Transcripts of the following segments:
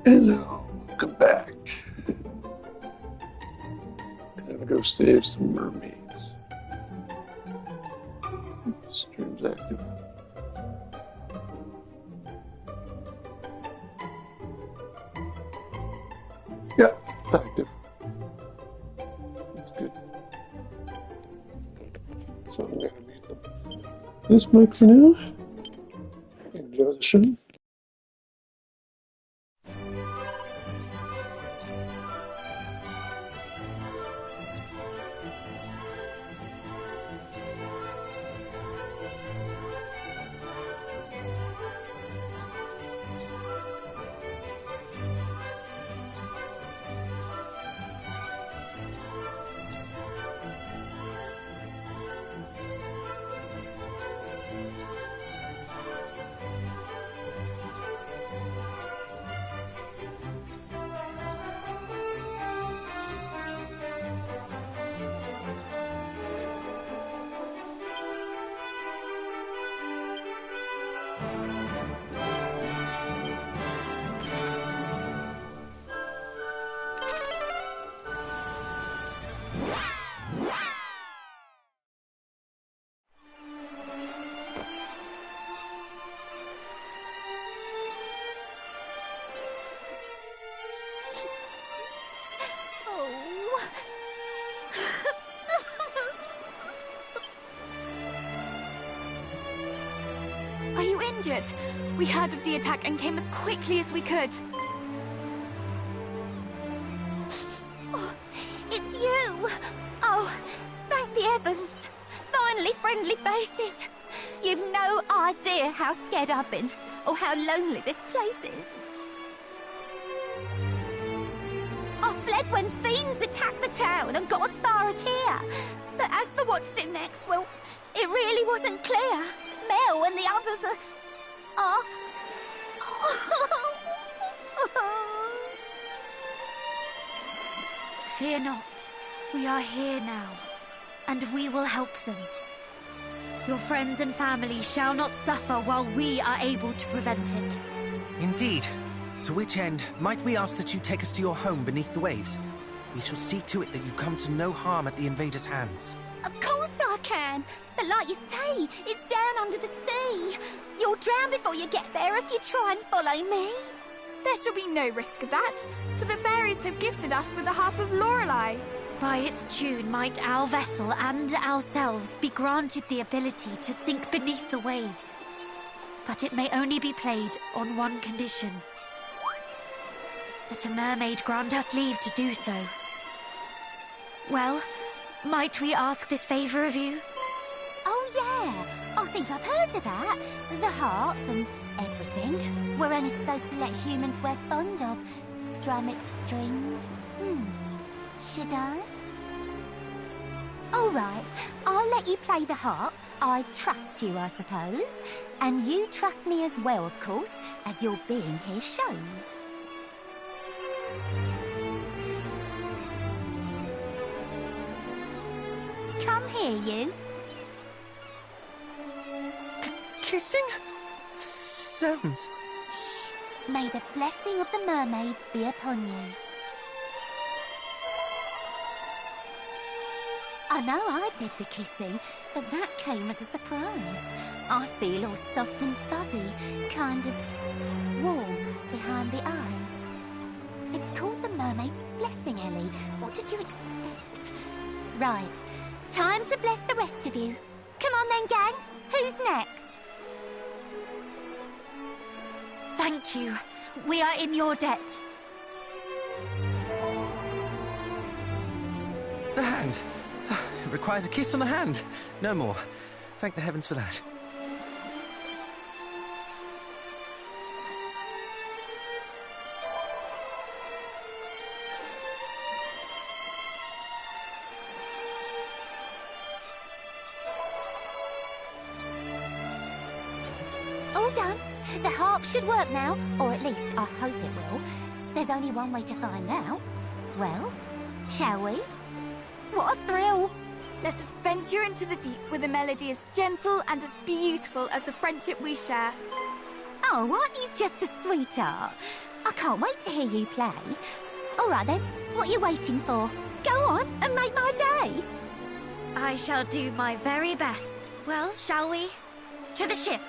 Hello, welcome back. Gotta go save some mermaids. I think the stream's active. Yeah, it's active. That's good. So I'm gonna mute this mic for now. Enjoy the show. Are you injured? We heard of the attack and came as quickly as we could. Oh, it's you! Oh, thank the heavens! Finally friendly faces! You've no idea how scared I've been, or how lonely this place is. I fled when fiends attacked the town and got as far as here. But as for what to do next, well, it really wasn't clear. Mel and the others are... Fear not. We are here now, and we will help them. Your friends and family shall not suffer while we are able to prevent it. Indeed. To which end, might we ask that you take us to your home beneath the waves? We shall see to it that you come to no harm at the invaders' hands. Of course I can, but like you say, it's down under the sea. You'll drown before you get there if you try and follow me. There shall be no risk of that, for the fairies have gifted us with the harp of Lorelei. By its tune might our vessel and ourselves be granted the ability to sink beneath the waves. But it may only be played on one condition. That a mermaid grant us leave to do so. Well, might we ask this favour of you? Oh yeah, I think I've heard of that. The harp and everything. We're only supposed to let humans we're fond of strum its strings. Should I? All right, I'll let you play the harp. I trust you, I suppose. And you trust me as well, of course, as your being here shows. Come here, you. Kissing? Sounds... Shh. May the blessing of the mermaids be upon you. I know I did the kissing, but that came as a surprise. I feel all soft and fuzzy, kind of warm behind the eyes. It's called the mermaid's blessing, Ellie. What did you expect? Right, time to bless the rest of you. Come on then, gang. Who's next? Thank you. We are in your debt. The hand. It requires a kiss on the hand. No more. Thank the heavens for that. All done. The harp should work now, or at least I hope it will. There's only one way to find out. Well, shall we? What a thrill! Let us venture into the deep with a melody as gentle and as beautiful as the friendship we share. Oh, aren't you just a sweetheart? I can't wait to hear you play. All right then, what are you waiting for? Go on and make my day. I shall do my very best. Well, shall we? To the ship.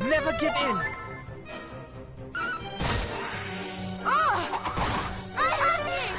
Never give in! I have you!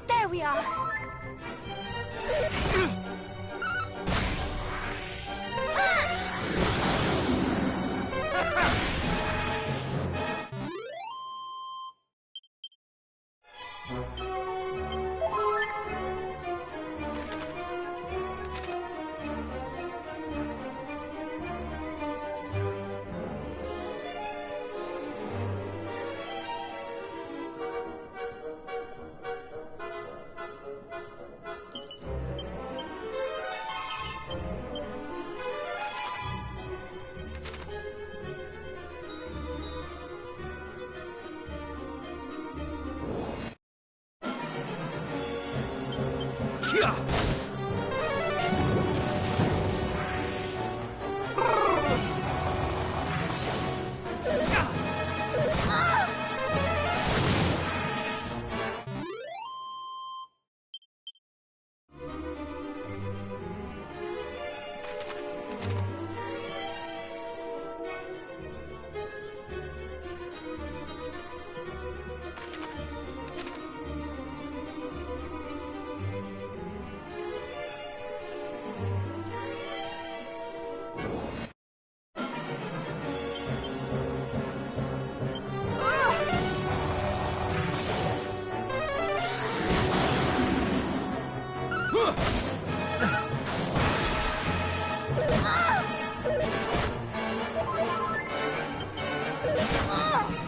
There we are.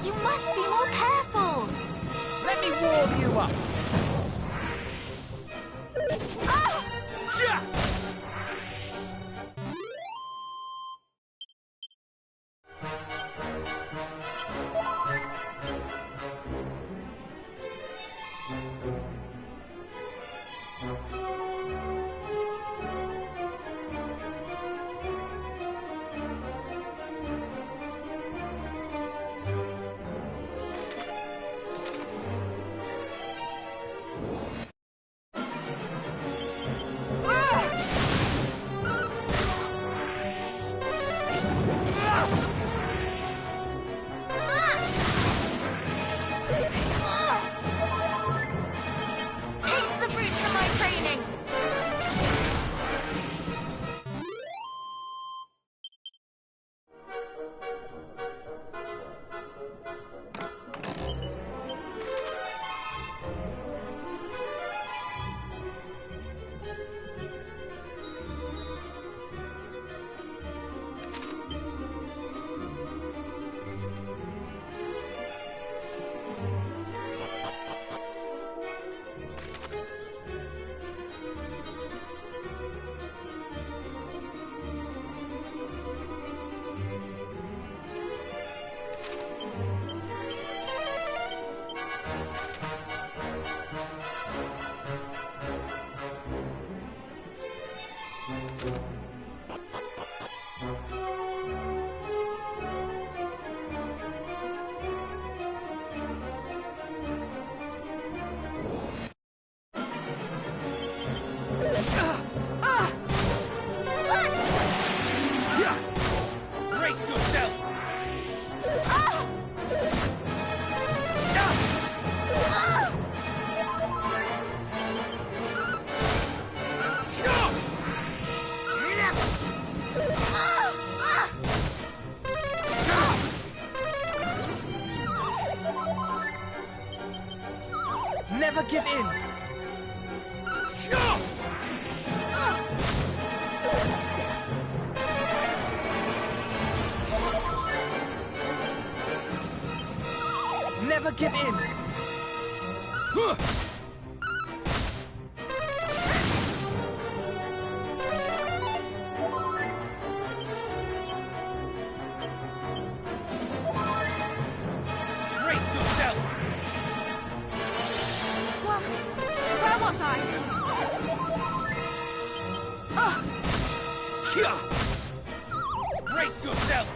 You must be more careful! Let me warm you up! Taste the fruits of my training. Brace yourself! Never give in! Never give in! Brace yourself! Where was I? Brace yourself!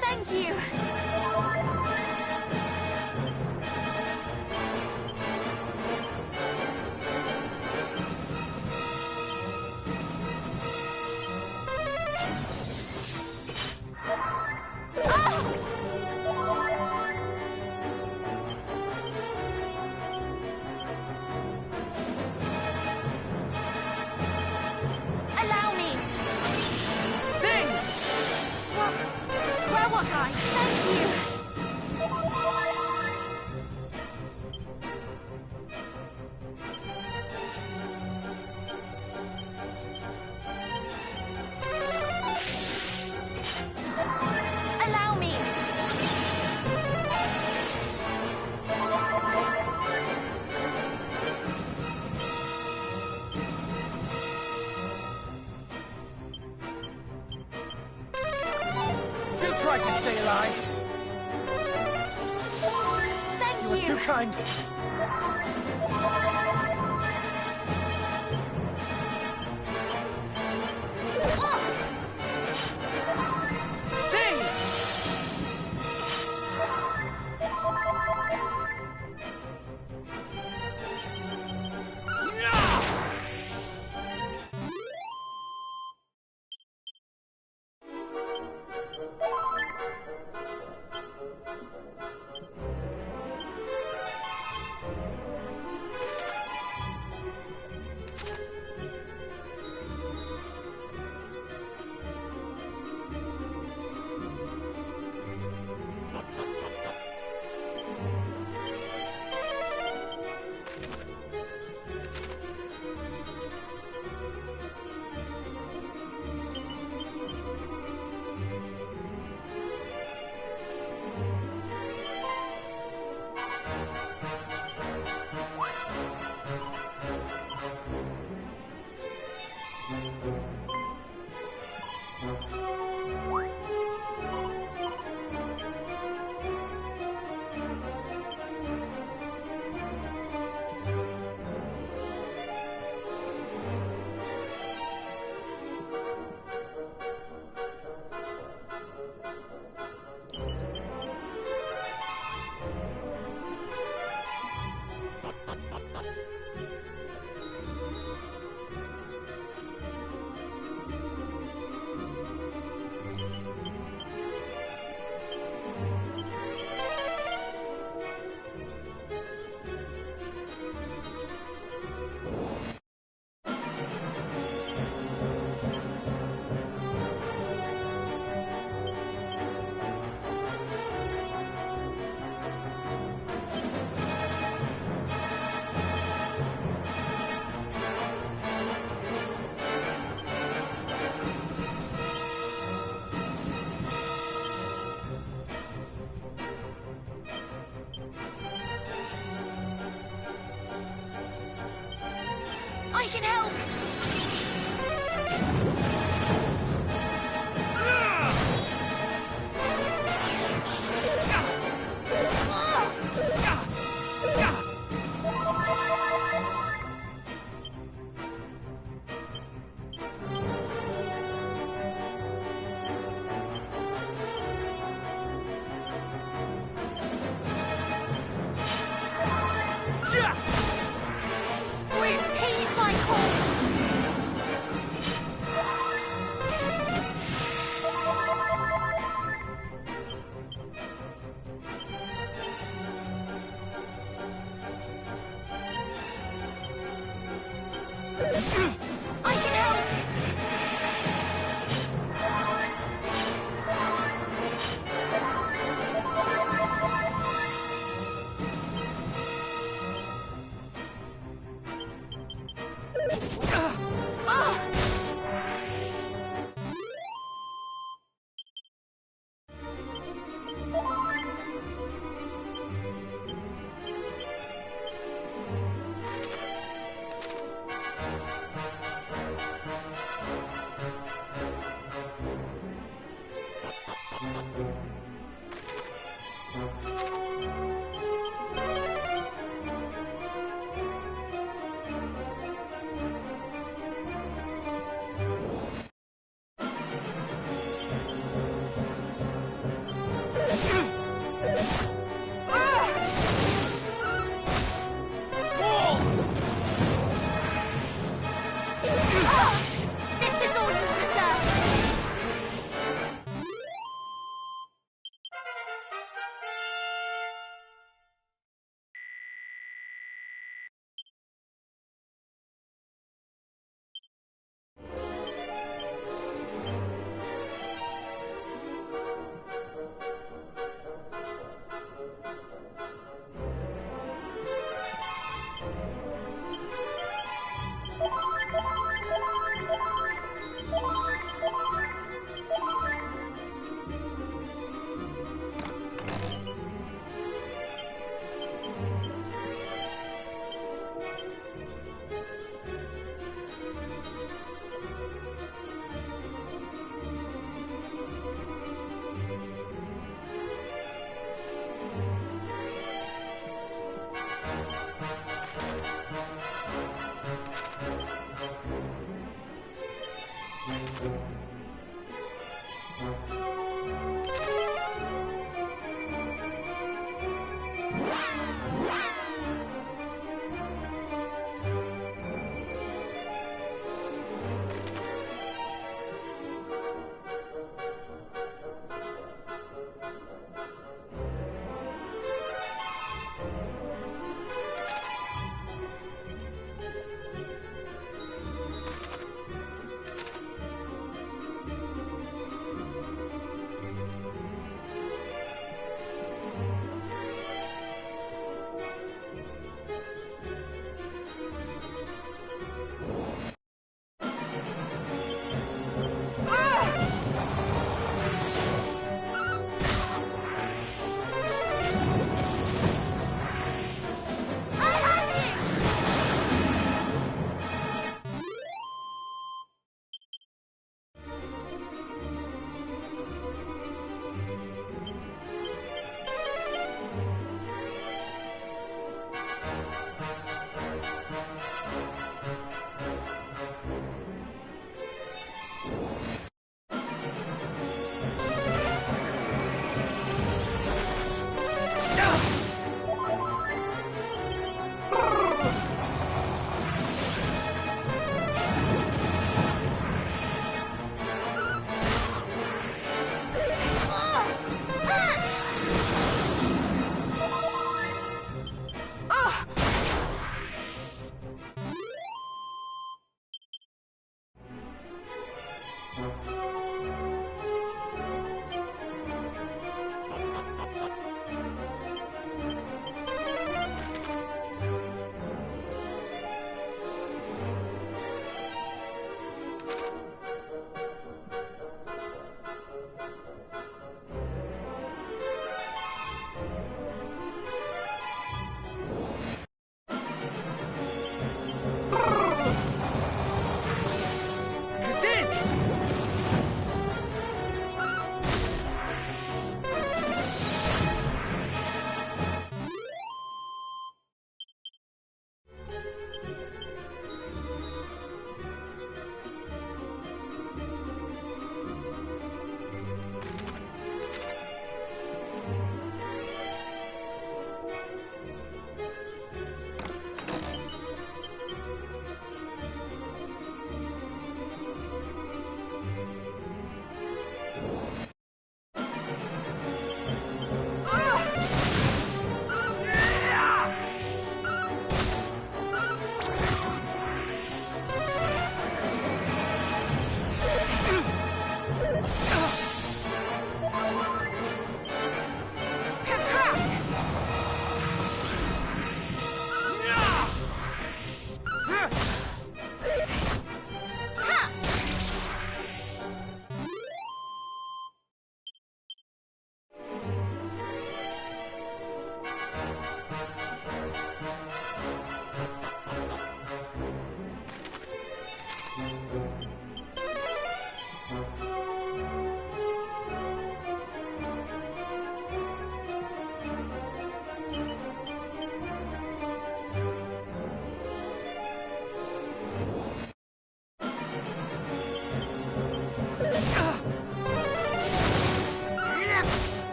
Thank you. Allow me. Sing! Where was I? Thank you. try to stay alive. Thank You are too kind. Sing! I can help! Repeat my call! I can help!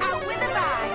Out with a bang!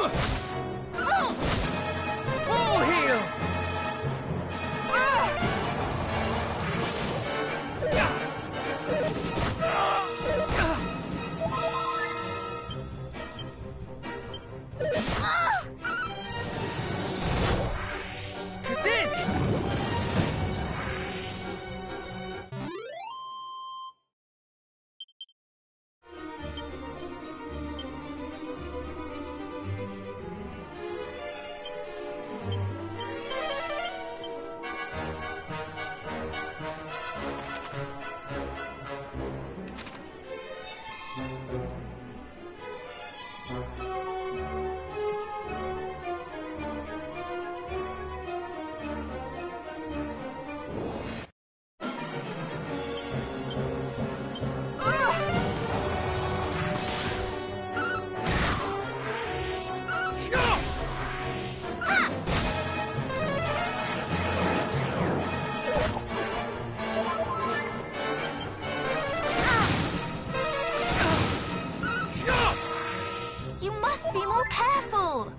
Full heal! You must be more careful!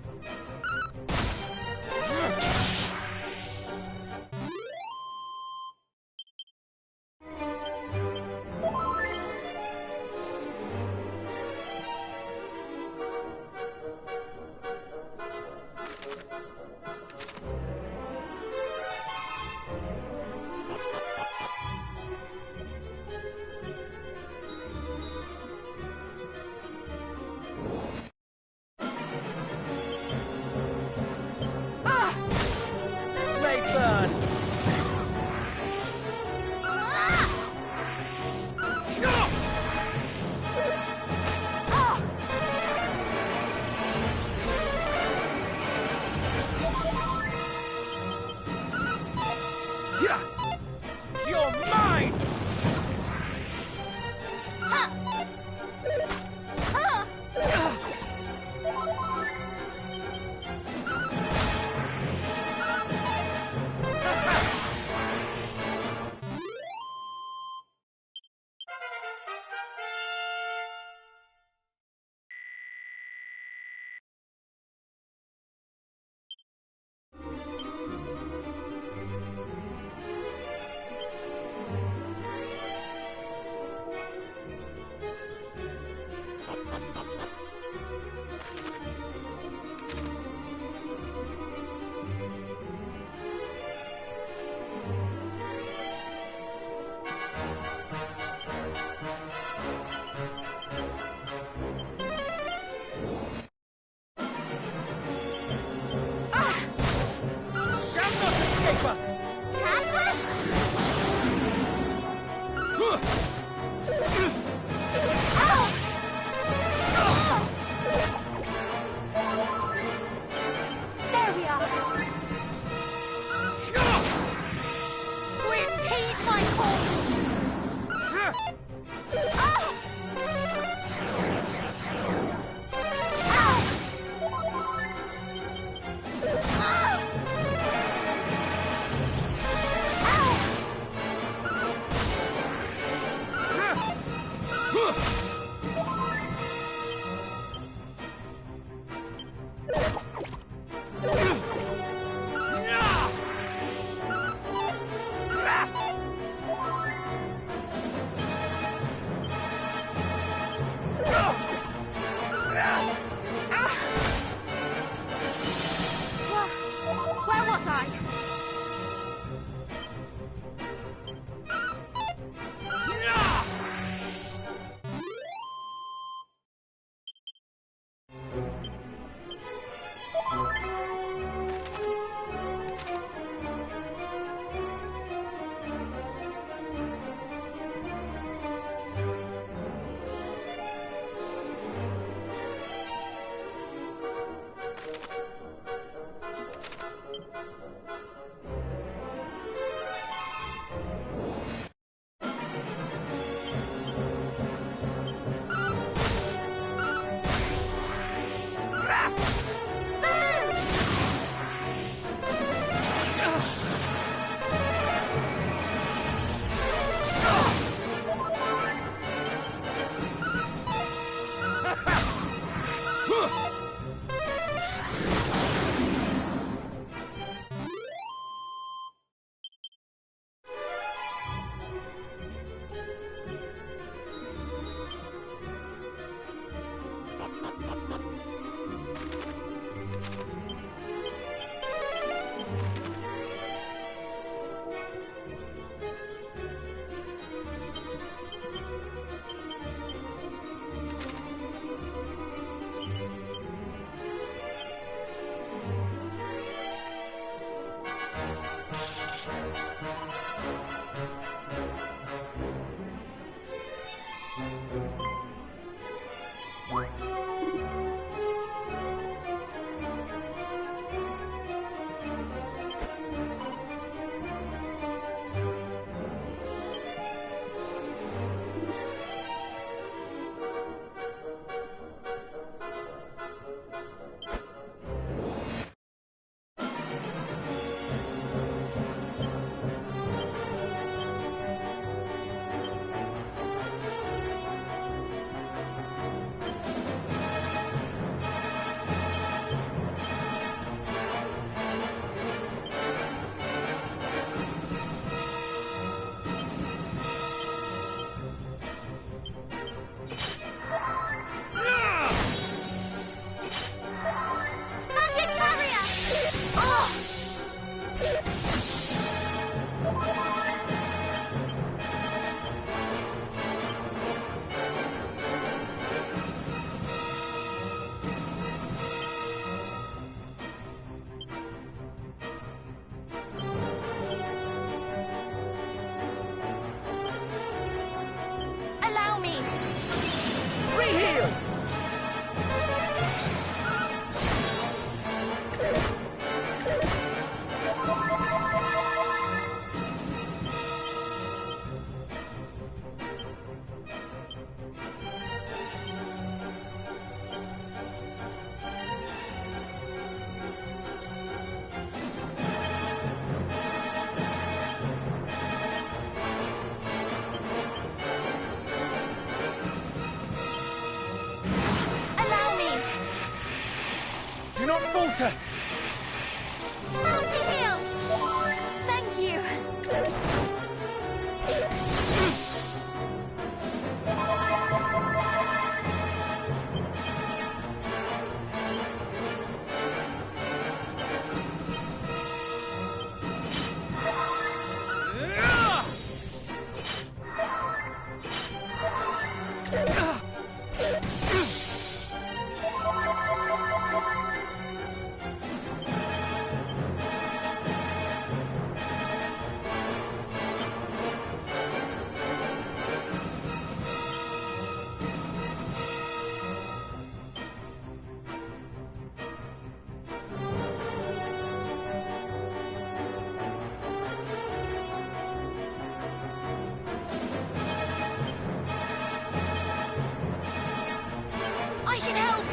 This may burn! Yeah! You're mine! Shall not escape us! Do not falter! Multi-heal! Thank you! I can help!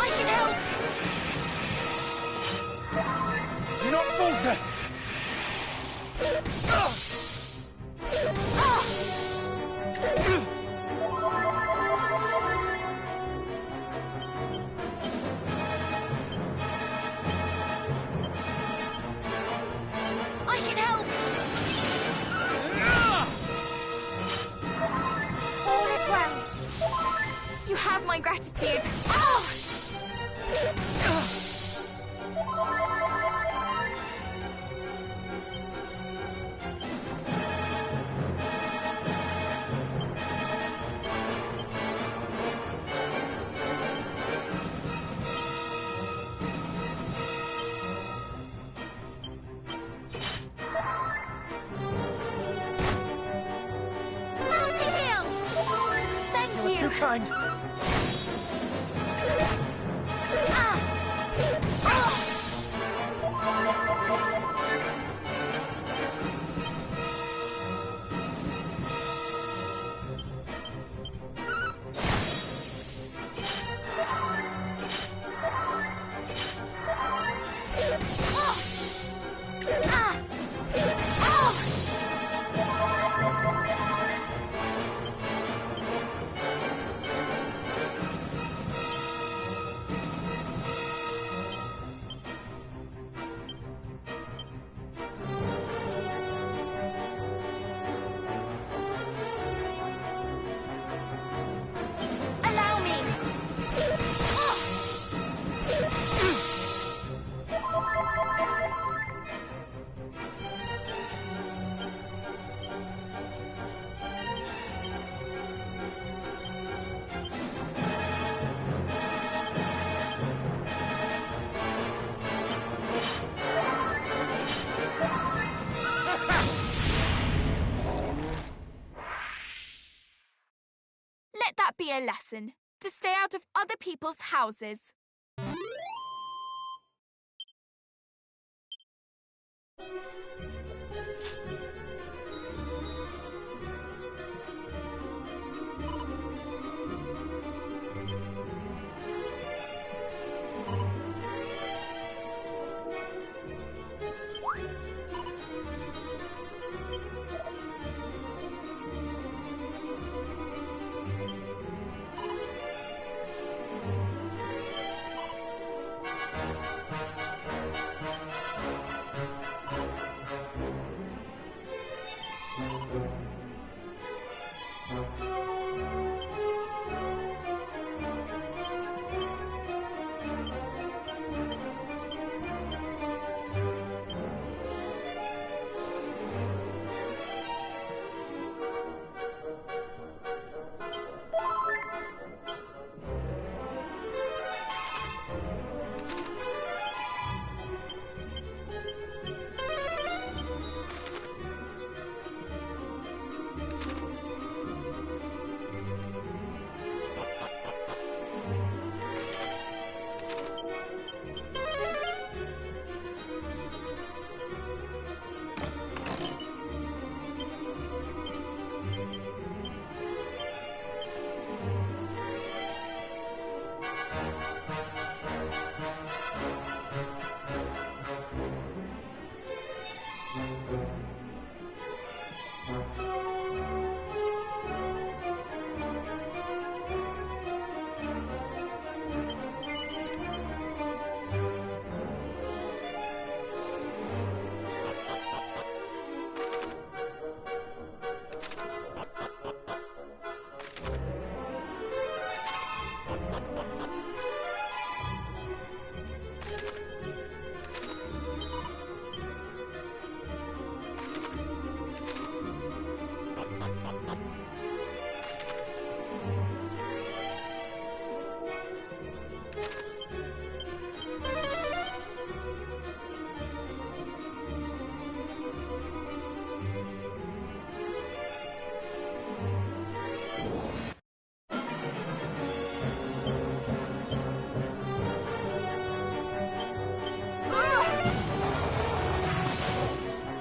I can help! Do not falter! I can help! All is well. You have my gratitude. Oh! Multi-heal! Thank You are you! too kind. Ah! Oh! Oh! Ah! Oh! be a lesson. To stay out of other people's houses.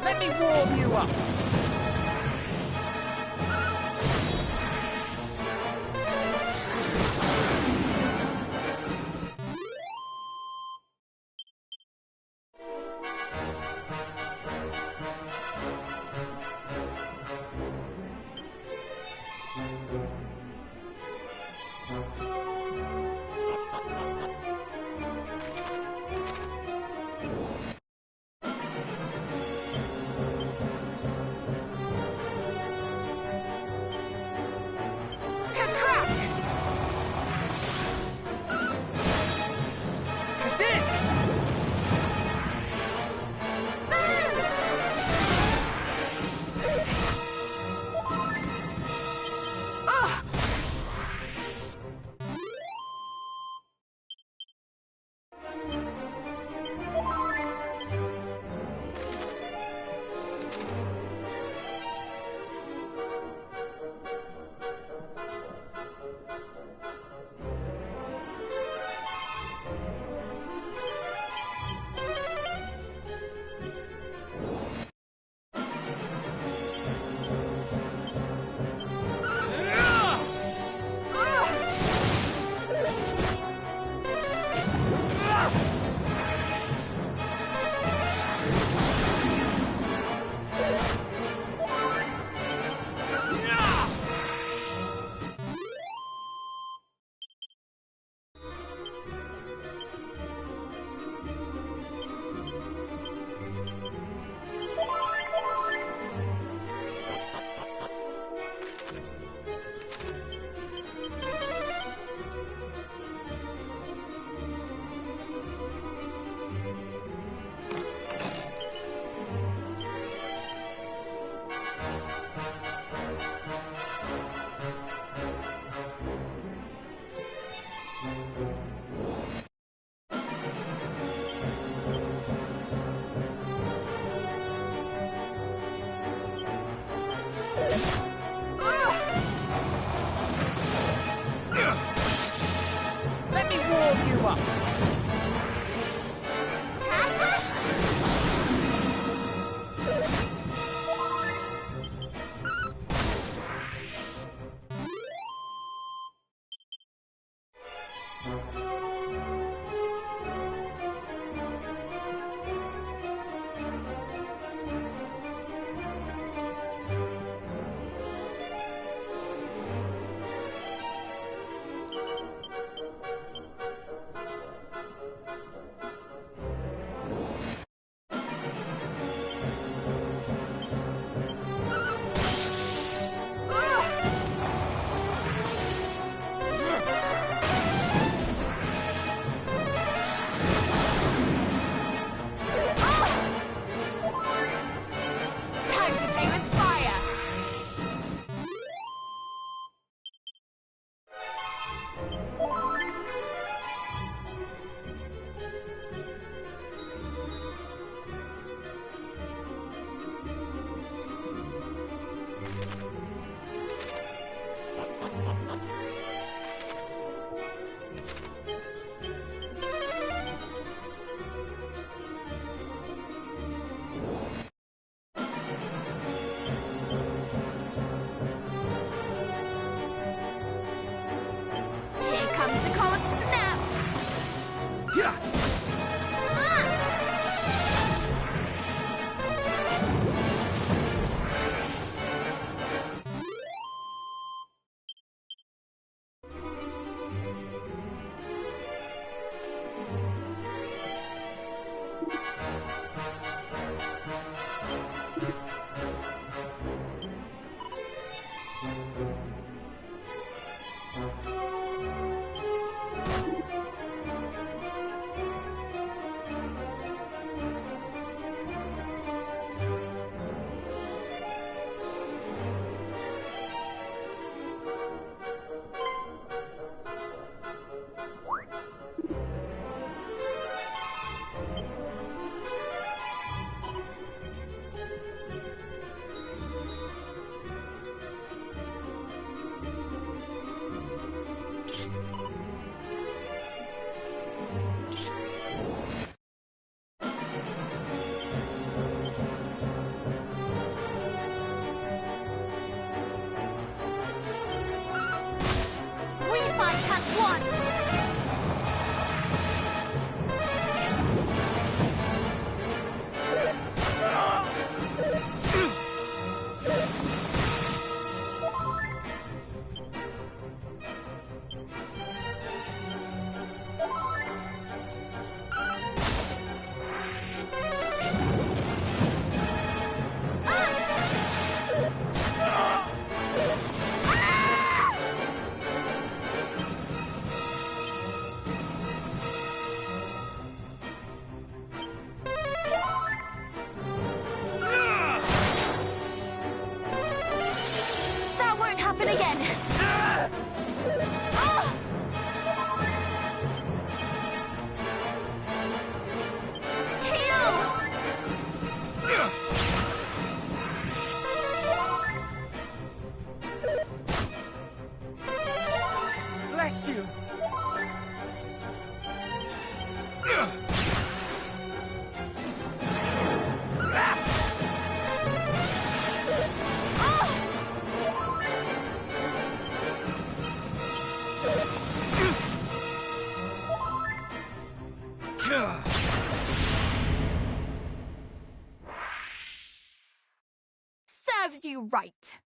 Let me warm you up! We fight as one! That won't happen again! Ah! Heal! Bless you! Serves you right.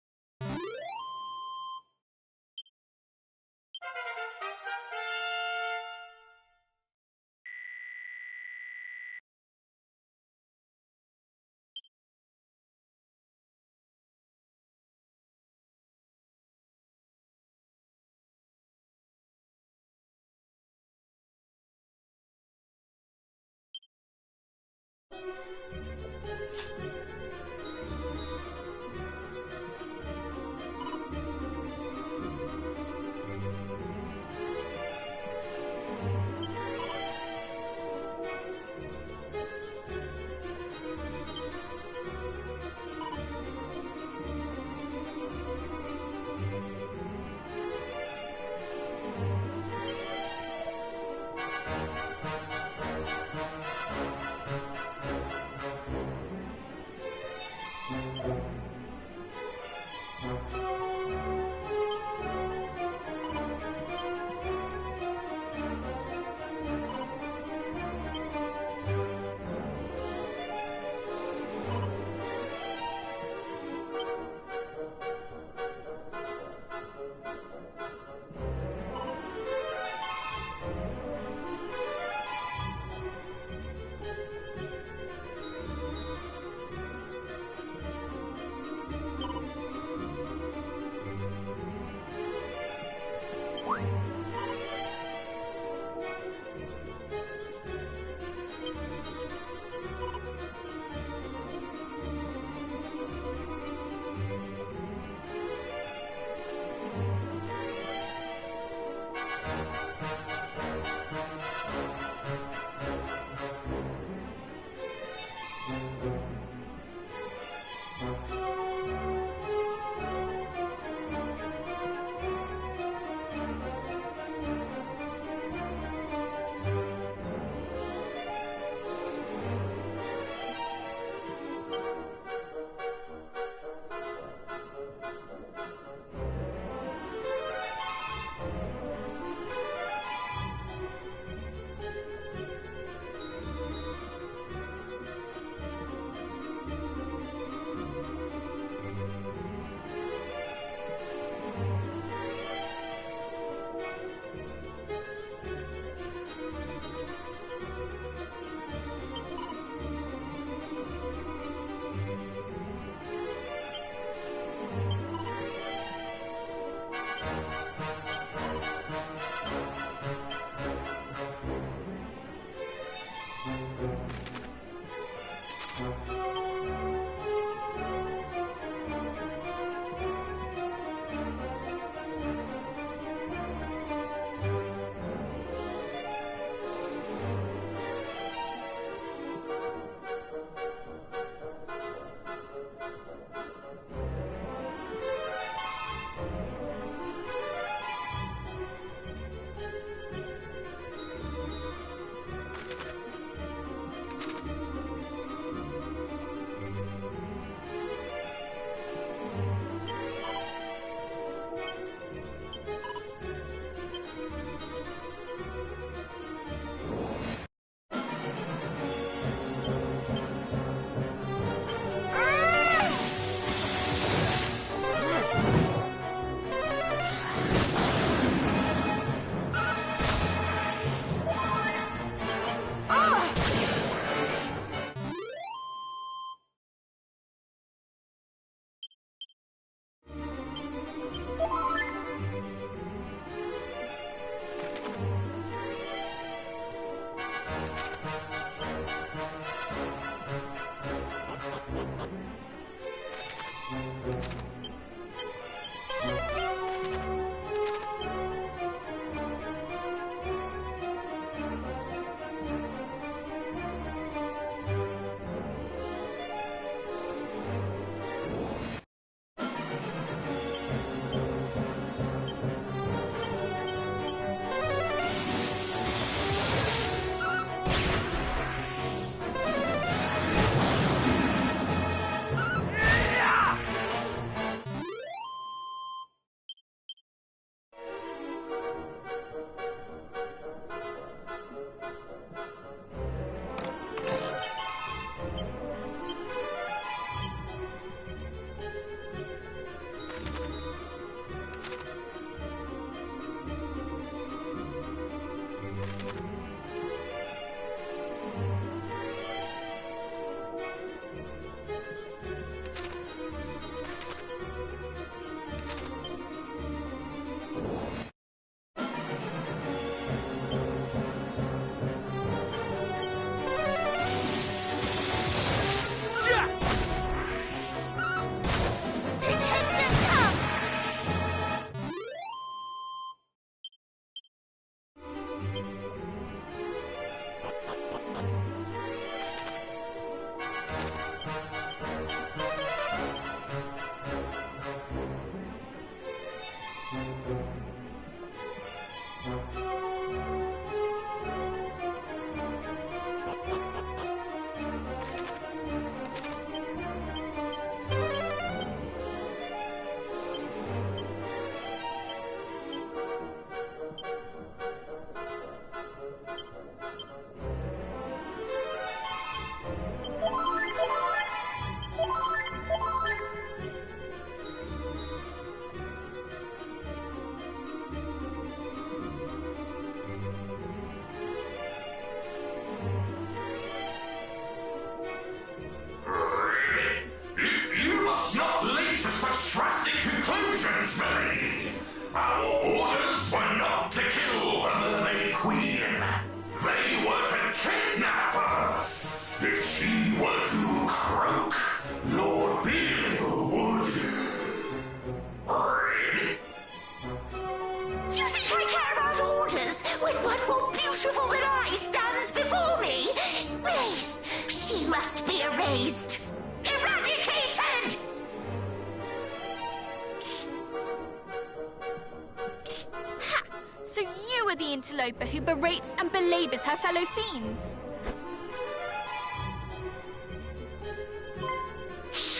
interloper who berates and belabors her fellow fiends.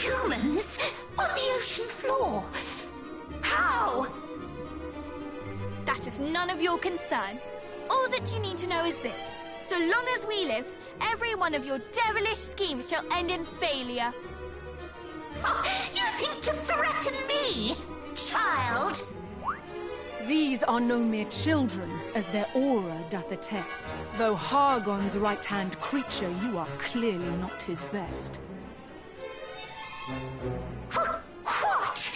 Humans on the ocean floor? How? That is none of your concern. All that you need to know is this. So long as we live, every one of your devilish schemes shall end in failure. Oh, you think to threaten me, child? These are no mere children, as their aura doth attest. Though Hargon's right-hand creature, you are clearly not his best. What?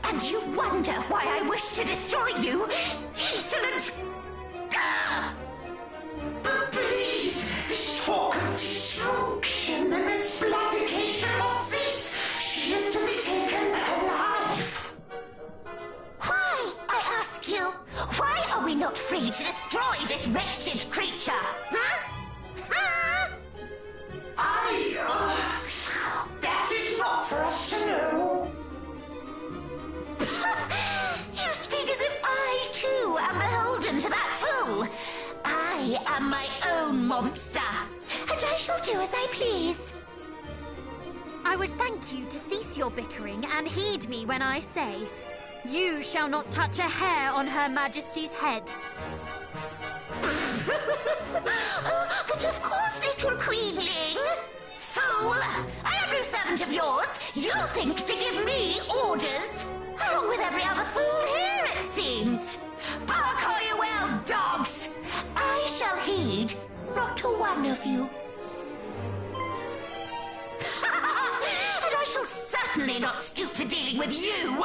And you wonder why I wish to destroy you? Insolent! But please, this talk of destruction and this bloodication must cease. She is to be taken alive. Why, I ask you? Why are we not free to destroy this wretched creature? That is not for us to know. You speak as if I, too, am beholden to that fool. I am my own monster, and I shall do as I please. I would thank you to cease your bickering and heed me when I say, you shall not touch a hair on Her Majesty's head. But of course, little queenling. Fool! I am no servant of yours. You think to give me orders, along with every other fool here, it seems. Bark all you will, dogs! I shall heed not to one of you. And I shall certainly not stoop to dealing with you.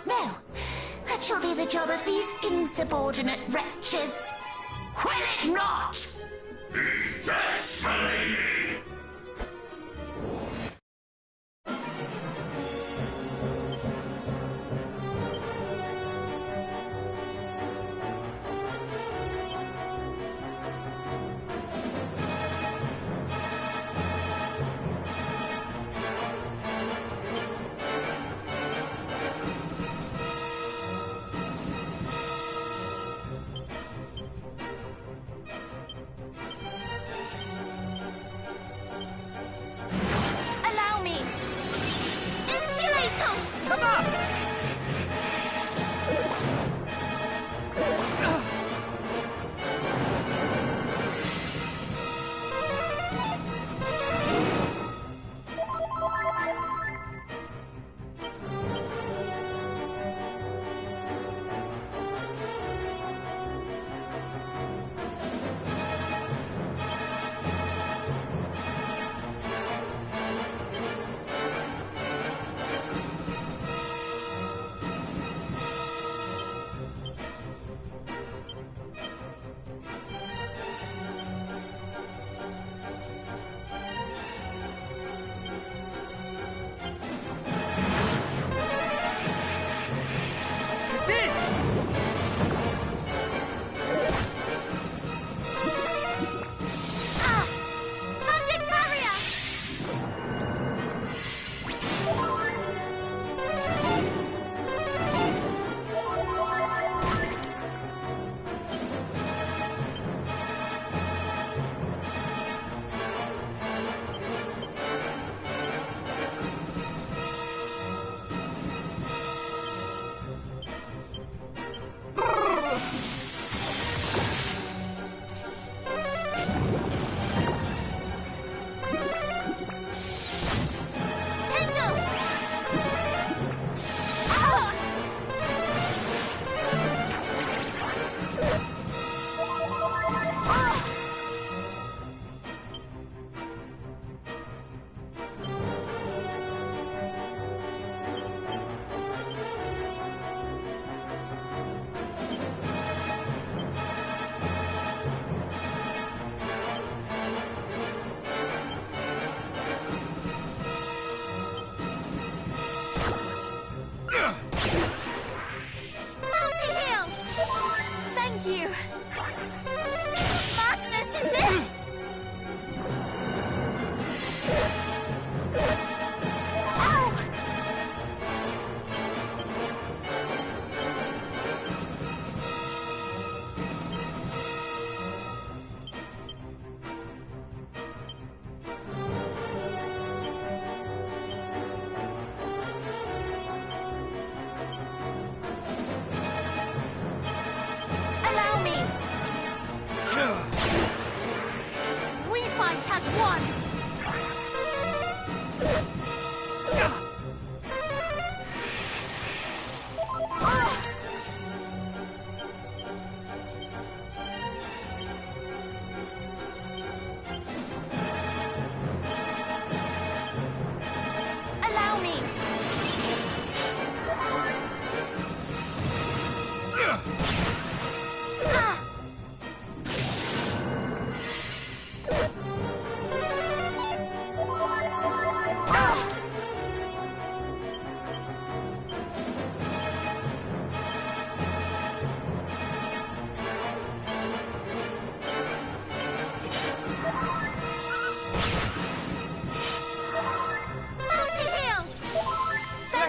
No, that shall be the job of these insubordinate wretches. Will it not? Yes, my lady. Allow me! Insulator! Come on!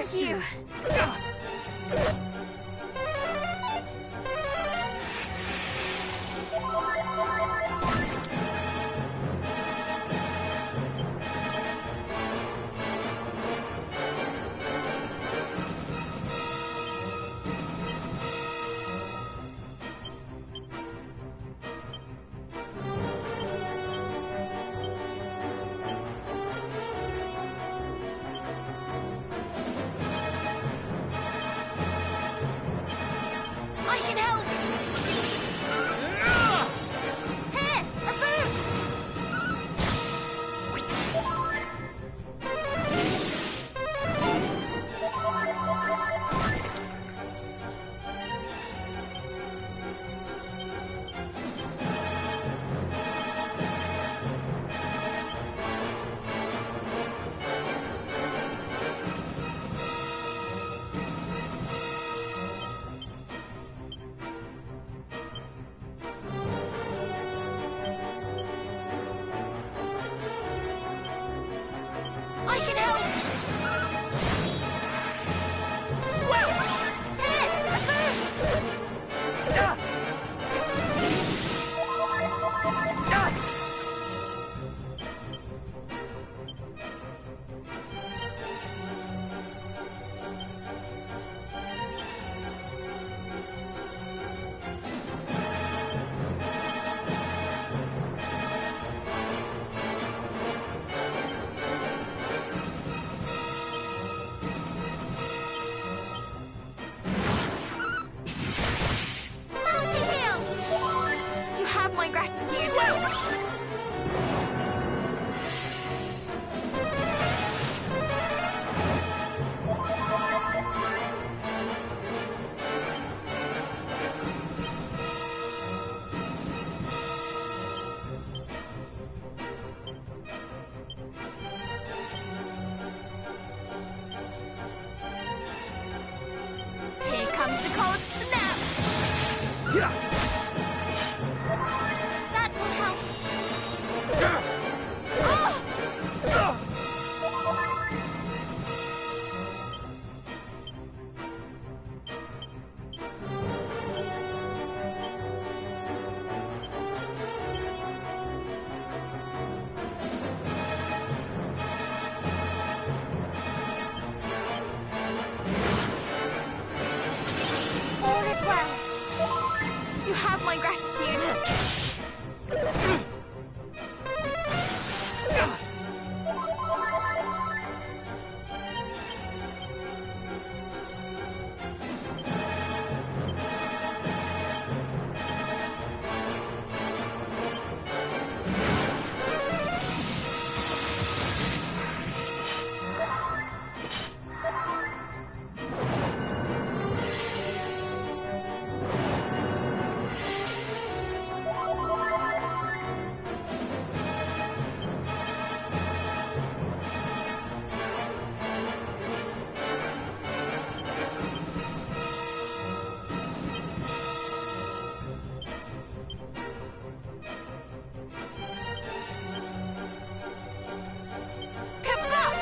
bless Thank you! I can help! Here! A boot! I can help! Squelch! Here! A boot! Ah! Ah! Multi-heal! You have my gratitude. Here comes the cold snap! Yeah! That will help. Ah! Oh! Ah! All is well. You have my gratitude. Kabak!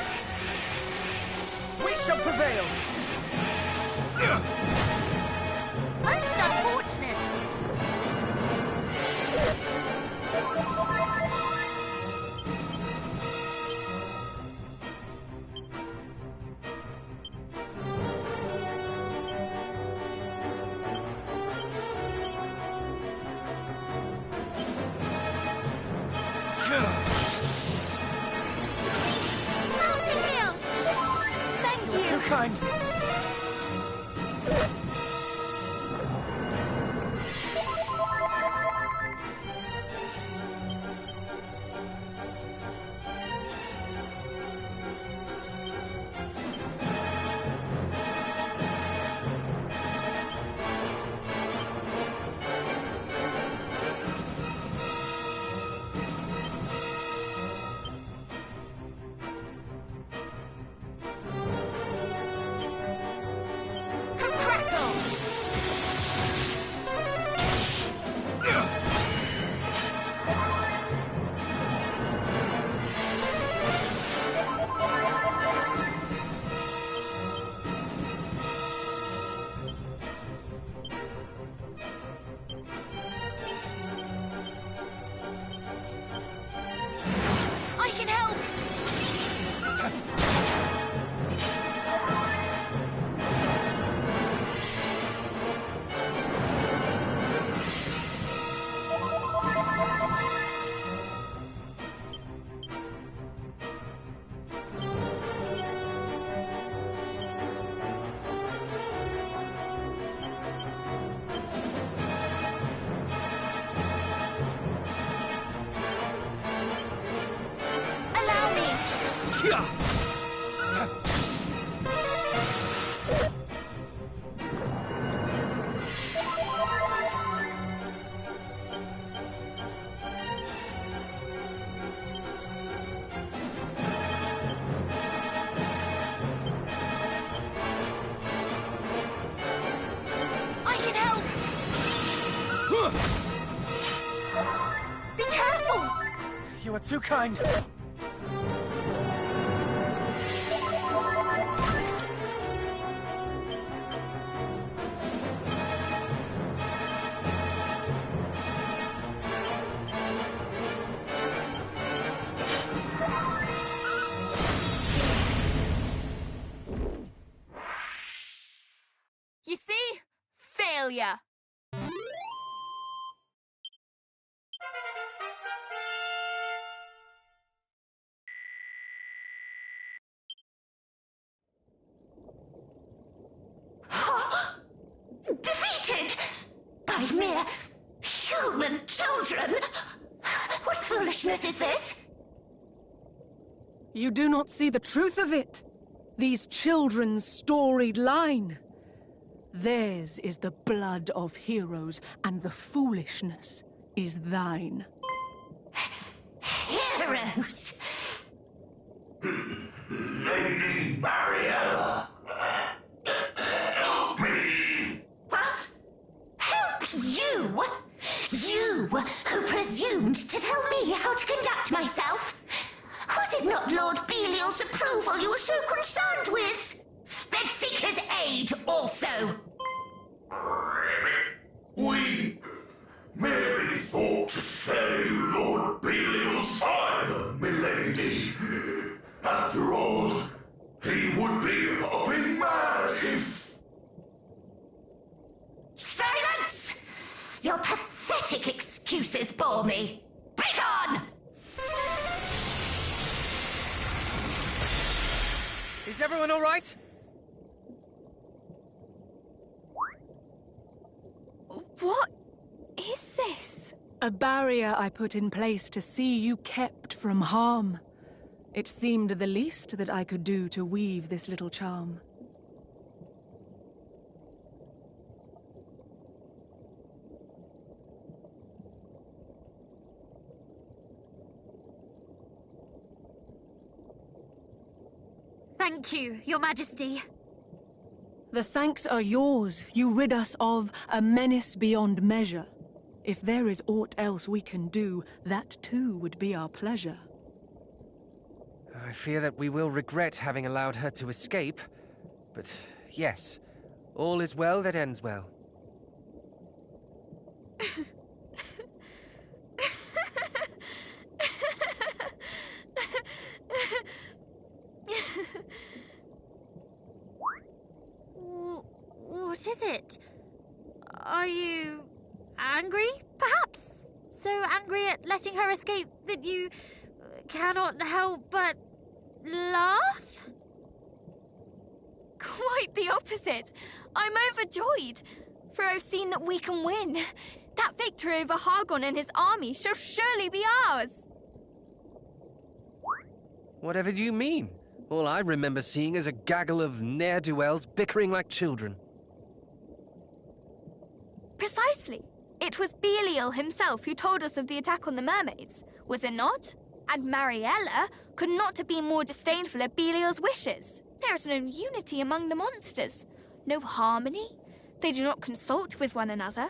We shall prevail! Most unfortunate. Multi-heal! Thank You're you. too kind. can help! Be careful! You are too kind. You see? Failure. Defeated by mere human children? What foolishness is this? You do not see the truth of it. These children's storied line. Theirs is the blood of heroes, and the foolishness is thine. Heroes? Lady Mariella, help me! Help you? You who presumed to tell me how to conduct myself? Was it not Lord Belial's approval you were so concerned with? Then seek his aid also. We merely thought to spare you Lord Belial's ire, milady. After all, he would be hopping mad if... Silence! Your pathetic excuses bore me. Begone! Is everyone all right? What is this? A barrier I put in place to see you kept from harm. It seemed the least that I could do to weave this little charm. Thank you, Your Majesty. The thanks are yours. You rid us of a menace beyond measure. If there is aught else we can do, that too would be our pleasure. I fear that we will regret having allowed her to escape. But yes, all is well that ends well. What is it? Are you angry, perhaps? So angry at letting her escape that you cannot help but laugh? Quite the opposite. I'm overjoyed, for I've seen that we can win. That victory over Hargon and his army shall surely be ours. Whatever do you mean? All I remember seeing is a gaggle of ne'er-do-wells bickering like children. Precisely. It was Belial himself who told us of the attack on the mermaids, was it not? And Mariella could not have been more disdainful of Belial's wishes. There is no unity among the monsters, no harmony. They do not consult with one another,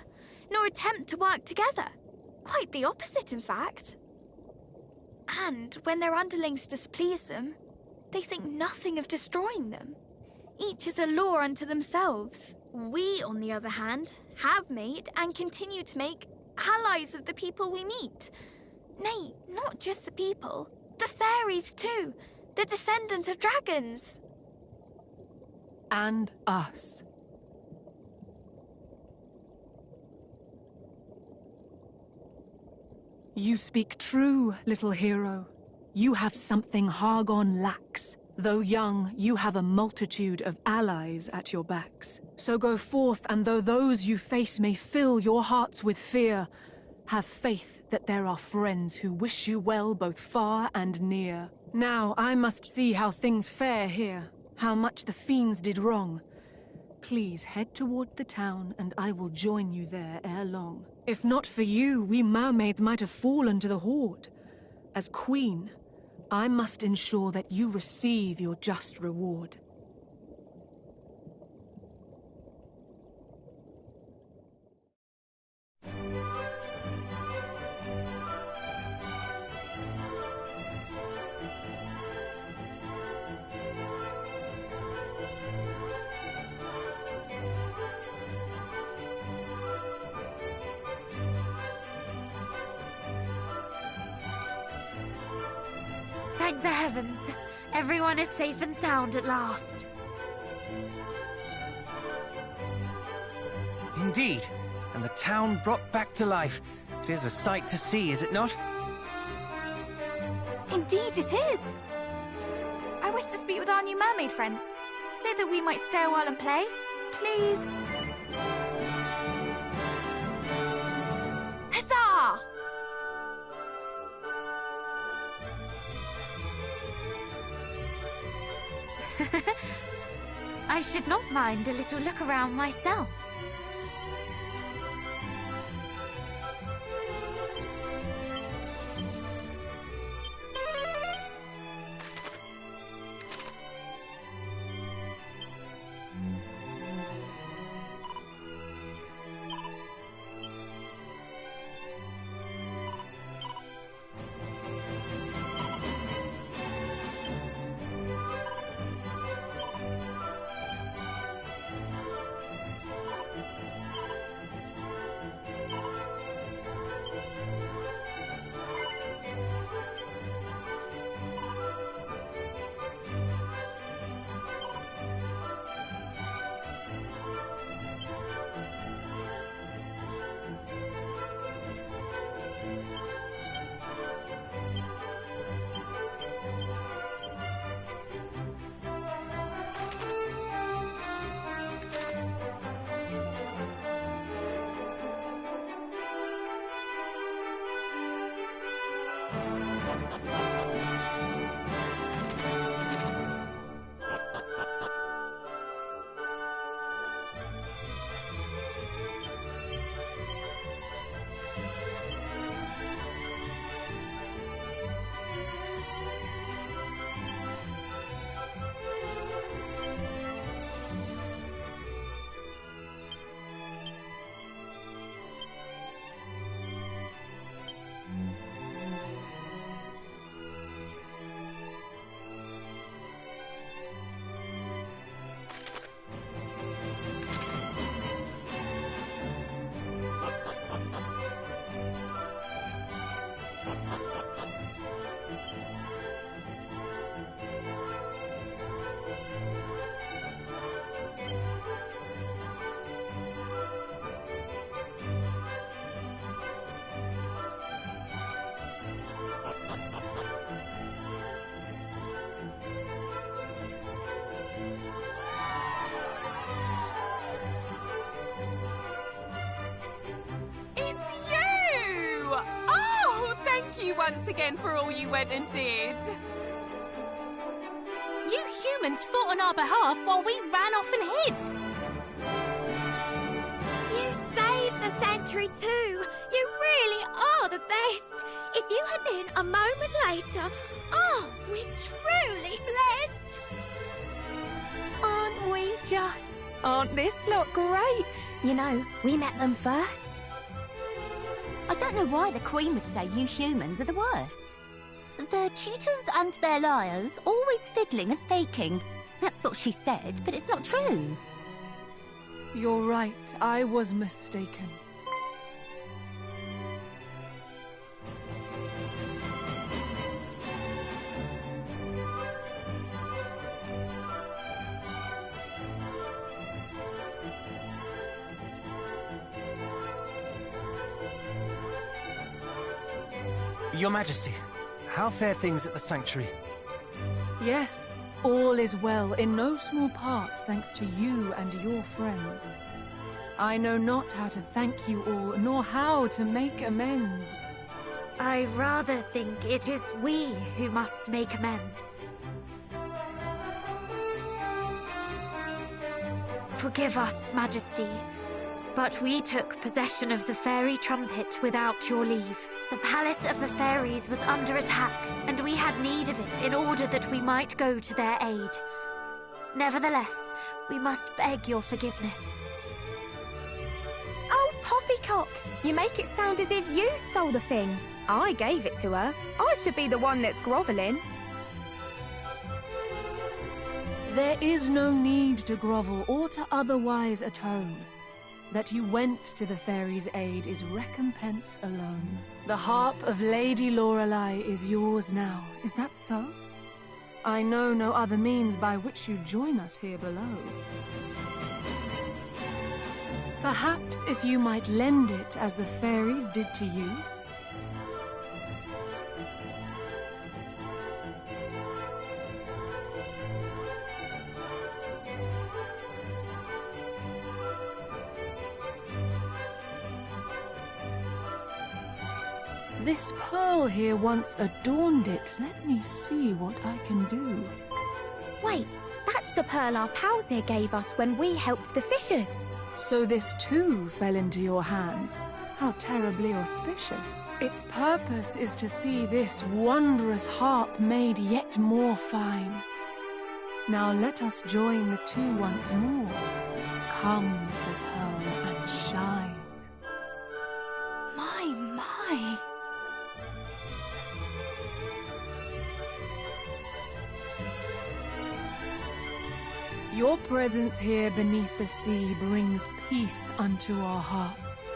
nor attempt to work together. Quite the opposite, in fact. And when their underlings displease them, they think nothing of destroying them. Each is a law unto themselves. We, on the other hand, have made and continue to make allies of the people we meet. Nay, not just the people, the fairies too, the descendant of dragons. And us. You speak true, little hero. You have something Hargon lacks. Though young, you have a multitude of allies at your backs. So go forth, and though those you face may fill your hearts with fear, have faith that there are friends who wish you well both far and near. Now I must see how things fare here, how much the fiends did wrong. Please head toward the town, and I will join you there ere long. If not for you, we mermaids might have fallen to the horde. As queen, I must ensure that you receive your just reward. Thank the heavens. Everyone is safe and sound at last. Indeed. And the town brought back to life. It is a sight to see, is it not? Indeed it is. I wish to speak with our new mermaid friends, so that we might stay a while and play. Please. Huzzah! I should not mind a little look around myself. Once again for all you went and did. You humans fought on our behalf while we ran off and hid. You saved the sanctuary too. You really are the best. If you had been a moment later, oh, we're truly blessed. Aren't we just? Aren't this lot great? You know, we met them first. I don't know why the Queen would say you humans are the worst. They're cheaters and they're liars, always fiddling and faking. That's what she said, but it's not true. You're right, I was mistaken. Your Majesty, how fare things at the sanctuary? Yes, all is well, in no small part thanks to you and your friends. I know not how to thank you all, nor how to make amends. I rather think it is we who must make amends. Forgive us, Majesty, but we took possession of the fairy trumpet without your leave. The Palace of the Fairies was under attack, and we had need of it in order that we might go to their aid. Nevertheless, we must beg your forgiveness. Oh, Poppycock! You make it sound as if you stole the thing. I gave it to her. I should be the one that's grovelling. There is no need to grovel or to otherwise atone. That you went to the fairies' aid is recompense alone. The harp of Lady Lorelei is yours now, is that so? I know no other means by which you join us here below. Perhaps if you might lend it as the fairies did to you? This pearl here once adorned it. Let me see what I can do. Wait, that's the pearl our pals here gave us when we helped the fishers. So this too fell into your hands. How terribly auspicious. Its purpose is to see this wondrous harp made yet more fine. Now let us join the two once more. Come, little pearl, and shine. My. Your presence here beneath the sea brings peace unto our hearts.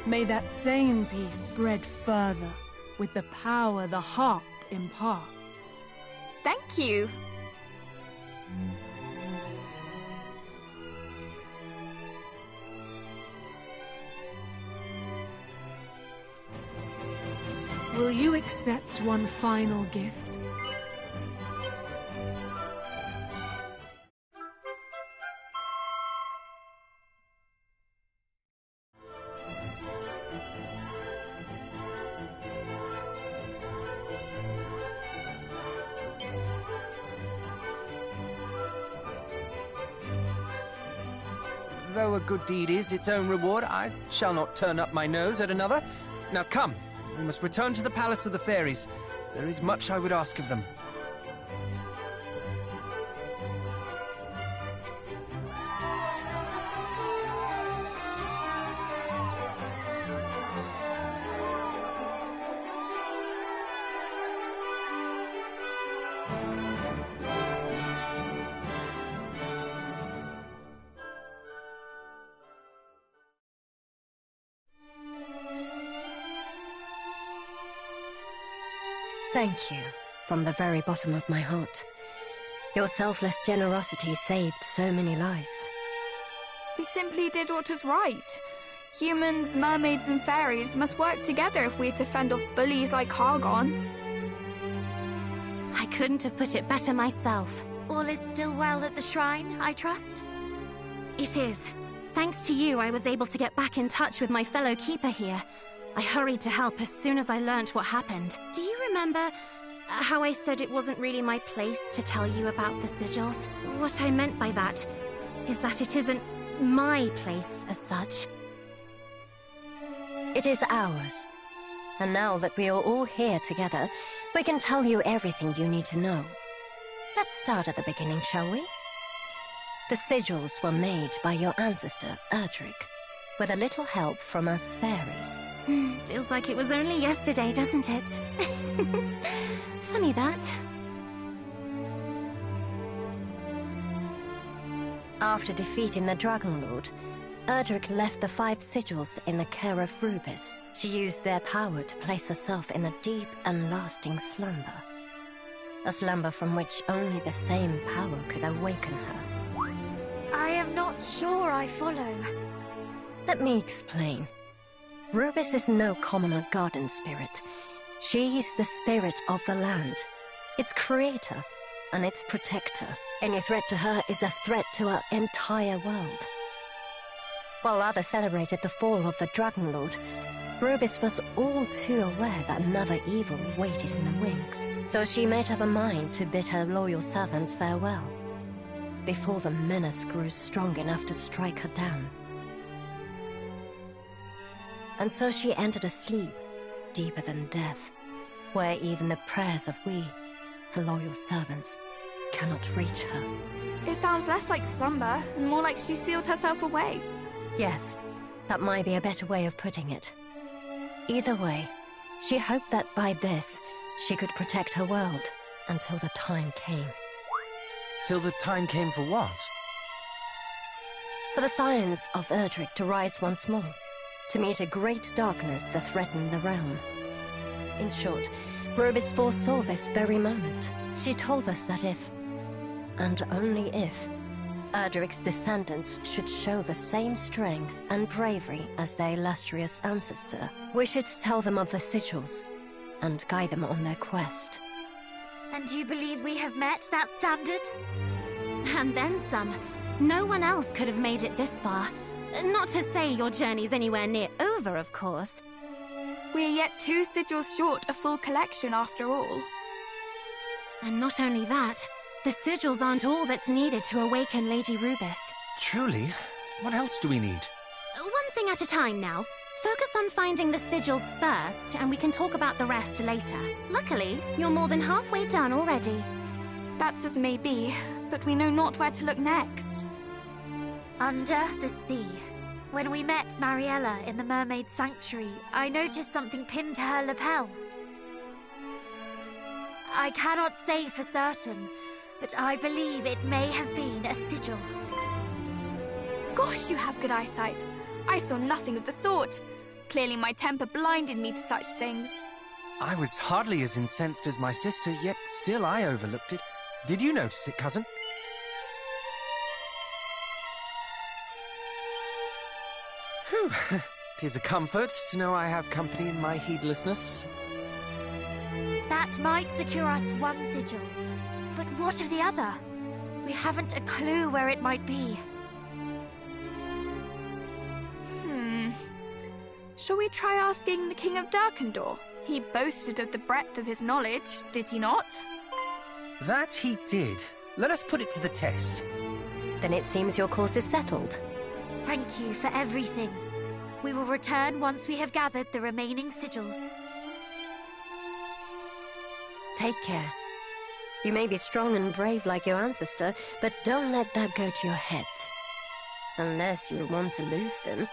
May that same peace spread further with the power the harp imparts. Thank you. Will you accept one final gift? Though a good deed is its own reward, I shall not turn up my nose at another. Now come, we must return to the Palace of the Fairies. There is much I would ask of them. Thank you, from the very bottom of my heart. Your selfless generosity saved so many lives. We simply did what was right. Humans, mermaids and fairies must work together if we're to fend off bullies like Hargon. I couldn't have put it better myself. All is still well at the shrine, I trust? It is. Thanks to you, I was able to get back in touch with my fellow keeper here. I hurried to help as soon as I learnt what happened. Do you remember how I said it wasn't really my place to tell you about the sigils? What I meant by that is that it isn't my place as such. It is ours. And now that we are all here together, we can tell you everything you need to know. Let's start at the beginning, shall we? The sigils were made by your ancestor, Erdrick, with a little help from us fairies. Feels like it was only yesterday, doesn't it? Funny that. After defeating the Dragon Lord, Erdrick left the 5 sigils in the care of Rubis. She used their power to place herself in a deep and lasting slumber. A slumber from which only the same power could awaken her. I am not sure I follow. Let me explain. Rubis is no commoner garden spirit. She is the spirit of the land, its creator and its protector. Any threat to her is a threat to our entire world. While others celebrated the fall of the Dragon Lord, Rubis was all too aware that another evil waited in the wings. So she made up her mind to bid her loyal servants farewell, before the menace grew strong enough to strike her down. And so she entered a sleep, deeper than death, where even the prayers of we, her loyal servants, cannot reach her. It sounds less like slumber and more like she sealed herself away. Yes, that might be a better way of putting it. Either way, she hoped that by this, she could protect her world until the time came. Till the time came for what? For the scions of Erdrick to rise once more, to meet a great darkness that threatened the realm. In short, Rubis foresaw this very moment. She told us that if, and only if, Erdric's descendants should show the same strength and bravery as their illustrious ancestor, we should tell them of the sigils and guide them on their quest. And you believe we have met that standard? And then some. No one else could have made it this far. Not to say your journey's anywhere near over, of course. We're yet 2 sigils short a full collection after all. And not only that, the sigils aren't all that's needed to awaken Lady Rubis. Truly? What else do we need? One thing at a time now. Focus on finding the sigils first, and we can talk about the rest later. Luckily, you're more than halfway done already. That's as may be, but we know not where to look next. Under the sea. When we met Mariella in the Mermaid Sanctuary, I noticed something pinned to her lapel. I cannot say for certain, but I believe it may have been a sigil. Gosh, you have good eyesight. I saw nothing of the sort. Clearly my temper blinded me to such things. I was hardly as incensed as my sister, yet still I overlooked it. Did you notice it, cousin? Whew. 'Tis a comfort to know I have company in my heedlessness. That might secure us one sigil. But what of the other? We haven't a clue where it might be. Shall we try asking the King of Darkendor? He boasted of the breadth of his knowledge, did he not? That he did. Let us put it to the test. Then it seems your course is settled. Thank you for everything. We will return once we have gathered the remaining sigils. Take care. You may be strong and brave like your ancestor, but don't let that go to your heads. Unless you want to lose them.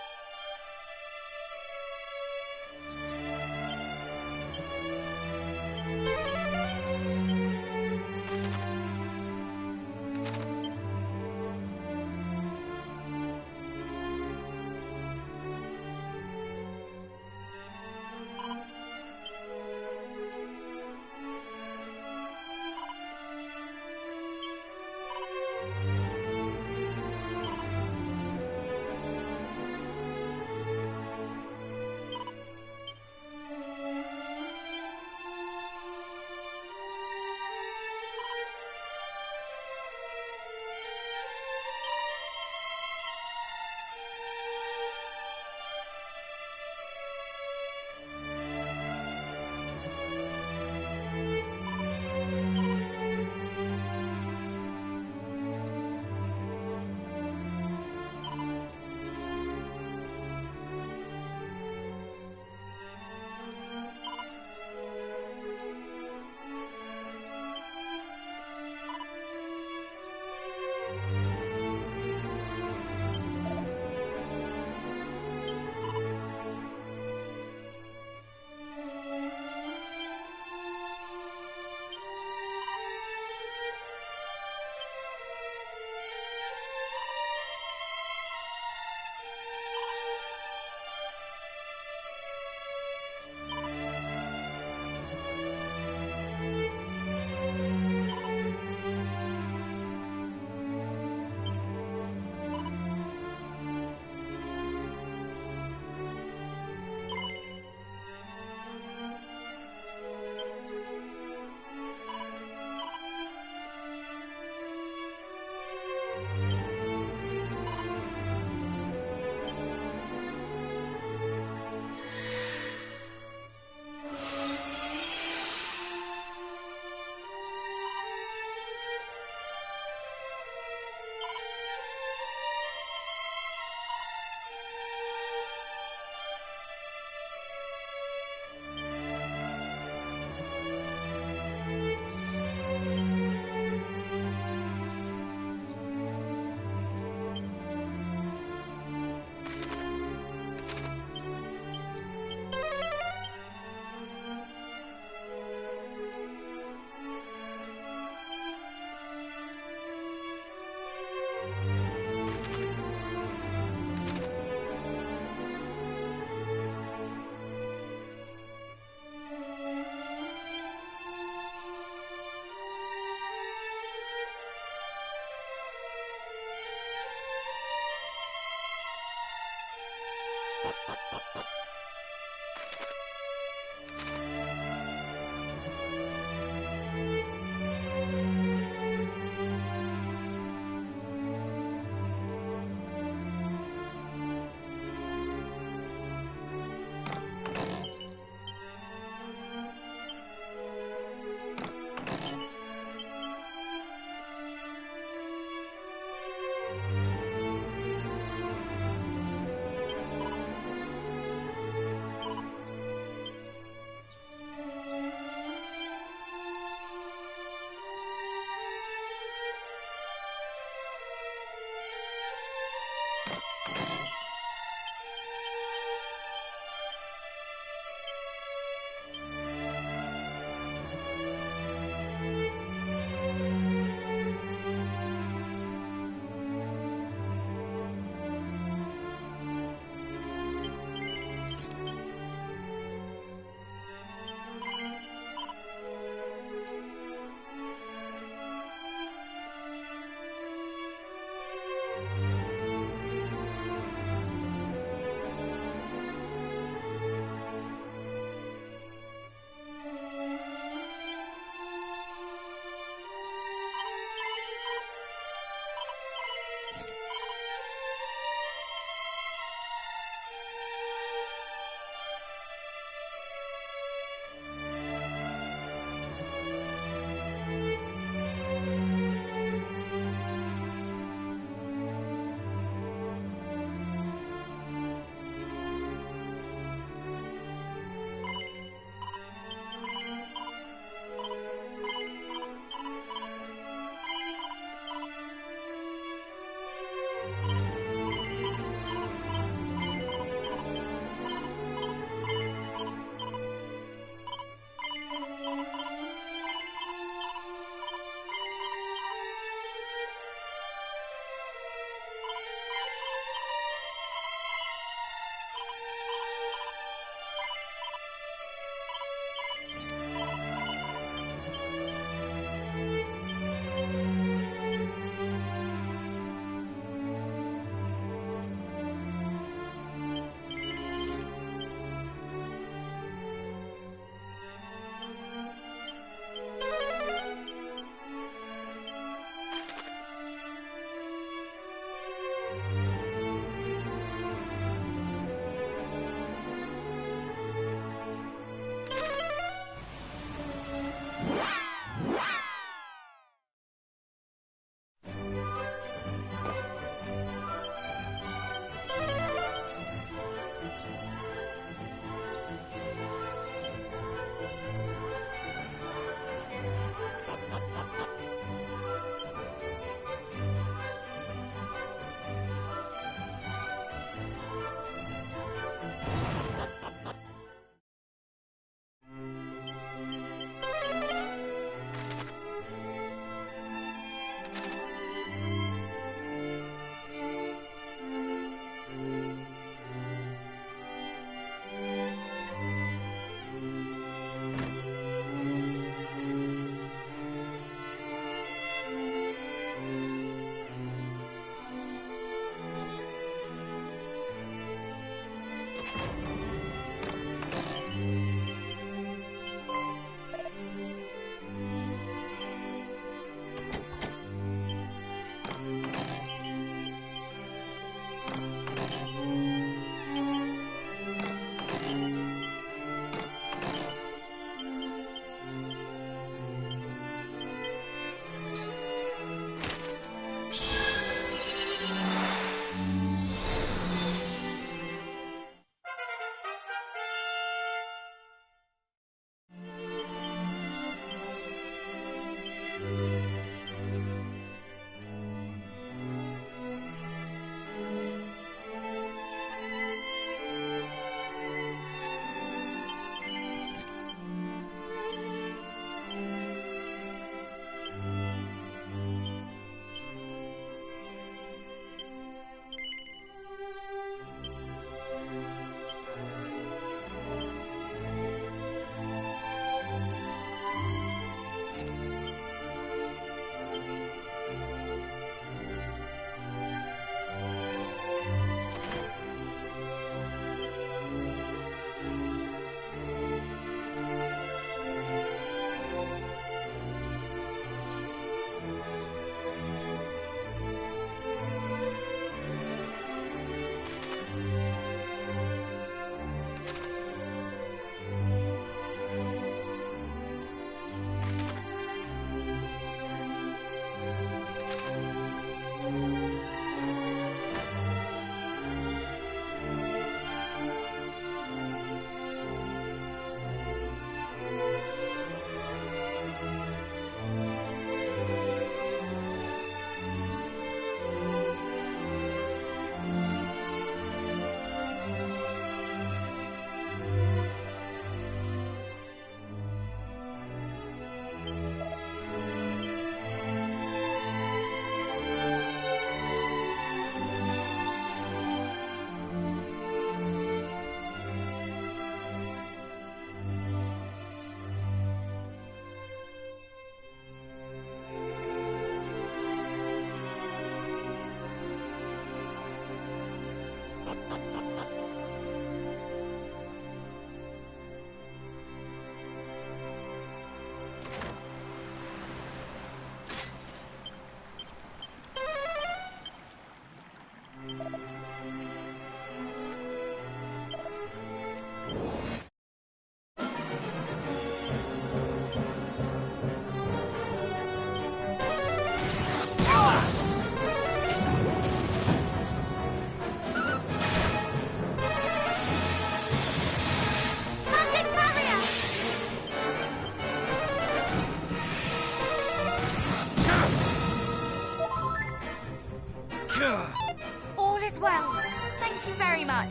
as well. Thank you very much.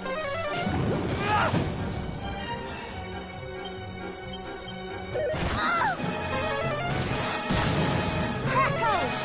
Crackle!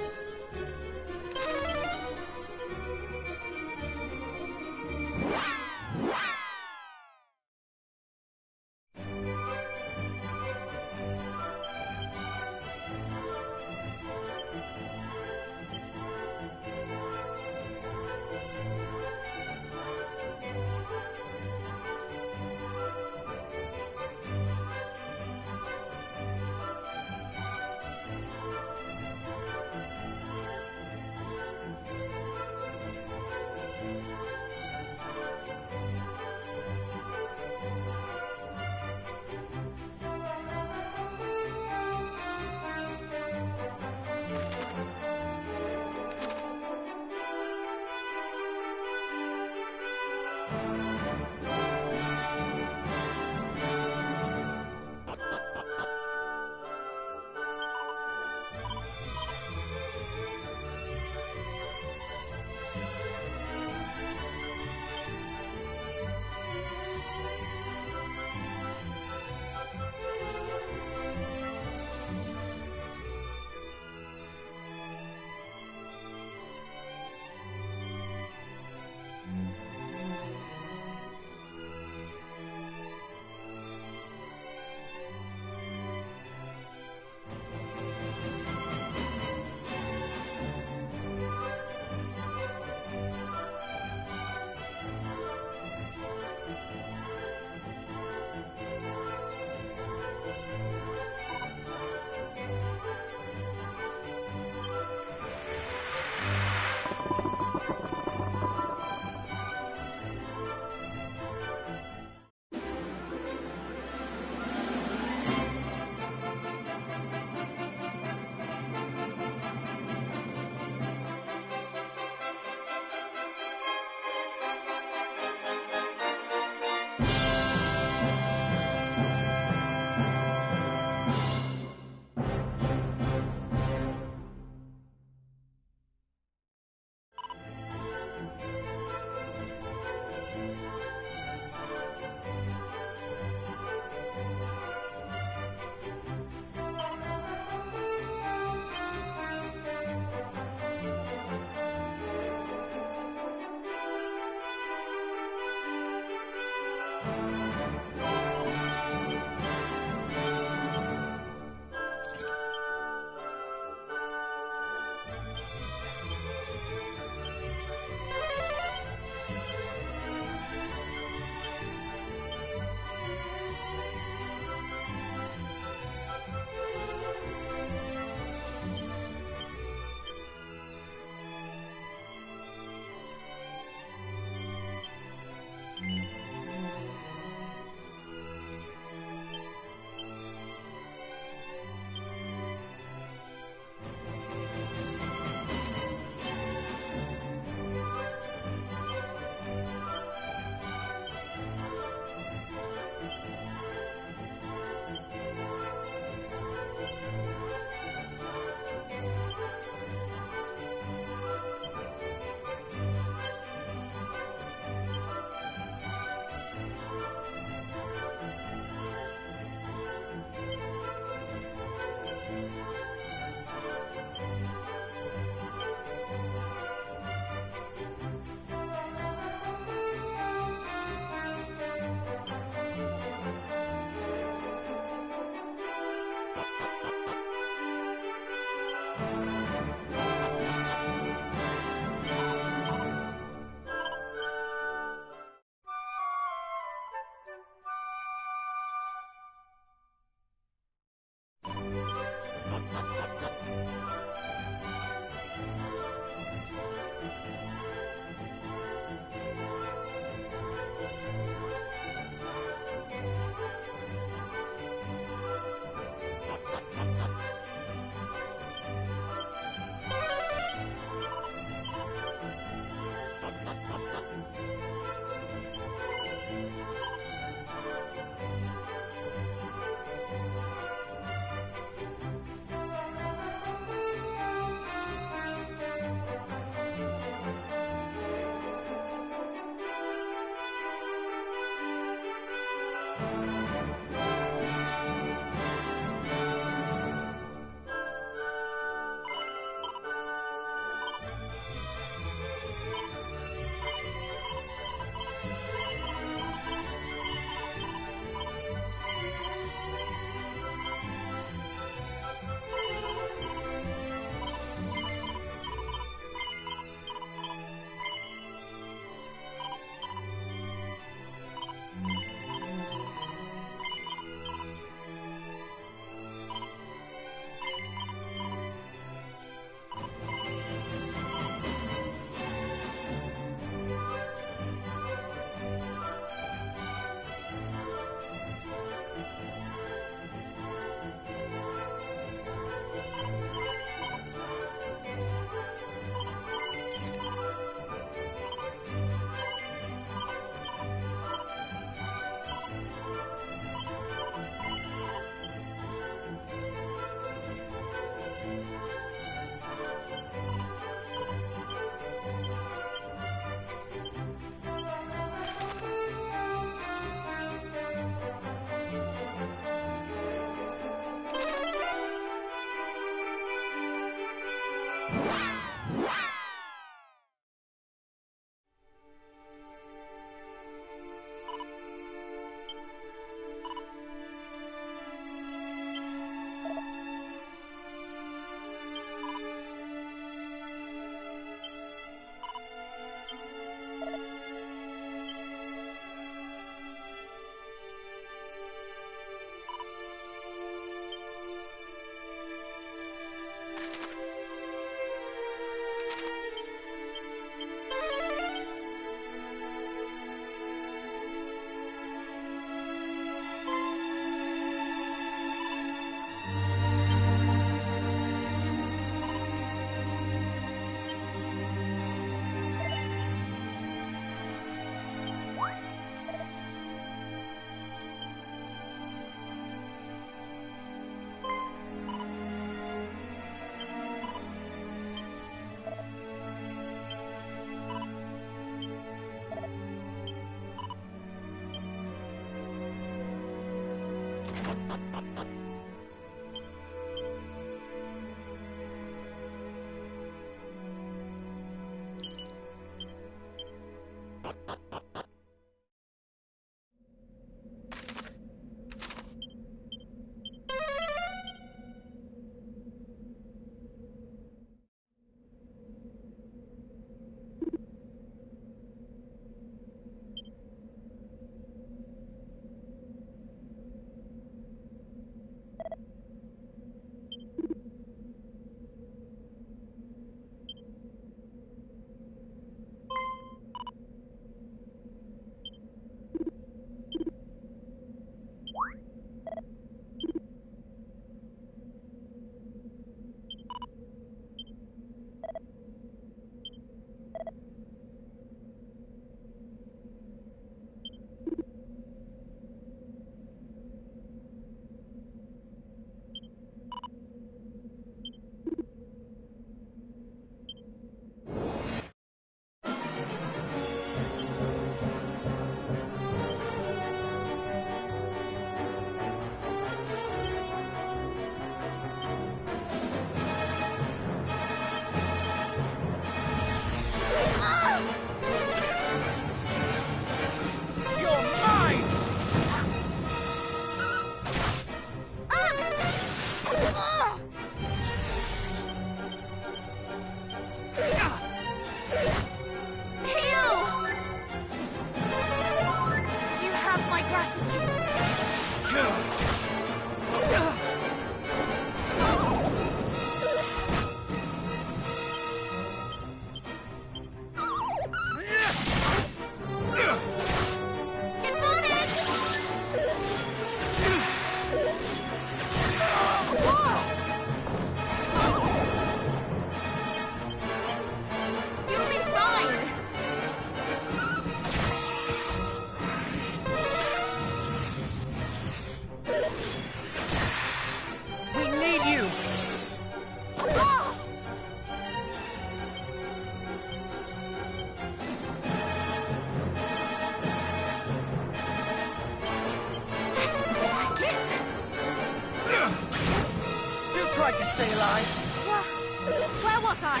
Where was I?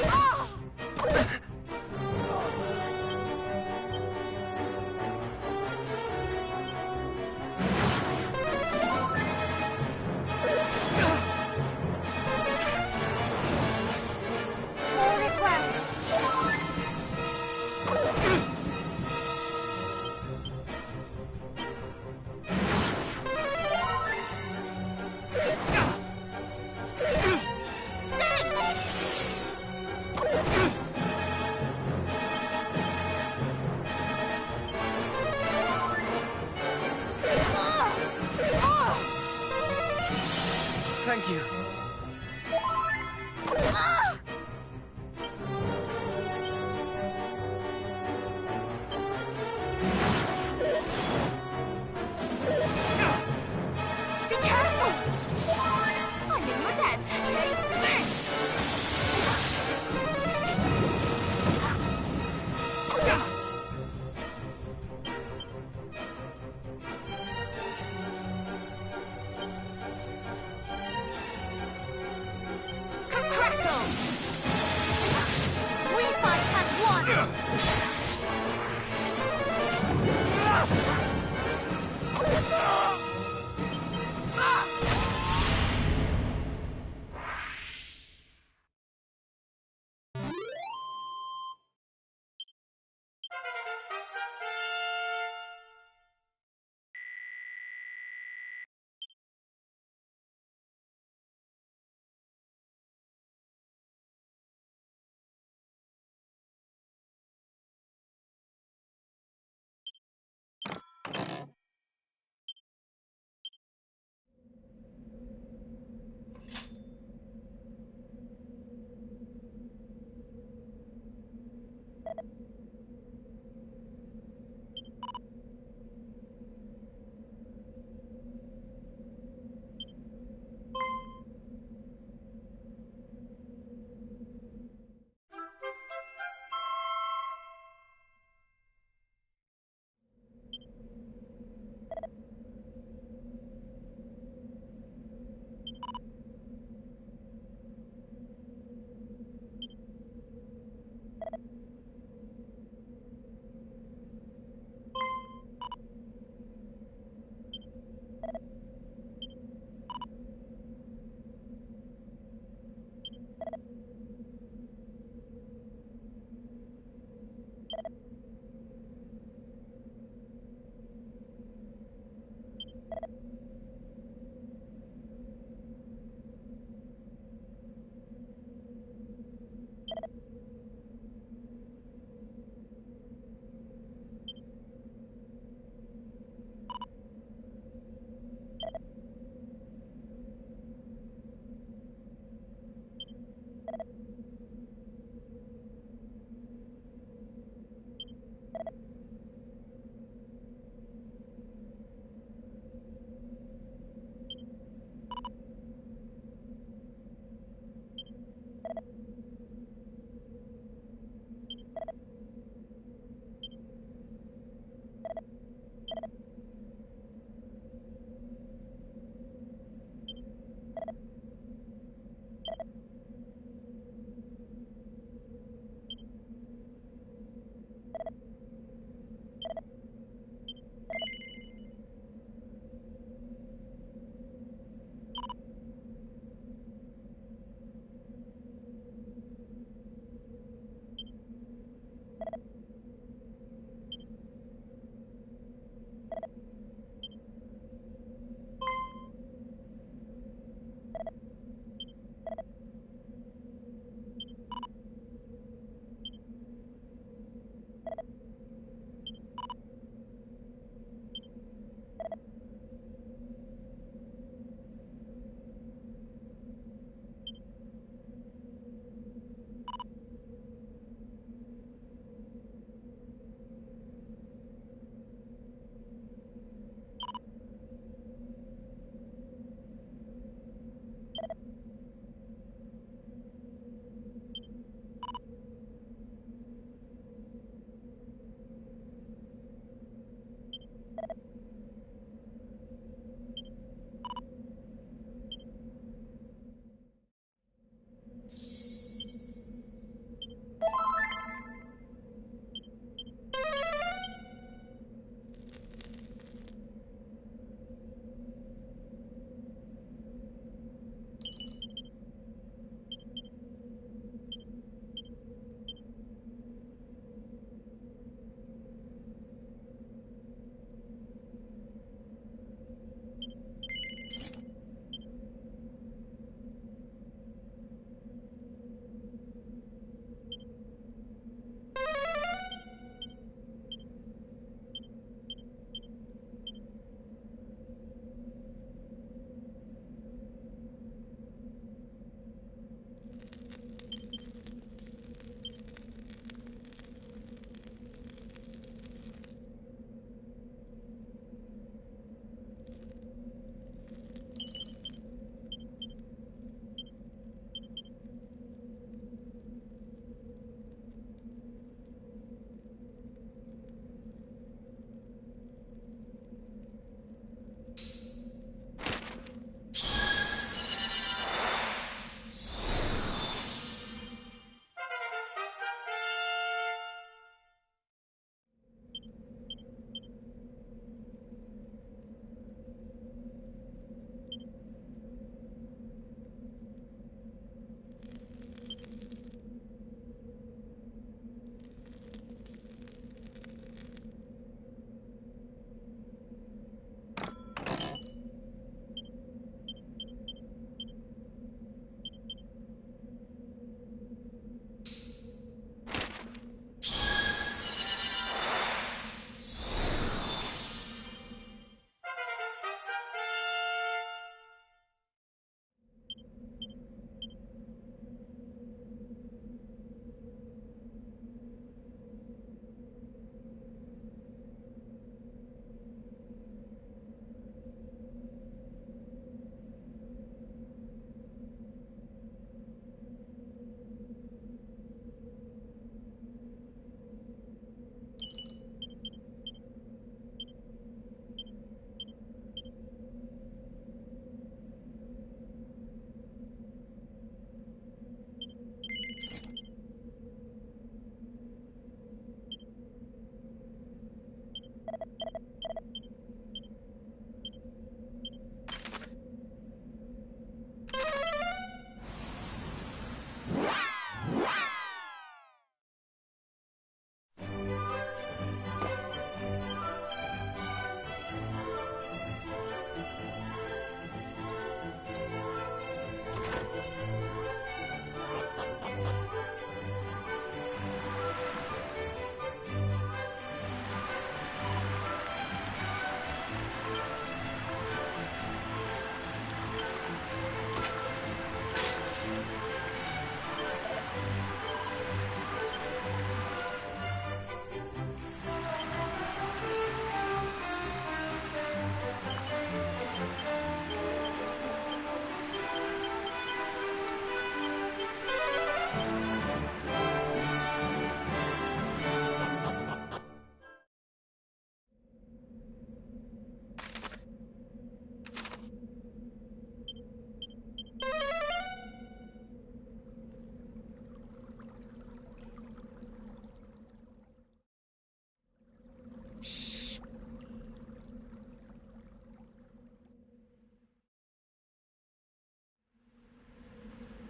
Oh! All is well. Thank you. Be careful! I mean, you're dead. Crackle! We fight as one!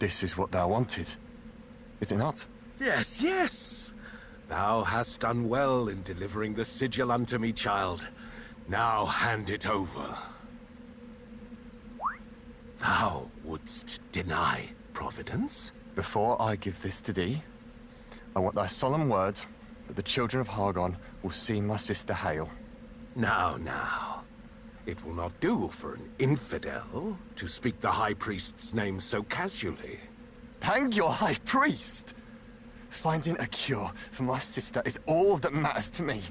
This is what thou wanted, is it not? Yes, yes. Thou hast done well in delivering the sigil unto me, child. Now hand it over. Thou wouldst deny Providence? Before I give this to thee, I want thy solemn word that the children of Hargon will see my sister Hale. Now, now. It will not do for an infidel to speak the High Priest's name so casually. Hang your High Priest! Finding a cure for my sister is all that matters to me.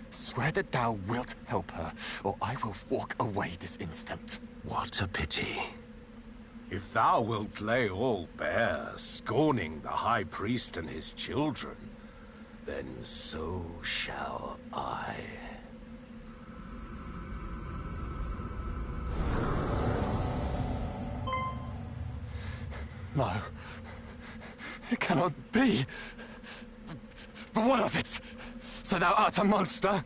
Swear that thou wilt help her, or I will walk away this instant. What a pity. If thou wilt lay all bare, scorning the High Priest and his children, then so shall I. No. It cannot be. But what of it? So thou art a monster?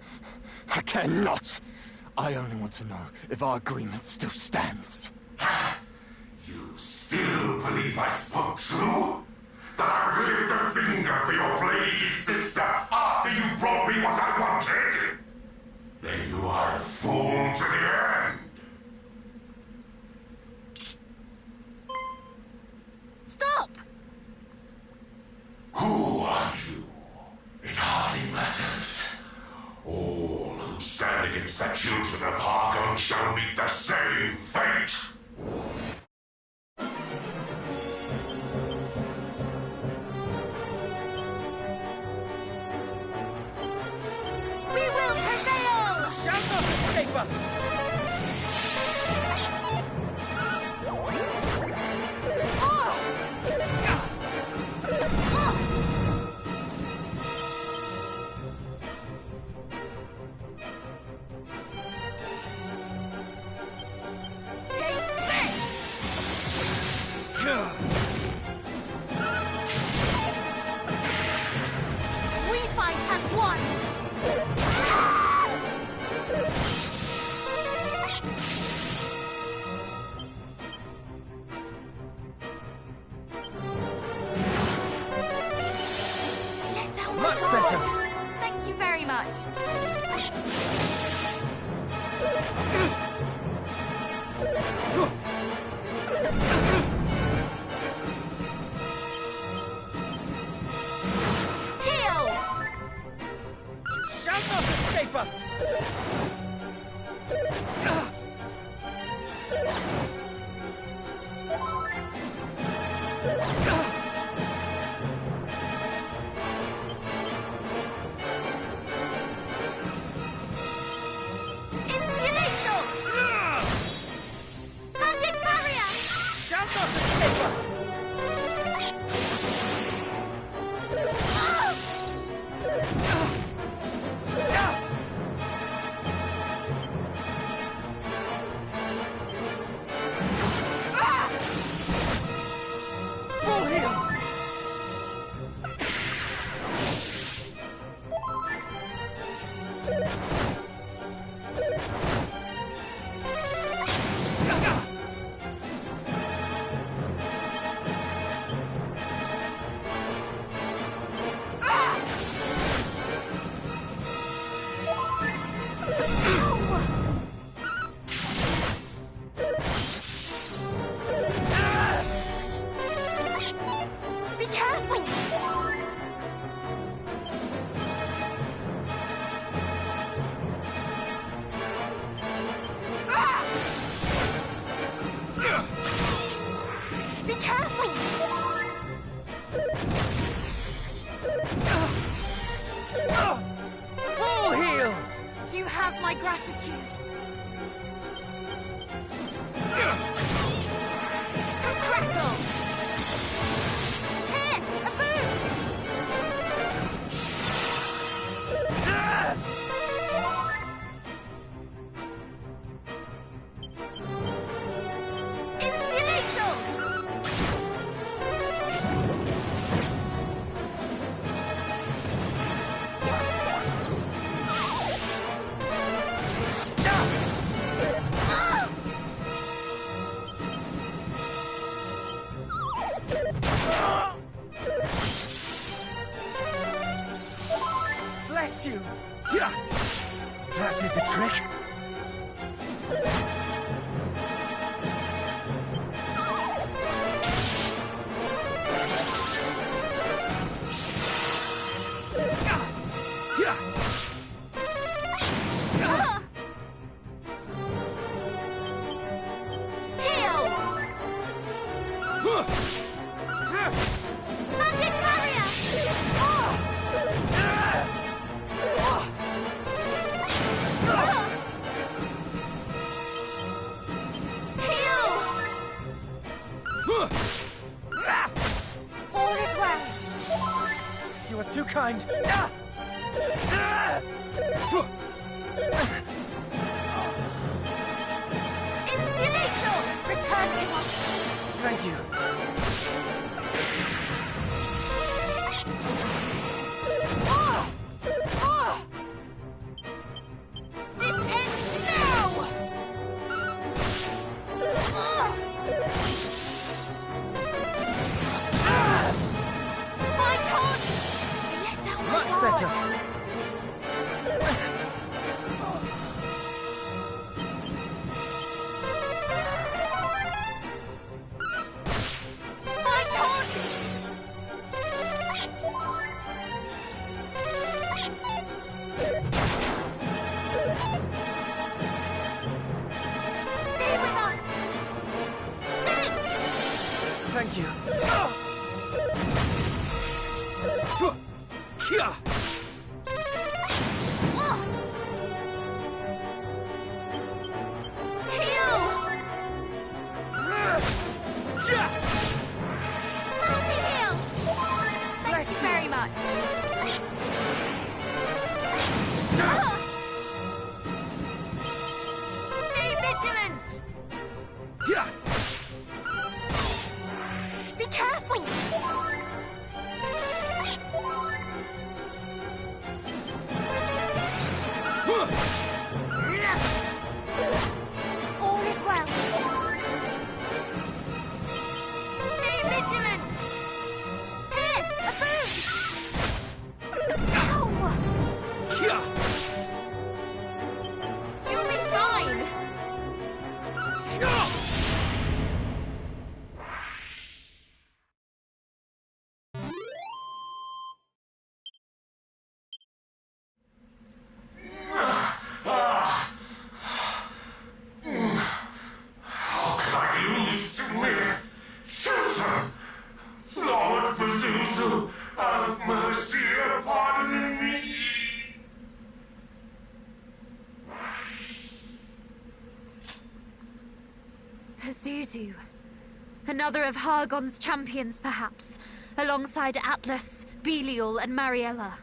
I care not. I only want to know if our agreement still stands. You still believe I spoke true? That I would lift a finger for your plaguey sister after you brought me what I wanted? Then you are a fool to the end. Stop! Who are you? It hardly matters. All who stand against the children of Hargon shall meet the same fate. We will prevail! Shall not escape us! We fight as one! Let down my Much guard. better. Thank you very much. Heal! Shall not escape us! Insulator! Magic barrier! Shall not escape us! Full heal! Be careful! Be careful! Full heal! You have my gratitude. Crackle! Here, a boon! Insulator! did the trick. Too kind. Insulator! Return to us! Thank you. This ends now! Fight on! Let down my Much guard. better. Fight on! Stay with us! Thank you. Heal! Multi-heal! Thank you very much. Stay vigilant! Be careful! All is well. Stay vigilant! Here, a boon! Ow! You'll be fine! How can I lose to mere children? Lord Pazuzu, have mercy upon me. Pazuzu. Another of Hargon's champions, perhaps, alongside Atlas, Belial, and Mariella.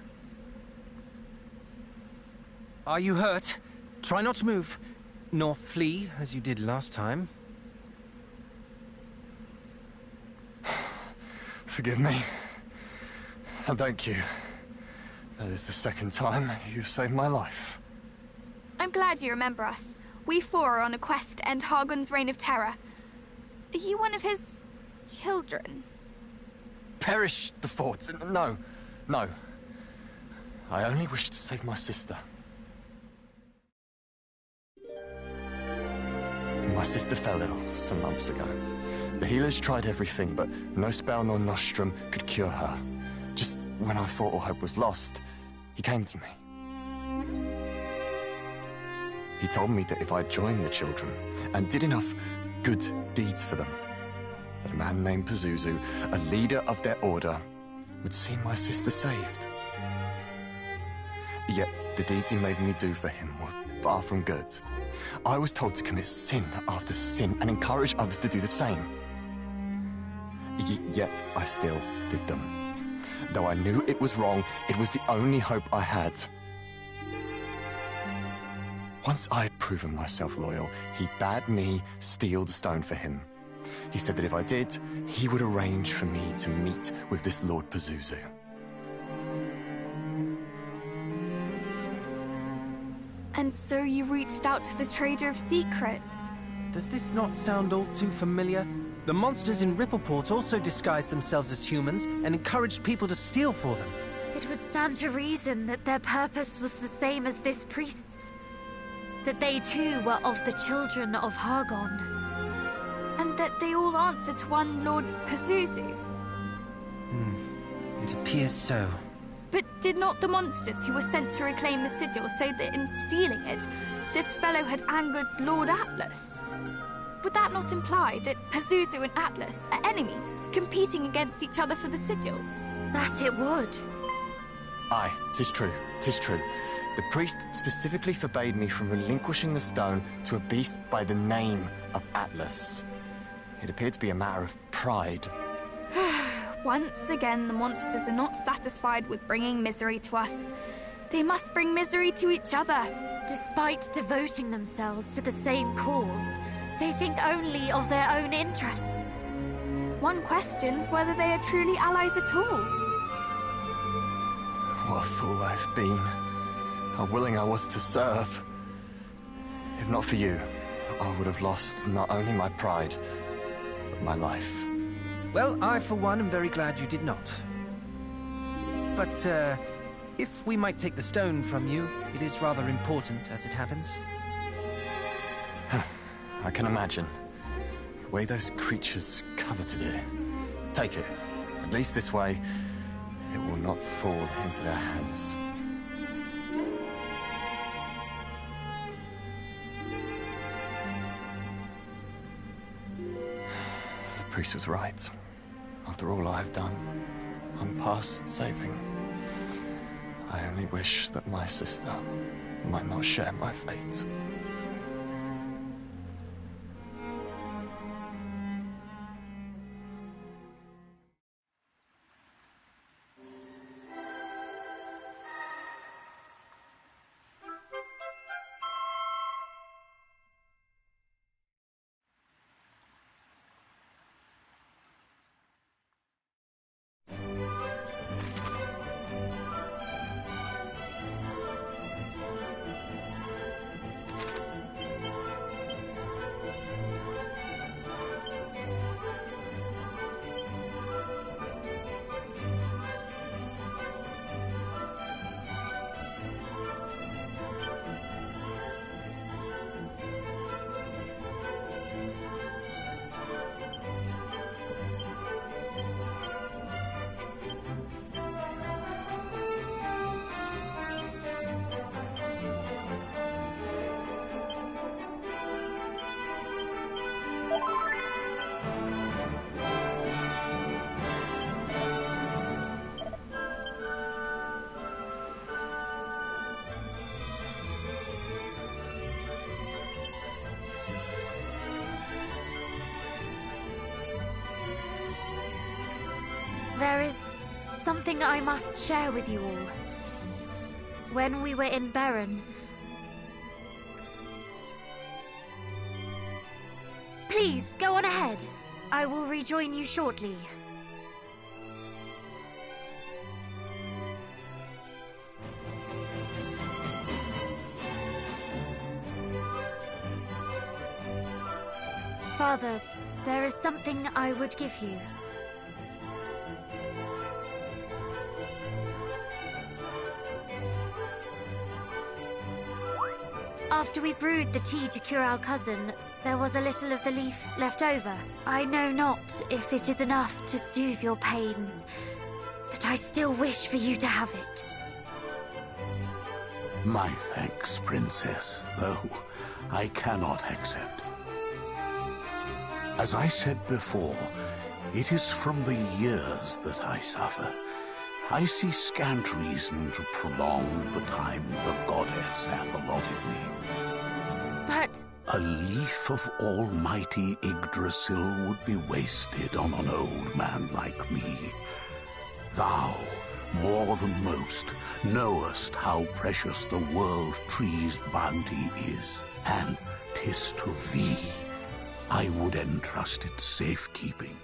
Are you hurt? Try not to move, nor flee as you did last time. Forgive me. And thank you. That is the second time you've saved my life. I'm glad you remember us. We four are on a quest to end Hargon's reign of terror. Are you one of his children? Perish the thoughts. No, no. I only wish to save my sister. My sister fell ill some months ago. The healers tried everything, but no spell nor nostrum could cure her. Just when I thought all hope was lost, he came to me. He told me that if I joined the children and did enough good deeds for them, that a man named Pazuzu, a leader of their order, would see my sister saved. Yet the deeds he made me do for him were far from good. I was told to commit sin after sin and encourage others to do the same. Yet I still did them. Though I knew it was wrong, it was the only hope I had. Once I had proven myself loyal, he bade me steal the stone for him. He said that if I did, he would arrange for me to meet with this Lord Pazuzu. And so you reached out to the Trader of Secrets. Does this not sound all too familiar? The monsters in Rippleport also disguised themselves as humans and encouraged people to steal for them. It would stand to reason that their purpose was the same as this priest's. that they too were of the children of Hargon. And that they all answer to one Lord Pazuzu. It appears so. But did not the monsters who were sent to reclaim the sigil say that in stealing it, this fellow had angered Lord Atlas? Would that not imply that Pazuzu and Atlas are enemies, competing against each other for the sigils? That it would. Aye, 'tis true, 'tis true. The priest specifically forbade me from relinquishing the stone to a beast by the name of Atlas. It appeared to be a matter of pride. Once again, the monsters are not satisfied with bringing misery to us. They must bring misery to each other. Despite devoting themselves to the same cause, they think only of their own interests. One questions whether they are truly allies at all. What a fool I've been. How willing I was to serve. If not for you, I would have lost not only my pride, but my life. Well, I, for one, am very glad you did not. But, if we might take the stone from you, it is rather important, as it happens. I can imagine. The way those creatures coveted it. Take it. At least this way, it will not fall into their hands. The priest was right. After all I've done, I'm past saving. I only wish that my sister might not share my fate. There is something I must share with you all. When we were in Berren... Please, go on ahead. I will rejoin you shortly. Father, there is something I would give you. After we brewed the tea to cure our cousin, there was a little of the leaf left over. I know not if it is enough to soothe your pains, but I still wish for you to have it. My thanks, Princess, though I cannot accept. As I said before, it is from the years that I suffer. I see scant reason to prolong the time the goddess hath allotted me. But... A leaf of almighty Yggdrasil would be wasted on an old man like me. Thou, more than most, knowest how precious the world tree's bounty is, and 'tis to thee I would entrust its safekeeping.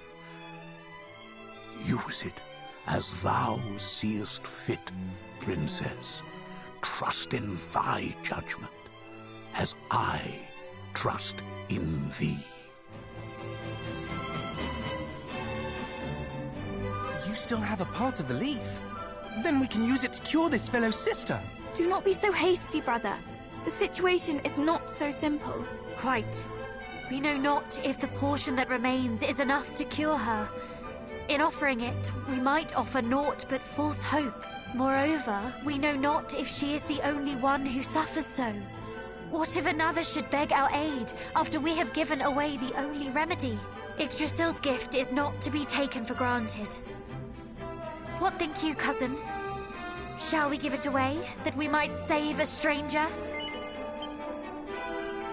Use it as thou seest fit, Princess. Trust in thy judgment, as I trust in thee. You still have a part of the leaf? Then we can use it to cure this fellow's sister. Do not be so hasty, brother. The situation is not so simple. Quite. We know not if the portion that remains is enough to cure her. In offering it, we might offer naught but false hope. Moreover, we know not if she is the only one who suffers so. What if another should beg our aid after we have given away the only remedy? Yggdrasil's gift is not to be taken for granted. What think you, cousin? Shall we give it away, that we might save a stranger?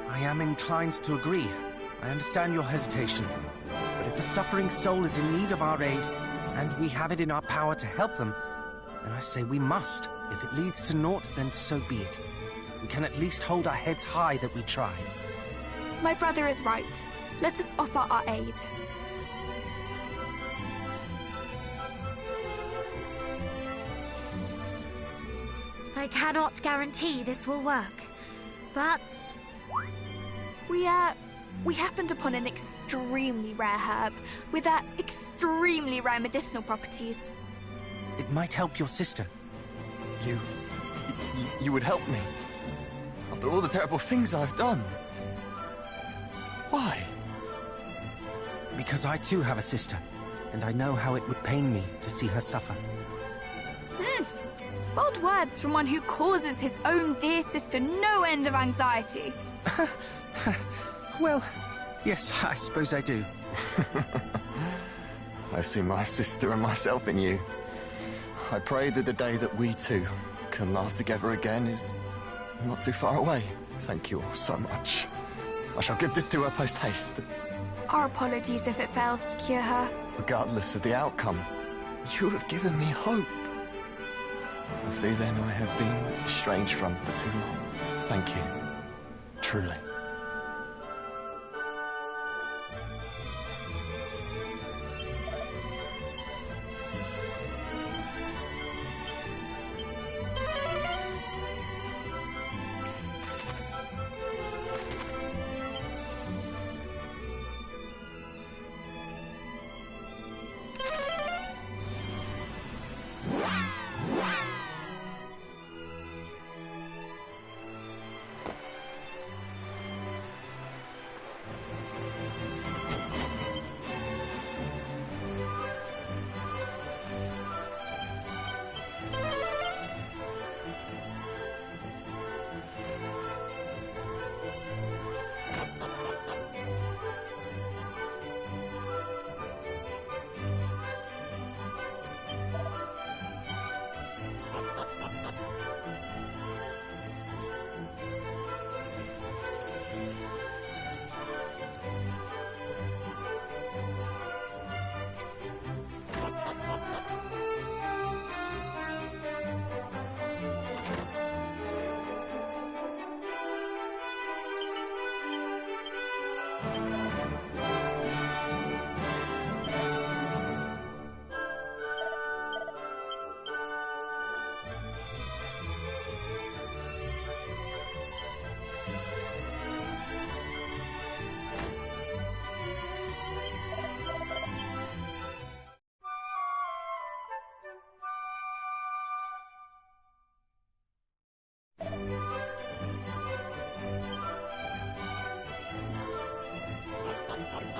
I am inclined to agree. I understand your hesitation. But if a suffering soul is in need of our aid, and we have it in our power to help them, then I say we must. If it leads to naught, then so be it. We can at least hold our heads high that we tried. My brother is right. Let us offer our aid. I cannot guarantee this will work, but... We happened upon an extremely rare herb with extremely rare medicinal properties. It might help your sister. You would help me? After all the terrible things I've done? Why? Because I too have a sister, and I know how it would pain me to see her suffer. Bold words from one who causes his own dear sister no end of anxiety. Well, yes, I suppose I do. I see my sister and myself in you. I pray that the day that we two can laugh together again is not too far away. Thank you all so much. I shall give this to her post-haste. Our apologies if it fails to cure her. Regardless of the outcome, you have given me hope. A feeling I have been estranged from for too long. Thank you. Truly.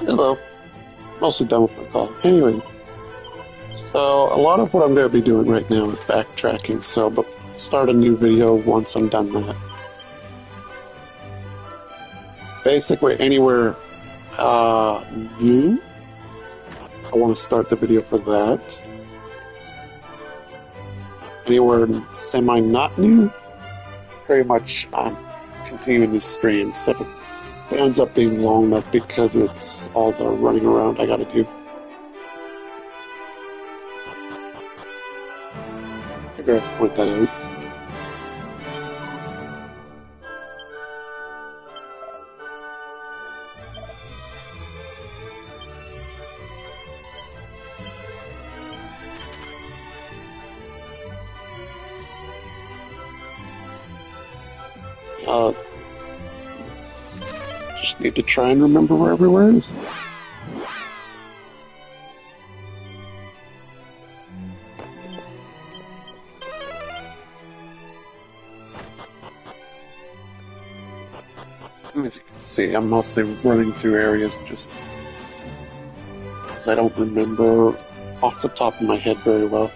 Hello. Mostly done with my call. Anyway, so a lot of what I'm going to be doing right now is backtracking, but I'll start a new video once I'm done that. Basically, anywhere new, I want to start the video for that. Anywhere semi-not new, pretty much I'm continuing this stream, so it ends up being long enough because it's all the running around I gotta do. I gotta point that out. Just need to try and remember where everywhere is. As you can see, I'm mostly running through areas just because I don't remember off the top of my head very well.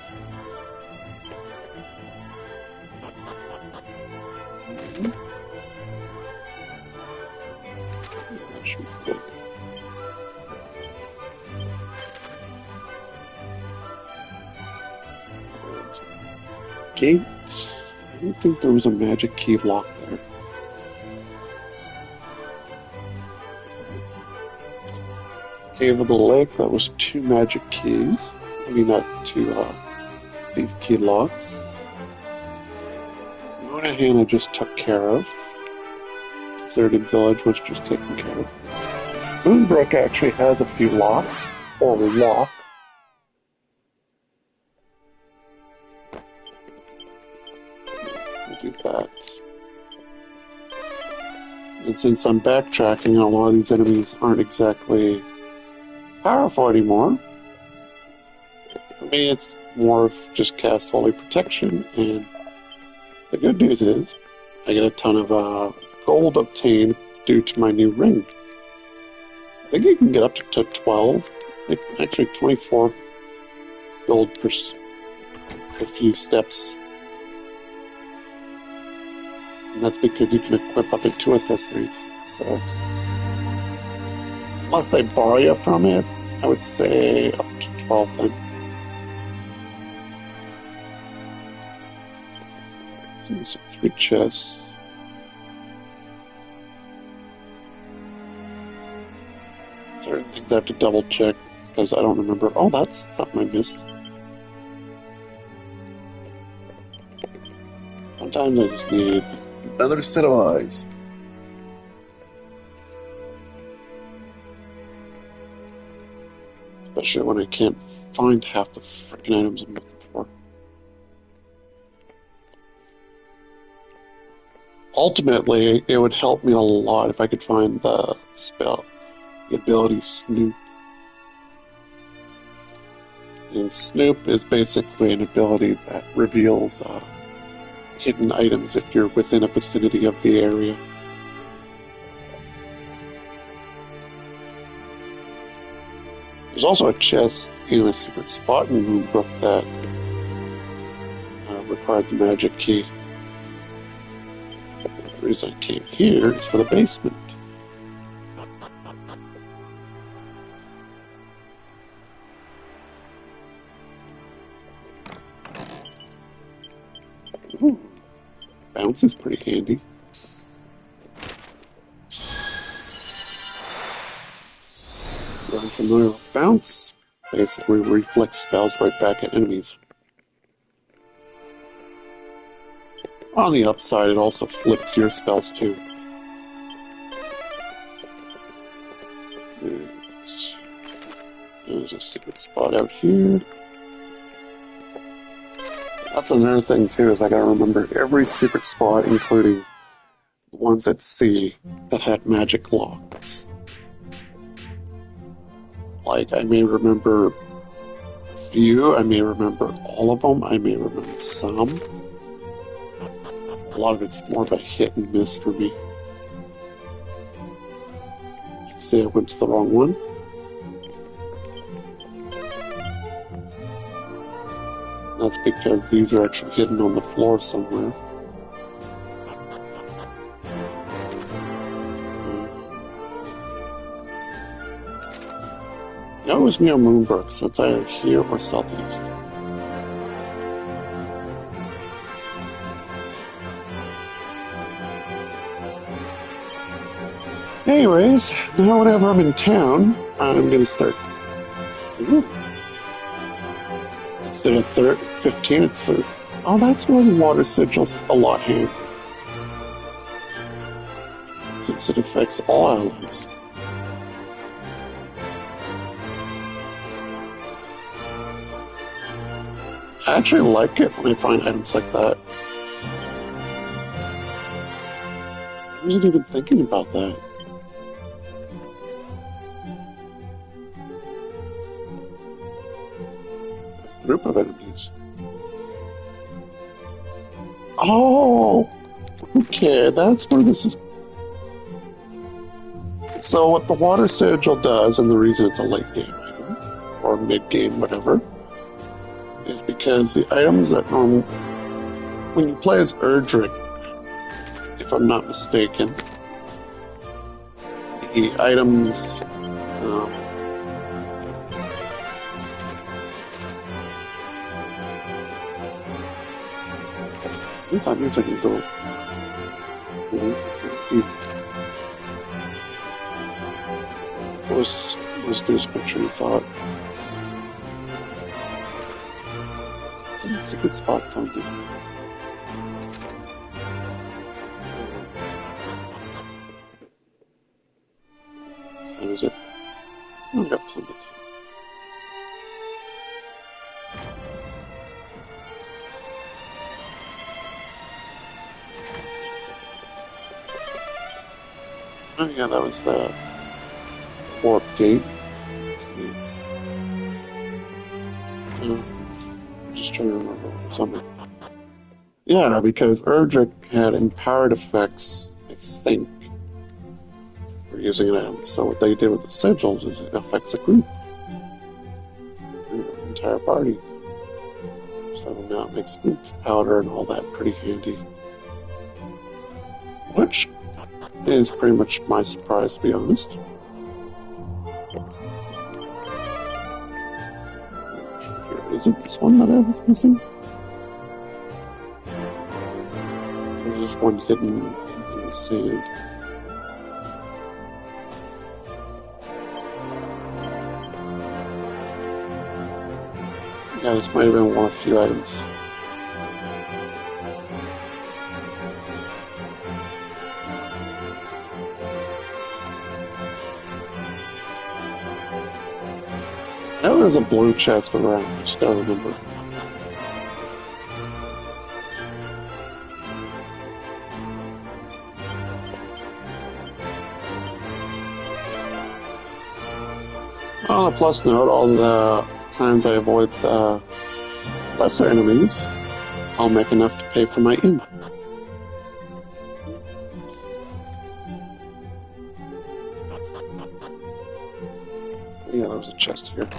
Gate. I don't think there was a magic key lock there. Cave of the Lake, that was 2 magic keys. I mean, not 2 thief key locks. Monahan I just took care of. Deserted Village was just taken care of. Moonbrook actually has a few locks, or a lock. We'll do that. And since I'm backtracking, a lot of these enemies aren't exactly powerful anymore. For me, it's more of just cast Holy Protection, and the good news is I get a ton of gold obtained due to my new ring. I think you can get up to 12, actually 24 gold per few steps. And that's because you can equip up to 2 accessories, so unless they borrow you from it, I would say up to 12 then. So there's 3 chests. Certain things I have to double check because I don't remember. Oh, that's something I missed. Sometimes I just need another set of eyes. Especially when I can't find half the freaking items I'm looking for. Ultimately, it would help me a lot if I could find the spell, the ability Snoop. And Snoop is basically an ability that reveals hidden items if you're within a vicinity of the area. There's also a chest in a secret spot in Moonbrook that required the magic key. The reason I came here is for the basement. Ooh, bounce is pretty handy. You're unfamiliar with bounce, basically reflex spells right back at enemies. On the upside, it also flips your spells too. There's a secret spot out here. That's another thing too, is I gotta remember every secret spot, including the ones at sea that had magic locks. Like, I may remember a few, I may remember all of them, I may remember some. A lot of it's more of a hit and miss for me. You can see I went to the wrong one. That's because these are actually hidden on the floor somewhere. I know it was near Moonbrook, so it's either here or southeast. Anyways, now whenever I'm in town, I'm gonna start. Ooh. Instead of 15, it's 30. Oh, that's where the water sigil's a lot handy. Since it affects all allies. I actually like it when I find items like that. I wasn't even thinking about that. A group of enemies. Oh! Okay, that's where this is. So what the water sigil does, and the reason it's a late game item, or mid game, whatever, is because the items that when you play as Erdrick, if I'm not mistaken, the items that means I can go. Was there's my train of thought. It's a good spot, Tony. What is it? I got plenty of time. Oh yeah, that was the warp gate. Just trying to remember something. Yeah, because Erdrick had empowered effects, I think, for using an item. So what they did with the sigils is it affects a group, the entire party. So now it makes oomph powder and all that pretty handy. Which is pretty much my surprise, to be honest. Is it this one that I was missing? Or is this one hidden in the sand? Yeah, this might have been one of a few items. I know there's a blue chest around, I just gotta remember. On a plus note, all the times I avoid the lesser enemies, I'll make enough to pay for my inn. Yeah, there was a chest here.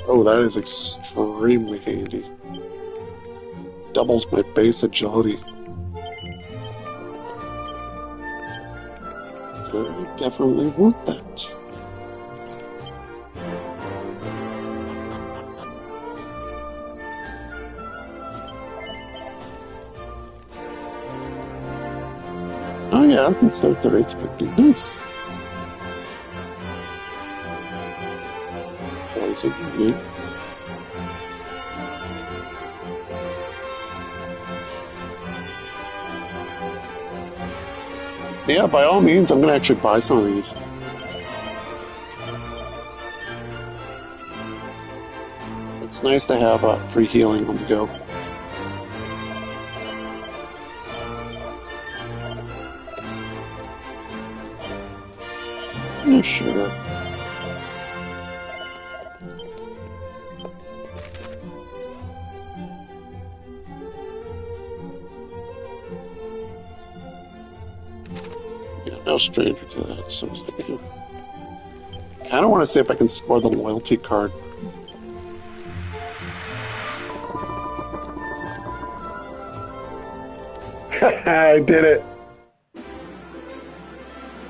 Oh, that is extremely handy. Doubles my base agility. I definitely want that. Oh yeah, I can start the rates 50. Nice. Poison, yeah. Yeah, by all means, I'm gonna actually buy some of these. It's nice to have free healing on the go. Yeah, sure. Yeah, no stranger to that, so it's like, I kind of want to see if I can score the loyalty card. I did it!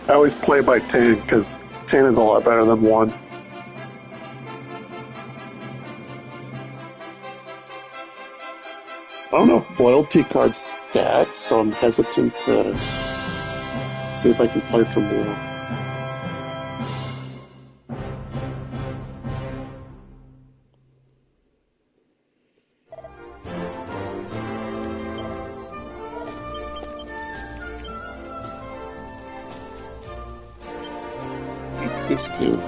I always play by 10 because 10 is a lot better than 1. I don't know if loyalty cards stack, so I'm hesitant to see if I can play for more. It's cute.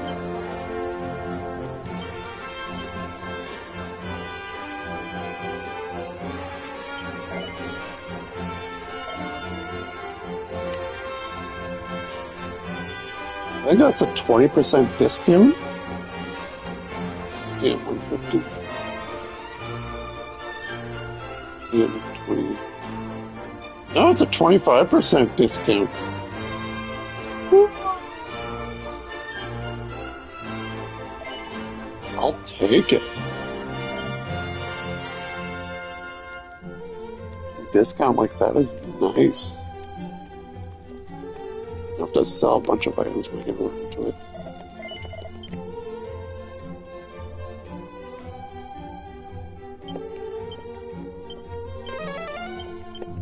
I think that's a 20% discount. Yeah, 150. Yeah, 20. No, it's a 25% discount. I'll take it. A discount like that is nice. You have to sell a bunch of items when you get around to it.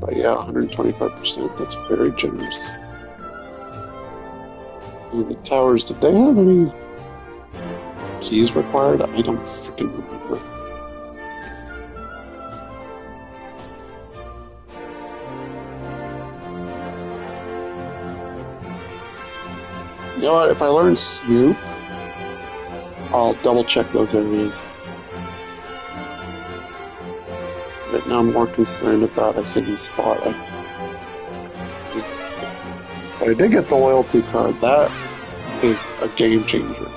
But yeah, 125%, that's very generous. And the towers, did they have any keys required? I don't freaking remember. You know what, if I learn Snoop, I'll double check those areas. Right now I'm more concerned about a hidden spot. But I did get the loyalty card. That is a game changer.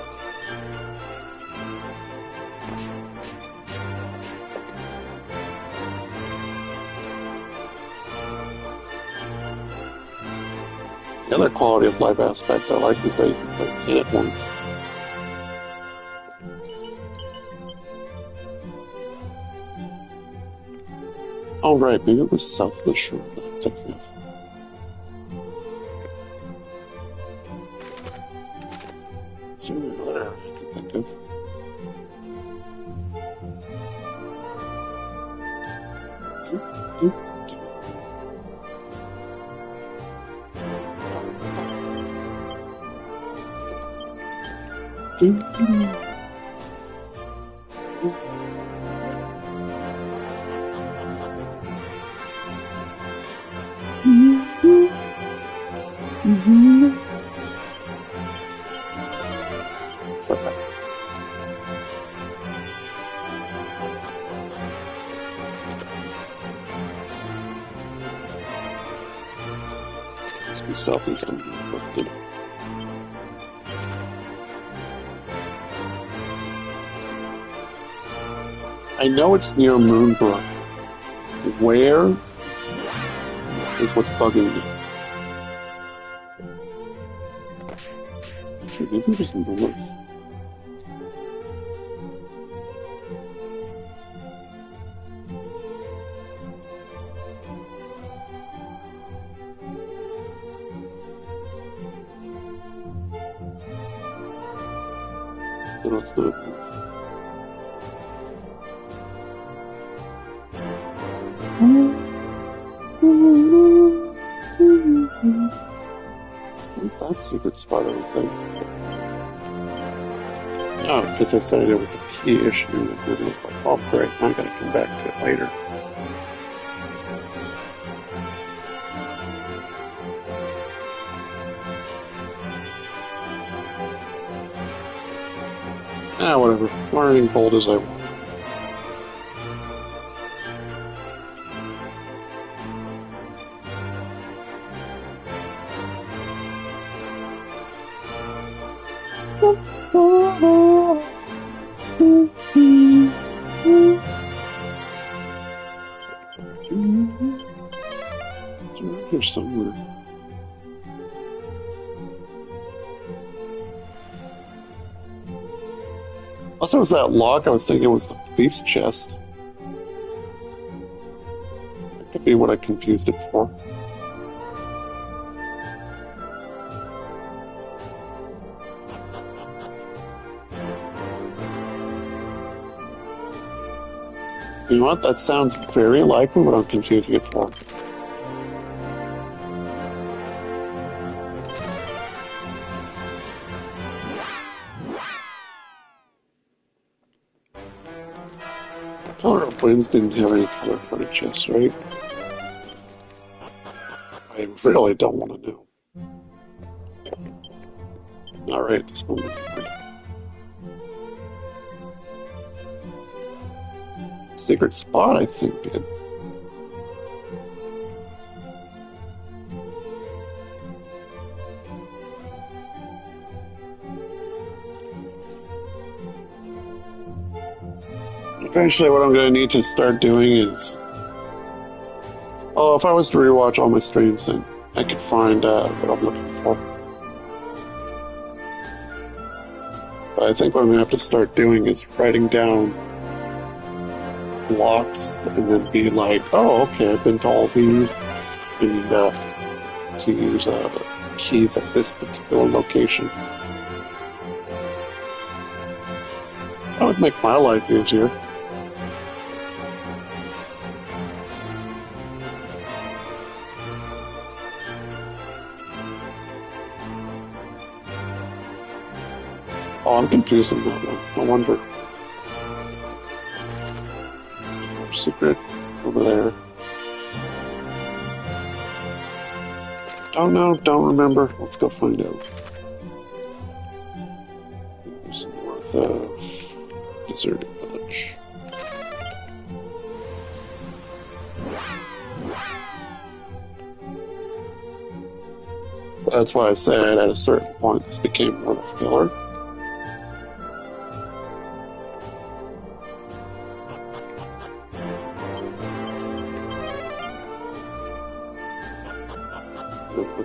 The other quality of life aspect I like is that you can play 10 at once. Oh right, maybe it was south of the shore that I'm thinking of. It's the only other area I can think of. Must be southeast of me. I know it's near Moonbrook. Where is what's bugging me? Actually, maybe it was north. No, it's not north. That secret spot, I don't think. Oh, because I said it was a key issue, and then it was like, oh great, I gotta come back to it later. Ah, whatever. Learning bold as I want. It's around here somewhere. Also, it was that lock. I was thinking it was the thief's chest. That could be what I confused it for. You know what? That sounds very likely what I'm confusing it for. Color of Winds didn't have any color-coded chests, right? I really don't want to know. Not right at this moment. Secret spot, I think, did. Eventually, what I'm going to need to start doing is... Oh, if I was to rewatch all my streams, then I could find what I'm looking for. But I think what I'm going to have to start doing is writing down blocks and then be like, oh, okay, I've been to all these. I need to use keys at this particular location. That would make my life easier. Oh, I'm confusing that one. No wonder. Secret over there. Don't know, don't remember. Let's go find out. It's north of Deserted Village. That's why I said at a certain point this became more of a filler.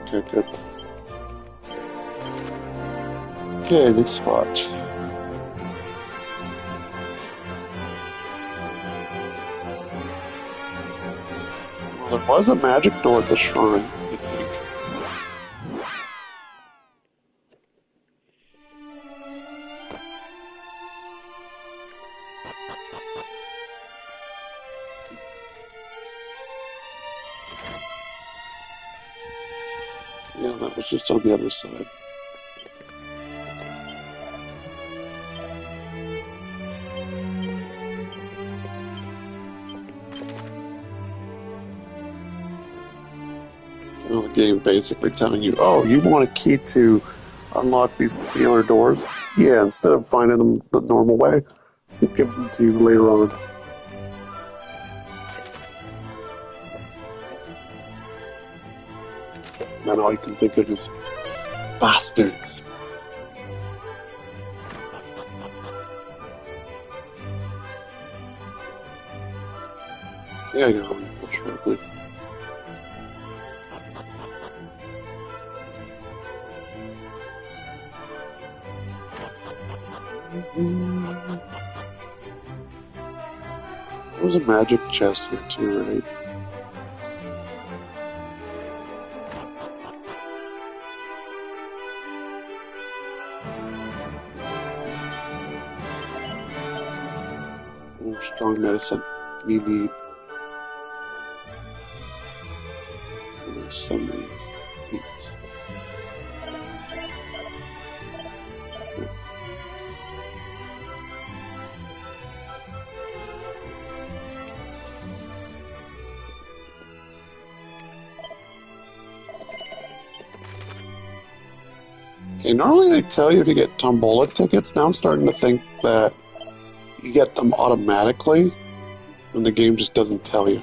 Okay, good. Okay, next spot. Well, there was a magic door at the shrine, I think. Yeah, that was just on the other side. Well, the game basically telling you, oh, you want a key to unlock these particular doors? Yeah, instead of finding them the normal way, it gives them to you later on. And all you can think of is bastards. Yeah, you're on shortly. There's a magic chest here too, right? Oh, strong medicine. We need some heat. Okay, normally they tell you to get tombola tickets. Now I'm starting to think that you get them automatically when the game just doesn't tell you.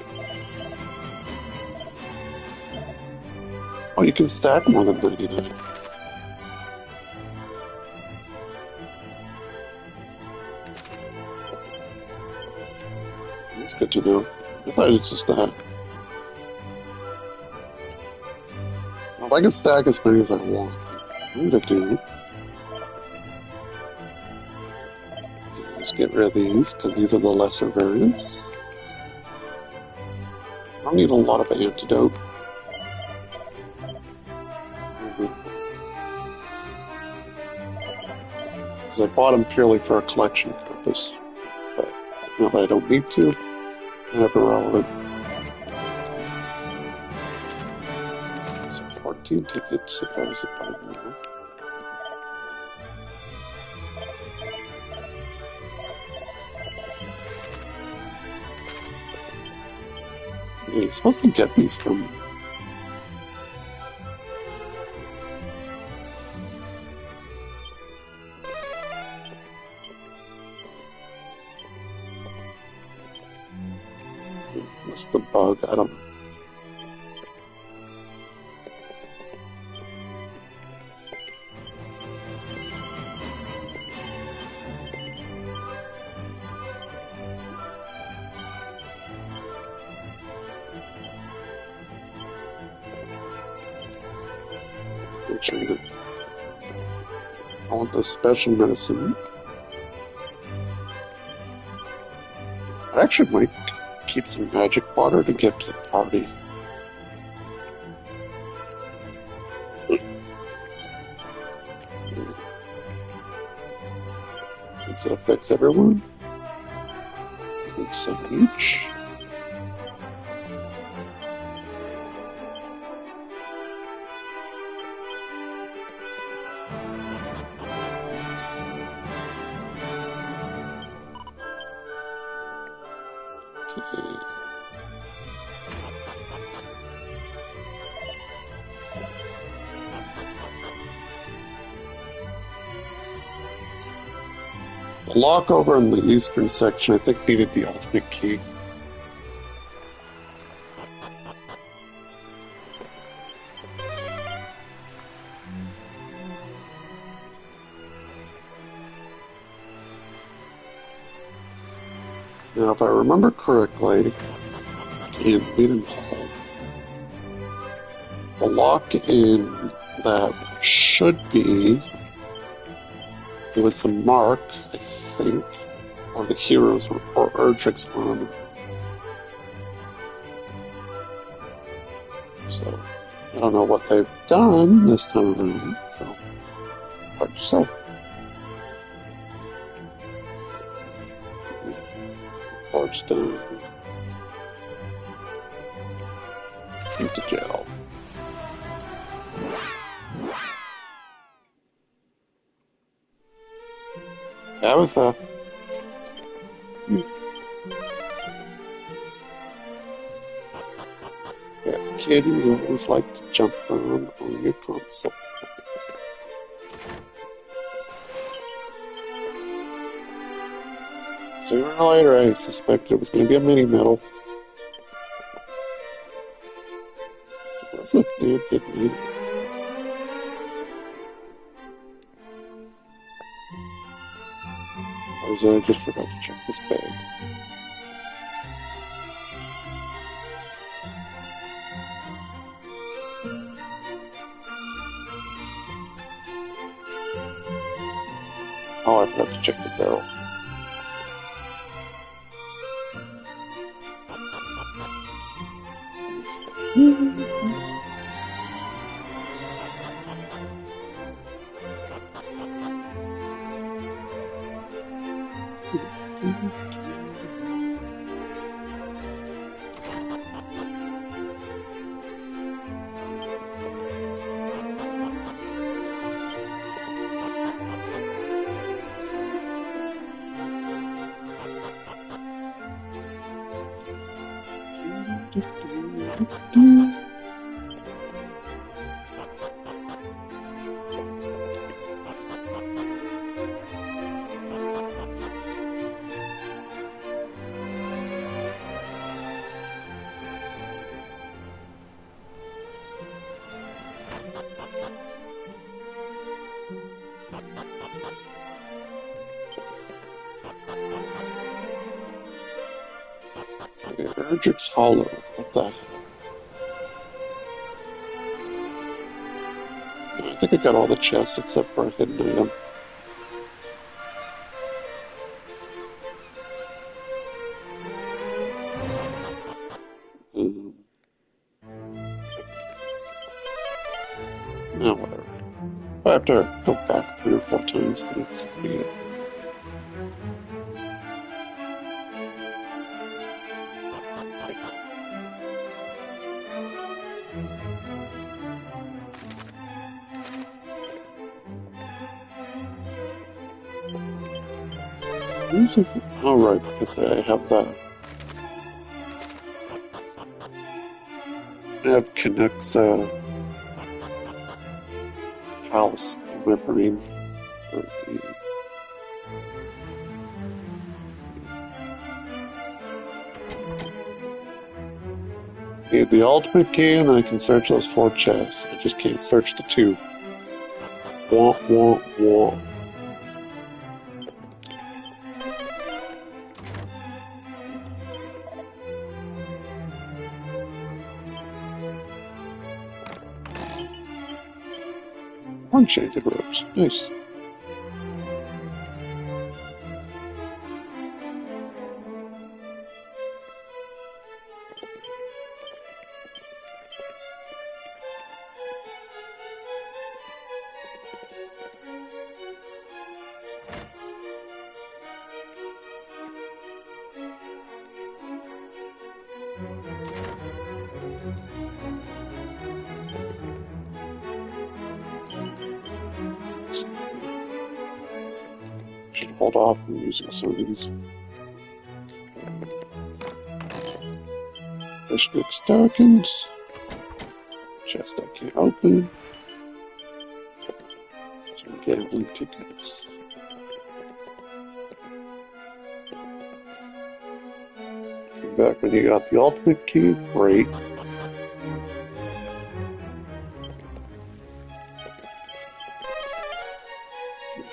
Oh, you can stack more than 99. That's good to know. I thought it was just that. Well, I can stack as many as I want. I'm gonna do. Let's get rid of these, because these are the lesser variants. I don't need a lot of antidote. I bought them purely for a collection purpose. But now that I don't need to, kind of irrelevant. So 14 tickets if I was to buy them now. Yeah, you're supposed to get these from... What's the bug? I don't know. I want the special medicine. I actually might keep some magic water to give to the party. Since it affects everyone. 7 each. The lock over in the eastern section, I think, needed the ultimate key. Now, if I remember correctly, in Eden Hall, the lock in that should be with the mark, I think, of the heroes or Erdrick's armor. So, I don't know what they've done this time around, so hard to say. Forge down. Into jail. Tabitha. That kid who always liked to jump around on your console. Sooner or later, I suspected it was going to be a mini medal. What's the damn kid name? I just forgot to check this bag. Oh, I forgot to check the barrel. Erdrick's Hollow. What the hell? I think I got all the chests except for a hidden item. No, whatever. I have to go back 3 or 4 times to see it. Oh, right, because I have that. I have Canuck's house in my brain. I need the ultimate key, and then I can search those 4 chests. I just can't search the 2. Wah, wah, wah. Enchanted robes. Nice. hold off on using some of these. Fish looks darkened. Chest I can't open. Some gambling tickets. Back when you got the ultimate key, great.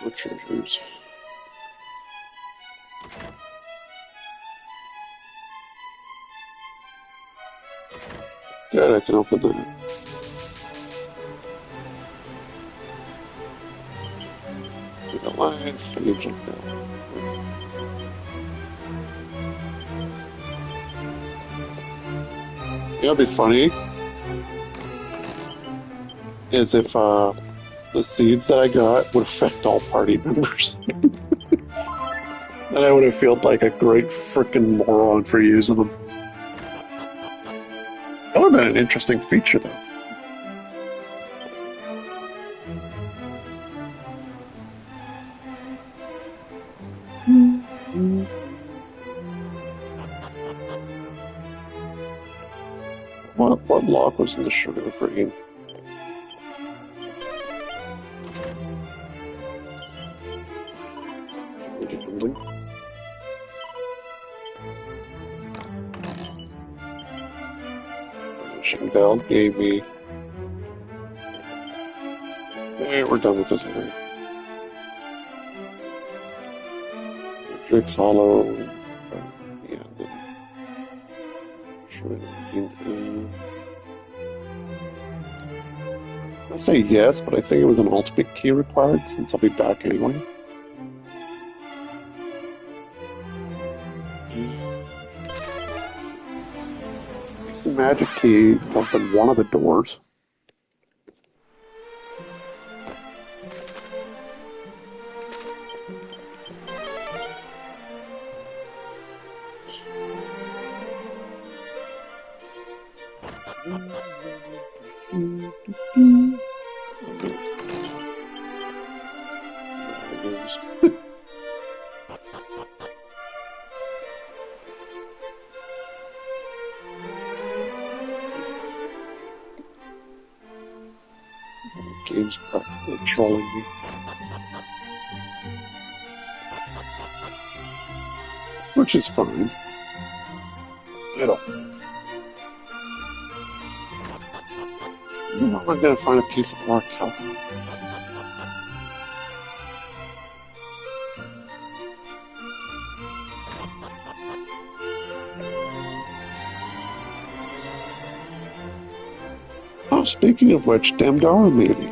More treasures. Good, I can open that. Get alive, angel bell. You know what'd be funny? Is if the seeds that I got would affect all party members. Then I would have felt like a great frickin' moron for using them. That would have been an interesting feature, though. What lock was in the sugar green? Gambling. Bell gave me. Hey, we're done with this area. Drake's Hollow. Yeah. I say yes, but I think it was an ultimate key required since I'll be back anyway. Use the magic key to open one of the doors. Game's practically trolling me. Which is fine. I don't. I'm gonna find a piece of more alchemy. Oh, speaking of which, Damdara maybe.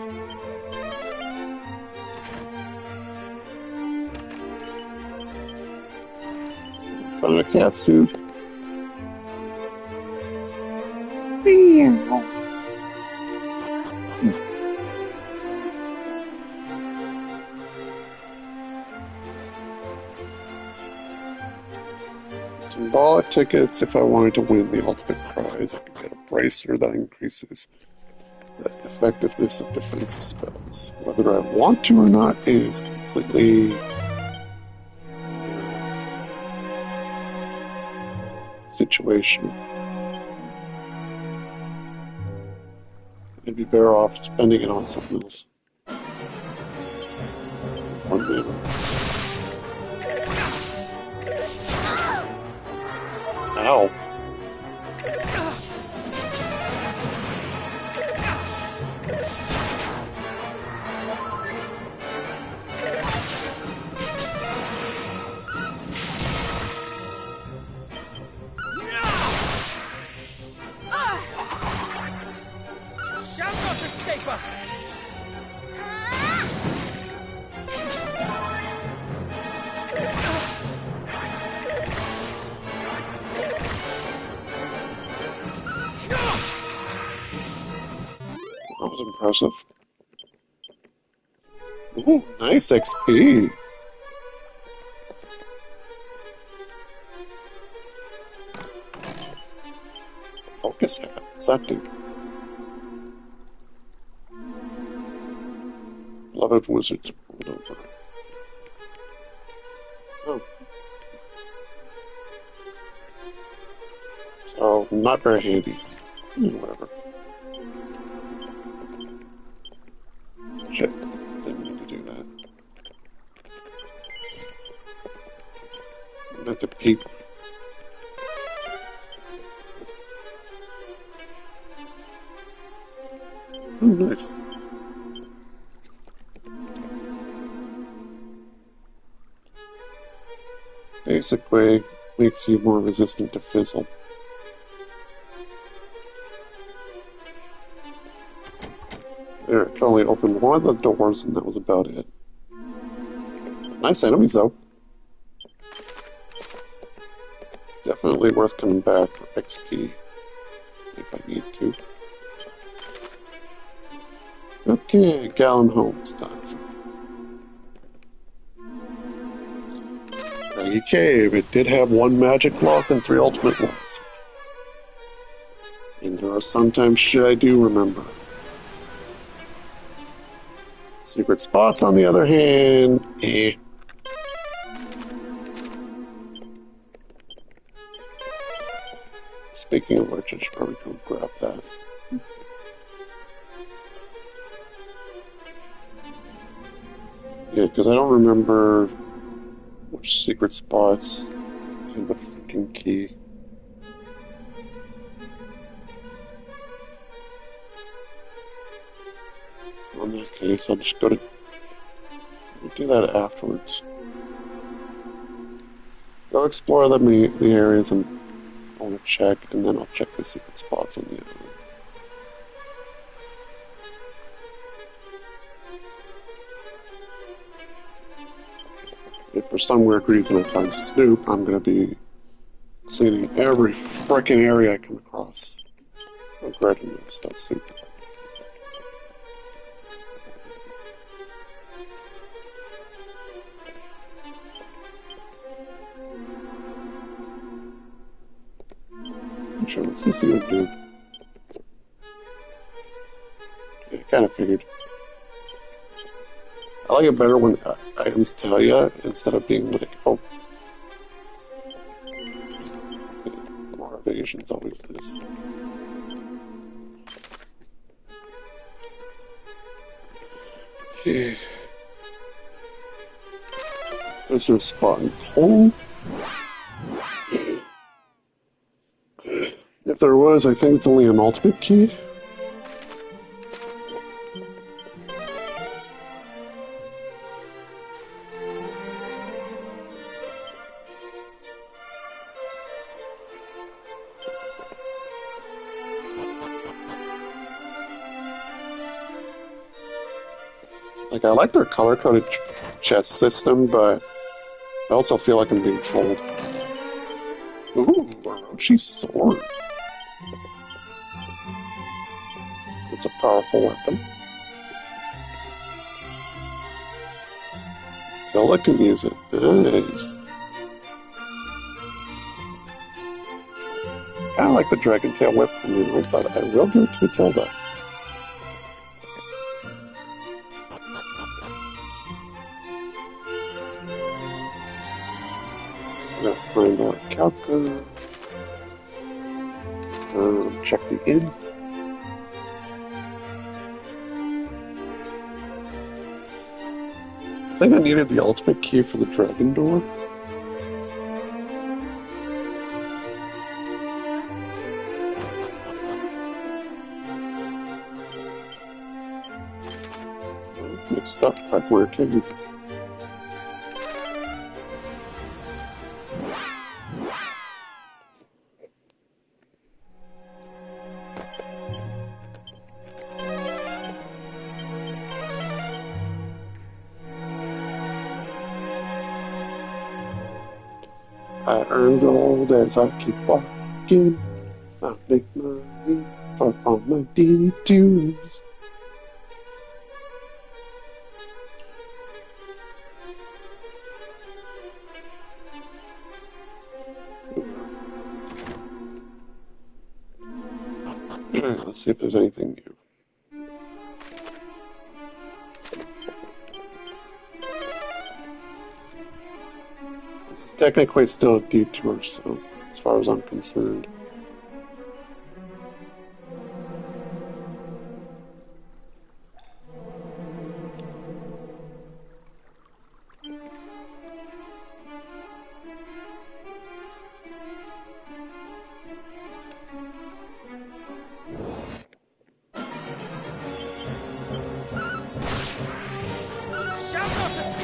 Found a cat suit. Symbolic tickets if I wanted to win the ultimate prize. I could get a bracer that increases the effectiveness of defensive spells. Whether I want to or not is completely situational. I'd be better off spending it on something else. Or maybe. Ow. Shall not escape us! That was impressive. Ooh, nice XP. Focus hat. What's that do? Beloved wizards rolled over. So, not very handy. Whatever. Shit. Didn't mean to do that. I meant to peep. Oh, nice. Basically, makes you more resistant to fizzle. There, it only opened one of the doors, and that was about it. Nice enemies, though. Definitely worth coming back for XP, if I need to. Okay, Gallon Home's done for me. Craggy Cave, it did have one magic lock and 3 ultimate locks. And there are sometimes shit I do remember. Secret spots, on the other hand, eh. Speaking of which, I should probably go grab that. Yeah, because I don't remember which secret spots had the freaking key. In this case, I'll just go to do that afterwards. Go explore the areas and I want to check, and then I'll check the secret spots on the island. If for some weird reason I find Snoop, I'm going to be cleaning every frickin' area I come across. I'm glad to notice that Snoop. Sure, what's this even do? Yeah, I kind of figured. I like it better when items tell you instead of being like, oh. More evasion is always nice. Okay. Is there a spot in coal? If there was, I think it's only an ultimate key. Like, I like their color-coded chest system, but I also feel like I'm being trolled. Ooh, Orochi's sword. It's a powerful weapon. Zelda can use it. Nice. Kind of like the Dragon Tail Whip from you, but I will give it to Zelda. I'm gonna find out Calca. Check the inn. I think I needed the ultimate key for the dragon door. Mixed up Blackwater Cave. I earn gold as I keep walking. I make money for all my detours. Let's see if there's anything new. This is technically still a detour, so as far as I'm concerned.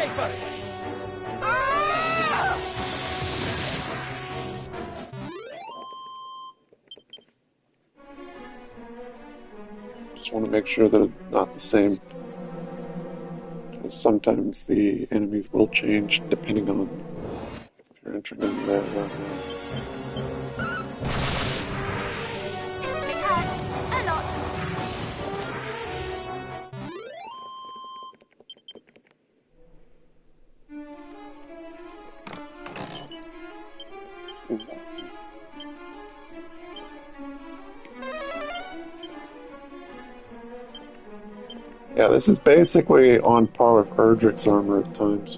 escape us! Just want to make sure that it's not the same. Because sometimes the enemies will change depending on if you're entering in there or not. This may hurt a lot. Yeah, this is basically on par with Erdrick's armor at times.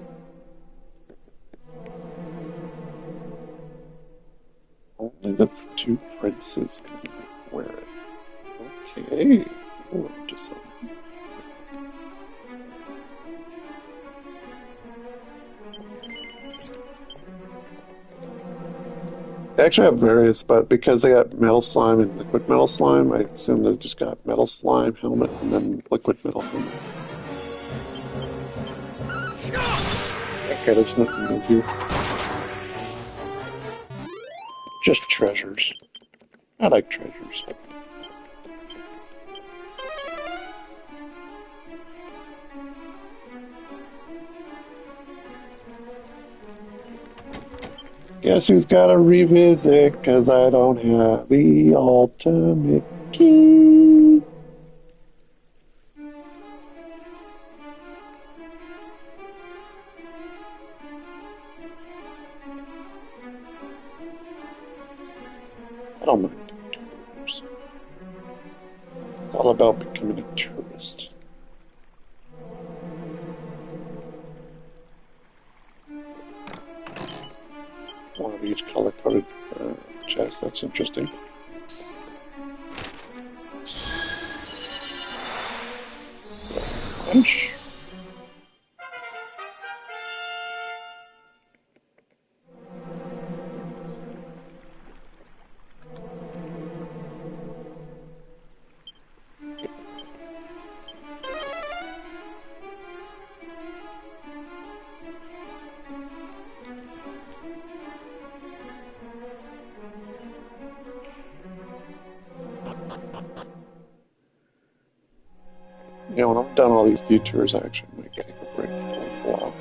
Only the two princes can wear it. Okay, you're up to something. They actually have various, but because they got metal slime and liquid metal slime, I assume they just got metal slime helmet and then liquid metal helmets. Okay, there's nothing to do. Just treasures. I like treasures. Guess who's gotta revisit, cause I don't have the ultimate key. I don't mind tours. It's all about becoming a tourist. One of each color-coded chest, that's interesting. Slash. Yeah, when I'm done all these detours, I actually might take a break for a while.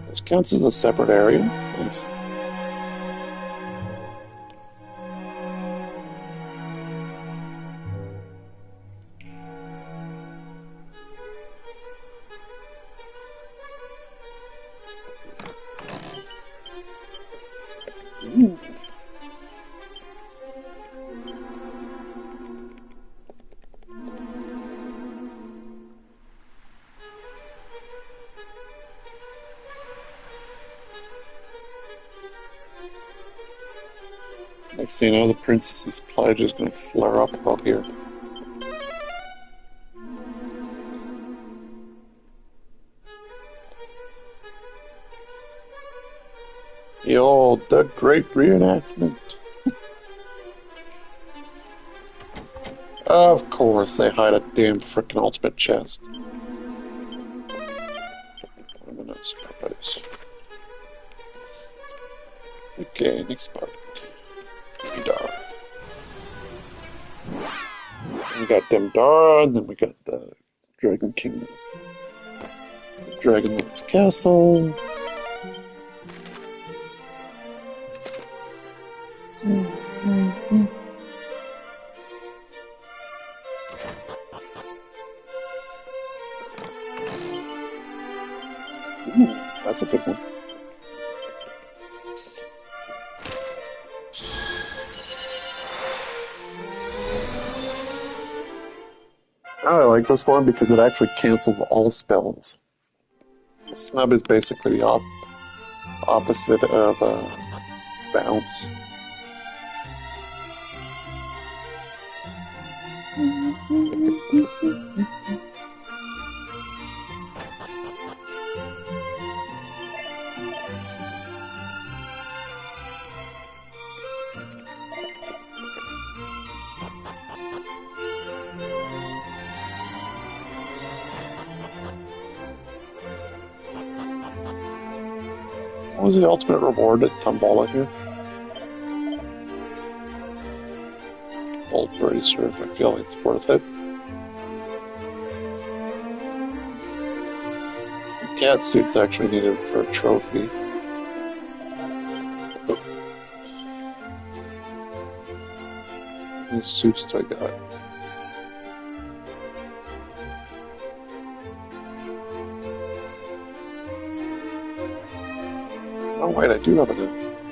This counts as a separate area. Nice. Ooh. Next thing you know, the princess's pledge is going to flare up out here. Yo, the great reenactment. Of course, they hide a damn frickin' ultimate chest. I'm a nice surprise. Okay, next part. Dar. We got them Dar, and then we got the Dragon King. Dragon Knight's Castle. Ooh, that's a good one. I like this one because it actually cancels all spells. Snub is basically the opposite of bounce. was the ultimate reward at Tombola here? Bolt Racer, if I feel it's worth it. The cat suit's actually needed for a trophy. How many suits do I got? Oh wait, I do have a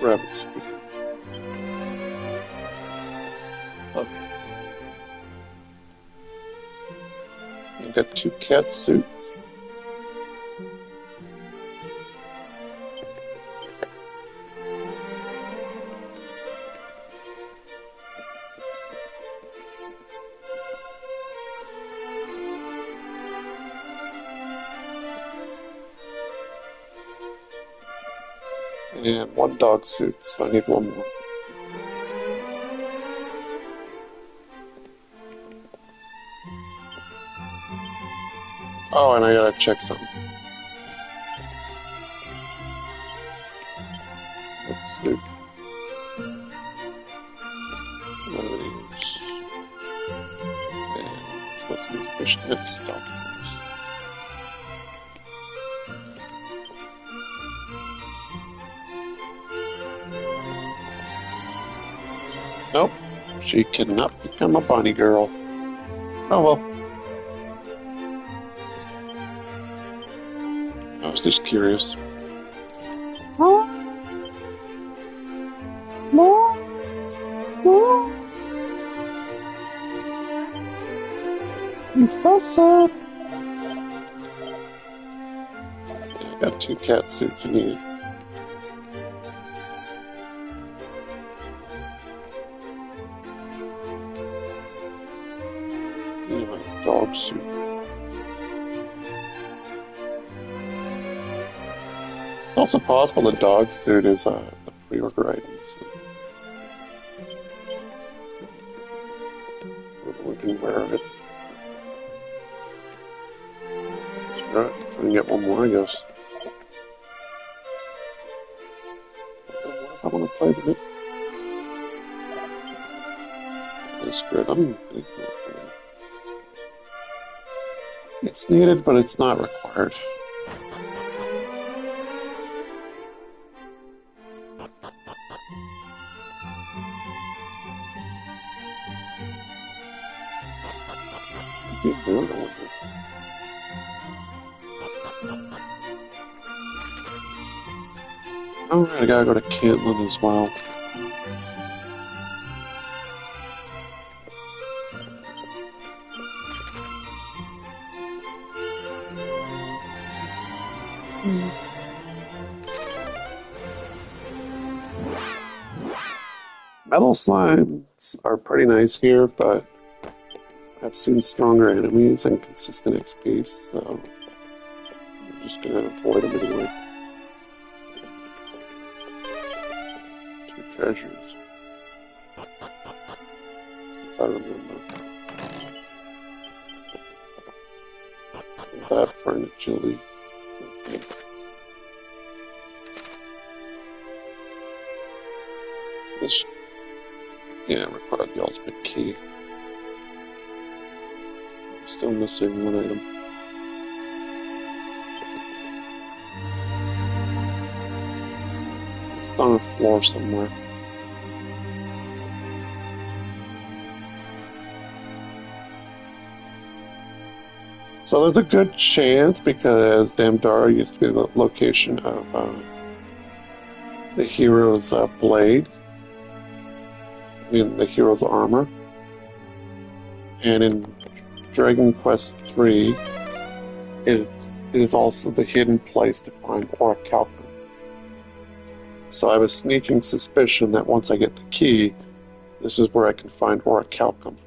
rabbit suit. I've got 2 cat suits. And 1 dog suit, so I need 1 more. Oh, and I gotta check something. Let's see. One of these. And it's supposed to be fishnet stockings. Nope, she cannot become a bunny girl. Oh well. I was just curious. Huh? No? No? It's so sad. I got 2 cat suits I need. And a dog suit. It's also possible the dog suit is the pre-order item. So we can wear it. Sure, try and get 1 more, I guess. What if I want to play the next? Screw it, I'm gonna go for it. It's needed, but it's not required. Alright, I gotta go to Caitlin as well. Metal slimes are pretty nice here, but I've seen stronger enemies and consistent XP, so I'm just gonna avoid them anyway. 2 treasures. If I remember. That for an agility. Thanks. This, yeah, required the ultimate key. Still missing 1 item. It's on a floor somewhere. So there's a good chance, because Damdara used to be the location of the hero's blade. I mean, the hero's armor. And in Dragon Quest III, it is also the hidden place to find Orichalcum. So I have a sneaking suspicion that once I get the key, this is where I can find Orichalcum.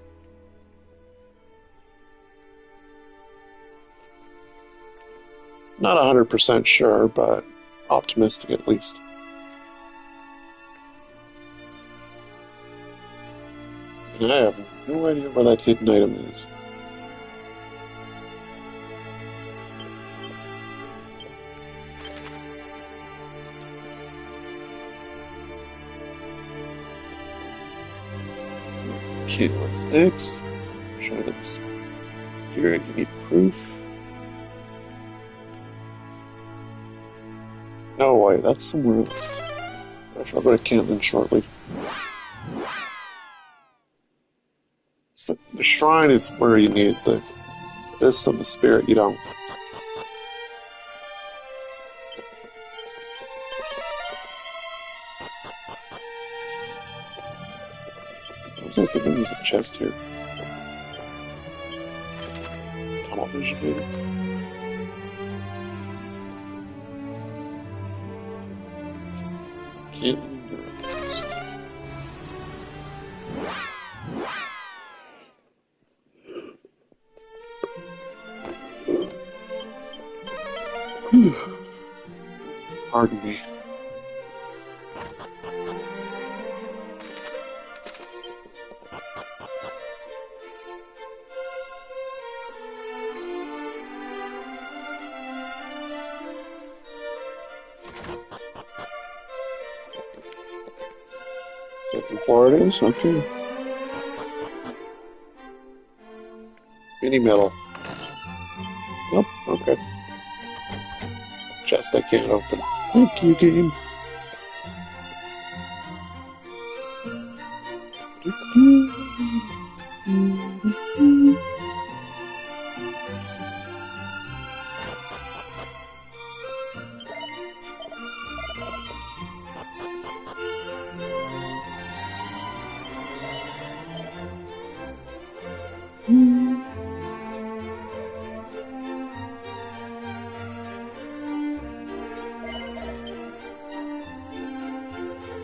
Not 100% sure, but optimistic at least. And I have no idea where that hidden item is. Okay, what's next? Try to this. Here, you need proof. No way, that's somewhere else. Gosh, I'll go to Canton shortly. So the shrine is where you need this of the spirit, you don't. I was thinking there was a chest here. Tunnel vision, maybe? Canton. Pardon me. Second floor it is? Okay. Mini metal. Nope, okay. Chest I can't open. Thank you, game.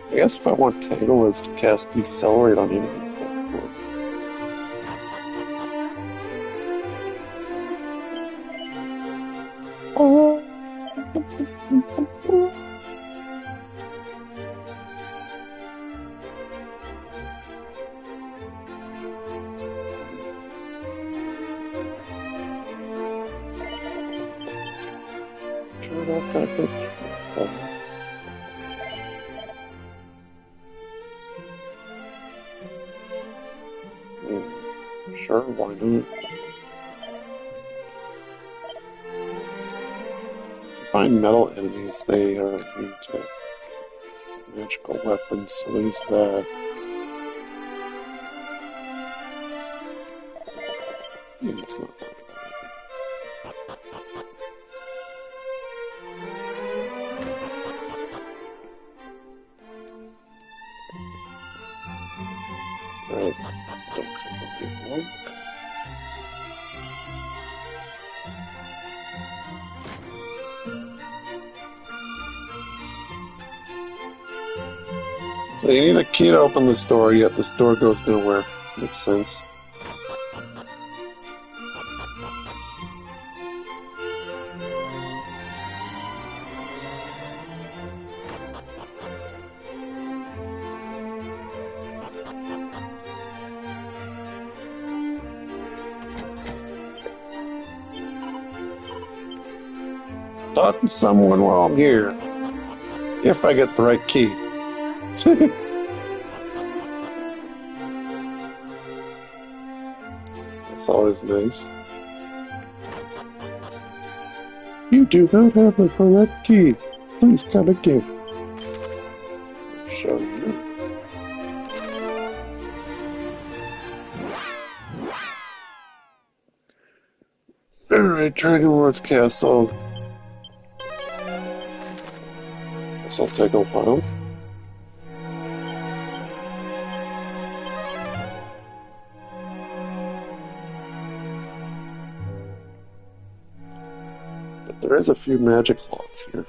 I guess if I want Tangle Lives to cast Decelerate on enemies, that could work. Turn off that bit. Sure, why not? Find metal enemies, they are immune to magical weapons, so there's that. It's not that. Right, don't come with me. So you need a key to open this door, yet this door goes nowhere. Makes sense. Talk to someone while I'm here. If I get the right key. That's always nice. You do not have the correct key. Please come again. I'll show you. Alright, Dragon Lord's Castle. This will take a while. But there is a few magic lots here.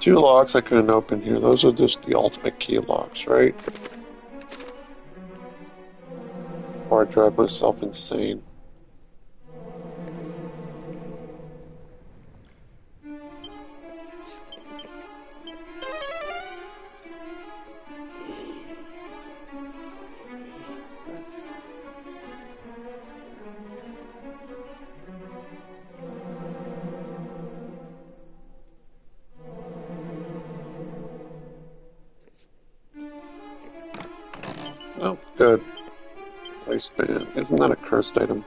Two locks I couldn't open here. Those are just the ultimate key locks, right? Before I drive myself insane. Oh, good. Waistband. Isn't that a cursed item?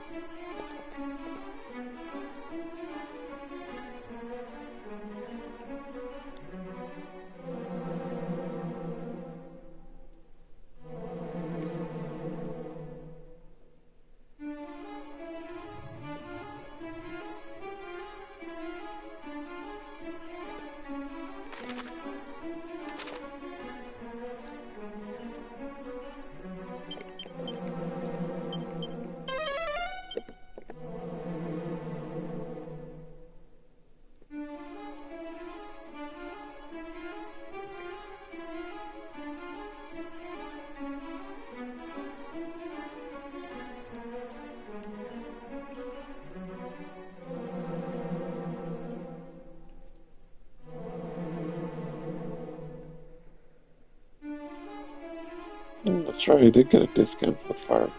That's right, I did get a discount for the fireplate.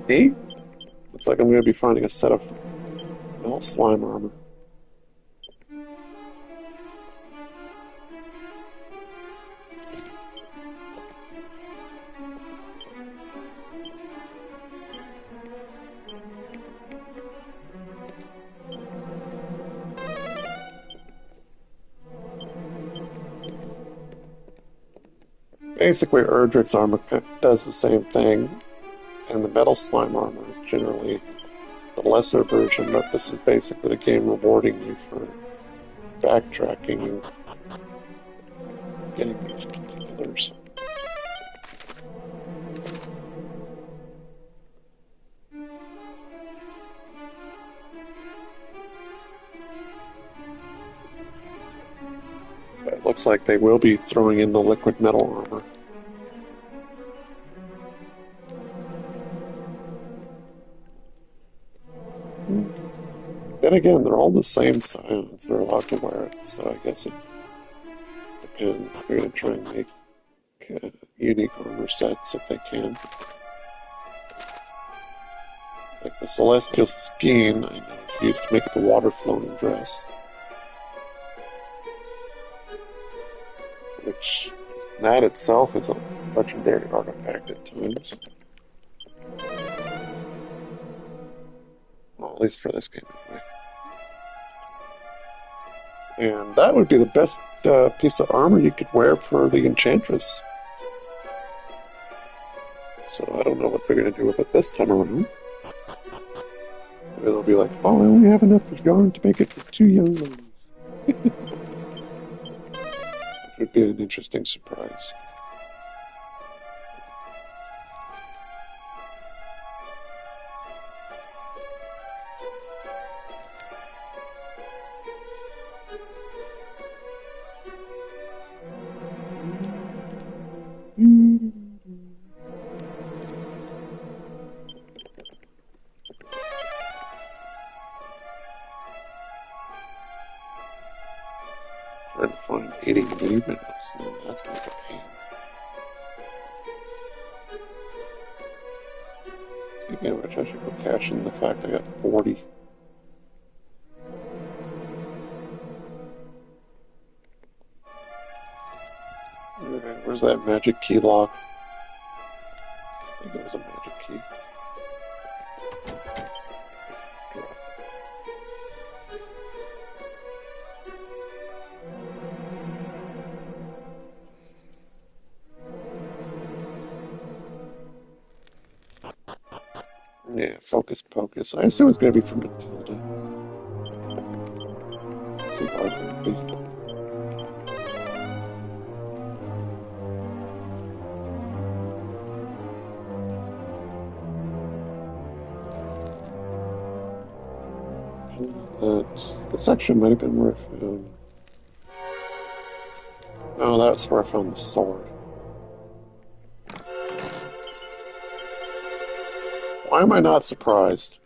Hey? Looks like I'm going to be finding a set of metal slime armor. Basically, Erdrick's armor does the same thing, and the metal slime armor is generally the lesser version, but this is basically the game rewarding you for backtracking and getting these particulars. But it looks like they will be throwing in the liquid metal armor. Then again, they're all the same size. They're allowed to wear it, so I guess it depends. They're going to try and make unique armor sets if they can. Like the Celestial Skein, I know, is used to make the water-flowing dress. Which, that itself is a legendary artifact at times. Well, at least for this game, anyway. And that would be the best piece of armor you could wear for the Enchantress. So I don't know what they're going to do with it this time around. Maybe they'll be like, oh, I only have enough yarn to make it for 2 young ladies. Which would be an interesting surprise. Trying to find 80 mini minnows, and that's going to be a pain. Speaking of which, I should go cash in the fact I got 40. Alright, where's that magic key lock? think it was a magic key. Yeah, Focus Pocus. I assume it's going to be from Matilda. Let's see why it would be. That section might have been where I found... Oh, that's where I found the sword. Why am I not surprised?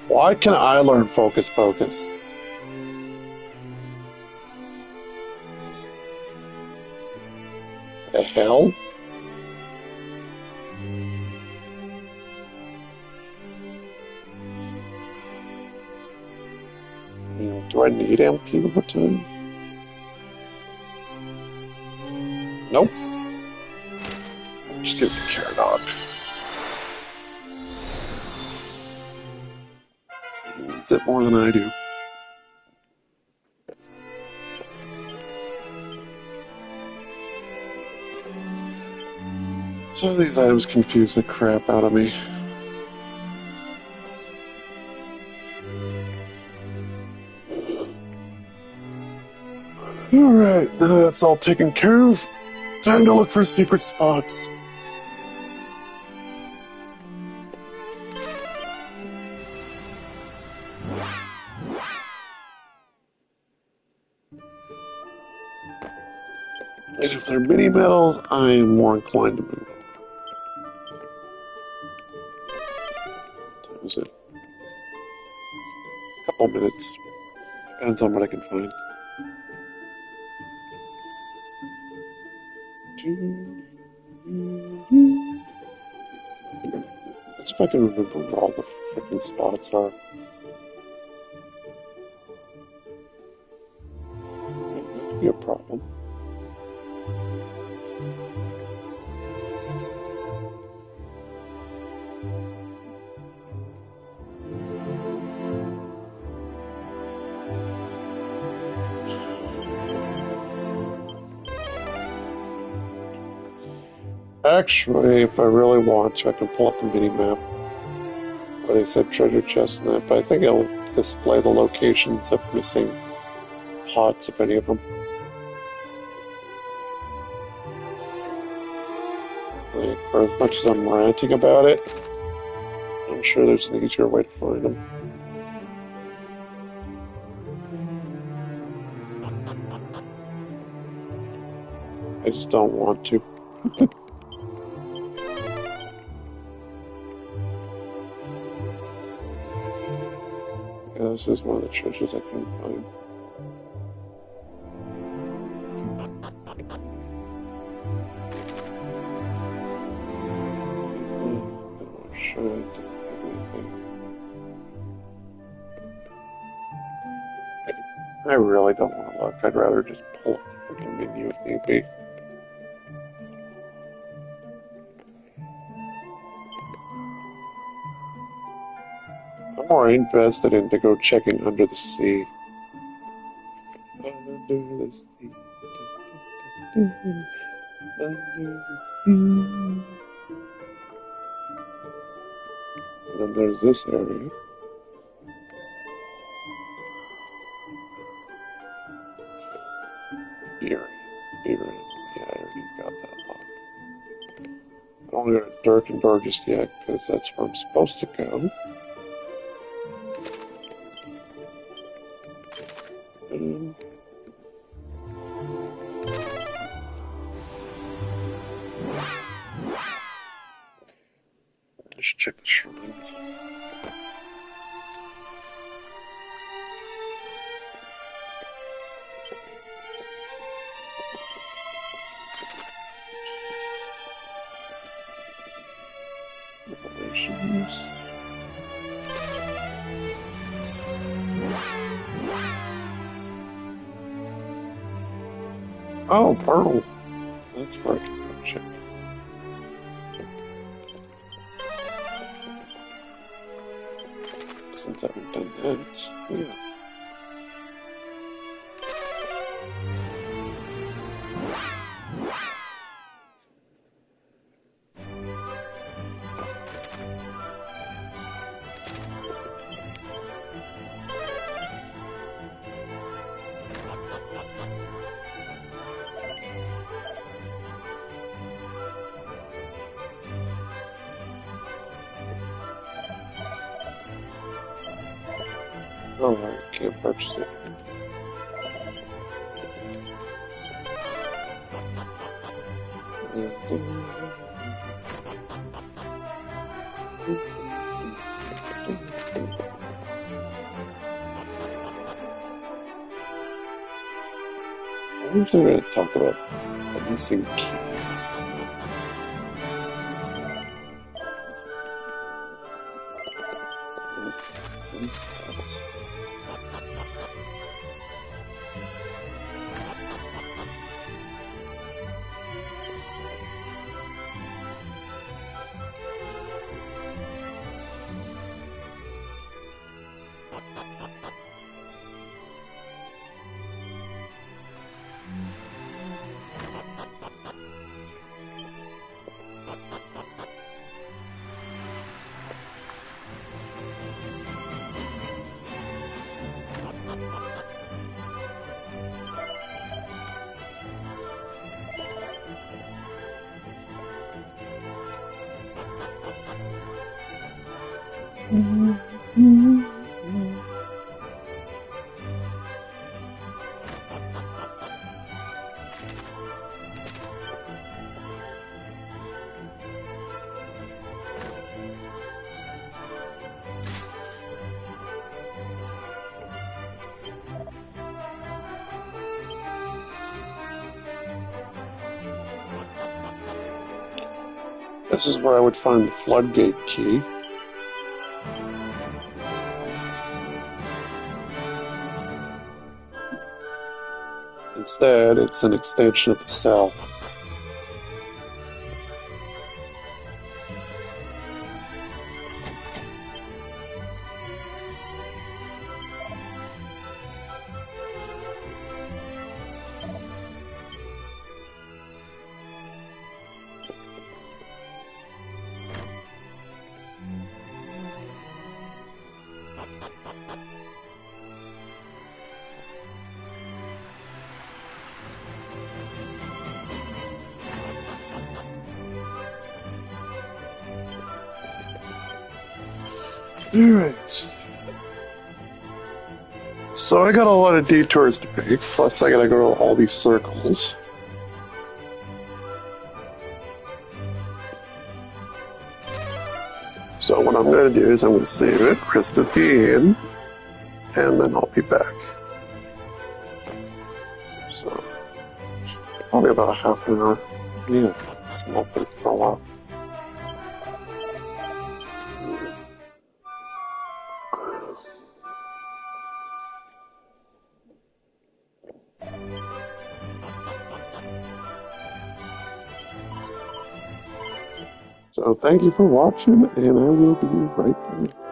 Why can I learn Focus Pocus? The hell? Do I need MP over time? Nope. Just give it the Caradog. He needs it more than I do. So these items confuse the crap out of me. Alright, now that's all taken care of. Time to look for secret spots. If they're mini metals, I am more inclined to move them. What was it? A couple minutes. Depends on what I can find. Let's see if I can remember where all the freaking spots are. That could be a problem. Actually, if I really want to, I can pull up the mini-map where they said treasure chest in that, but I think it'll display the locations of missing pots, if any of them. Like, for as much as I'm ranting about it, I'm sure there's an easier way to find them. I just don't want to. Yeah, this is one of the treasures I couldn't find. Oh, shit, I don't have anything. I really don't want to look. I'd rather just pull up the freaking menu if need be. I'm more invested in to go checking under the sea. Under the sea. Under the sea. And then there's this area. Beer. Yeah, I already got that locked. I don't go to Durkin Door just yet, because that's where I'm supposed to go. I should check the shrines. Oh, Pearl. That's where I can go check. Since I haven't done that, yeah. Oh, I can't purchase it. I wonder if they're going to talk about the missing key. That sucks. This is where I would find the floodgate key. Instead, it's an extension of the cell. Alright. So I got a lot of detours to make, plus I gotta go to all these circles. So what I'm gonna do is I'm gonna save it, rest at the end, and then I'll be back. So, probably about a half an hour. Yeah, small break for a while. So thank you for watching, and I will be right back.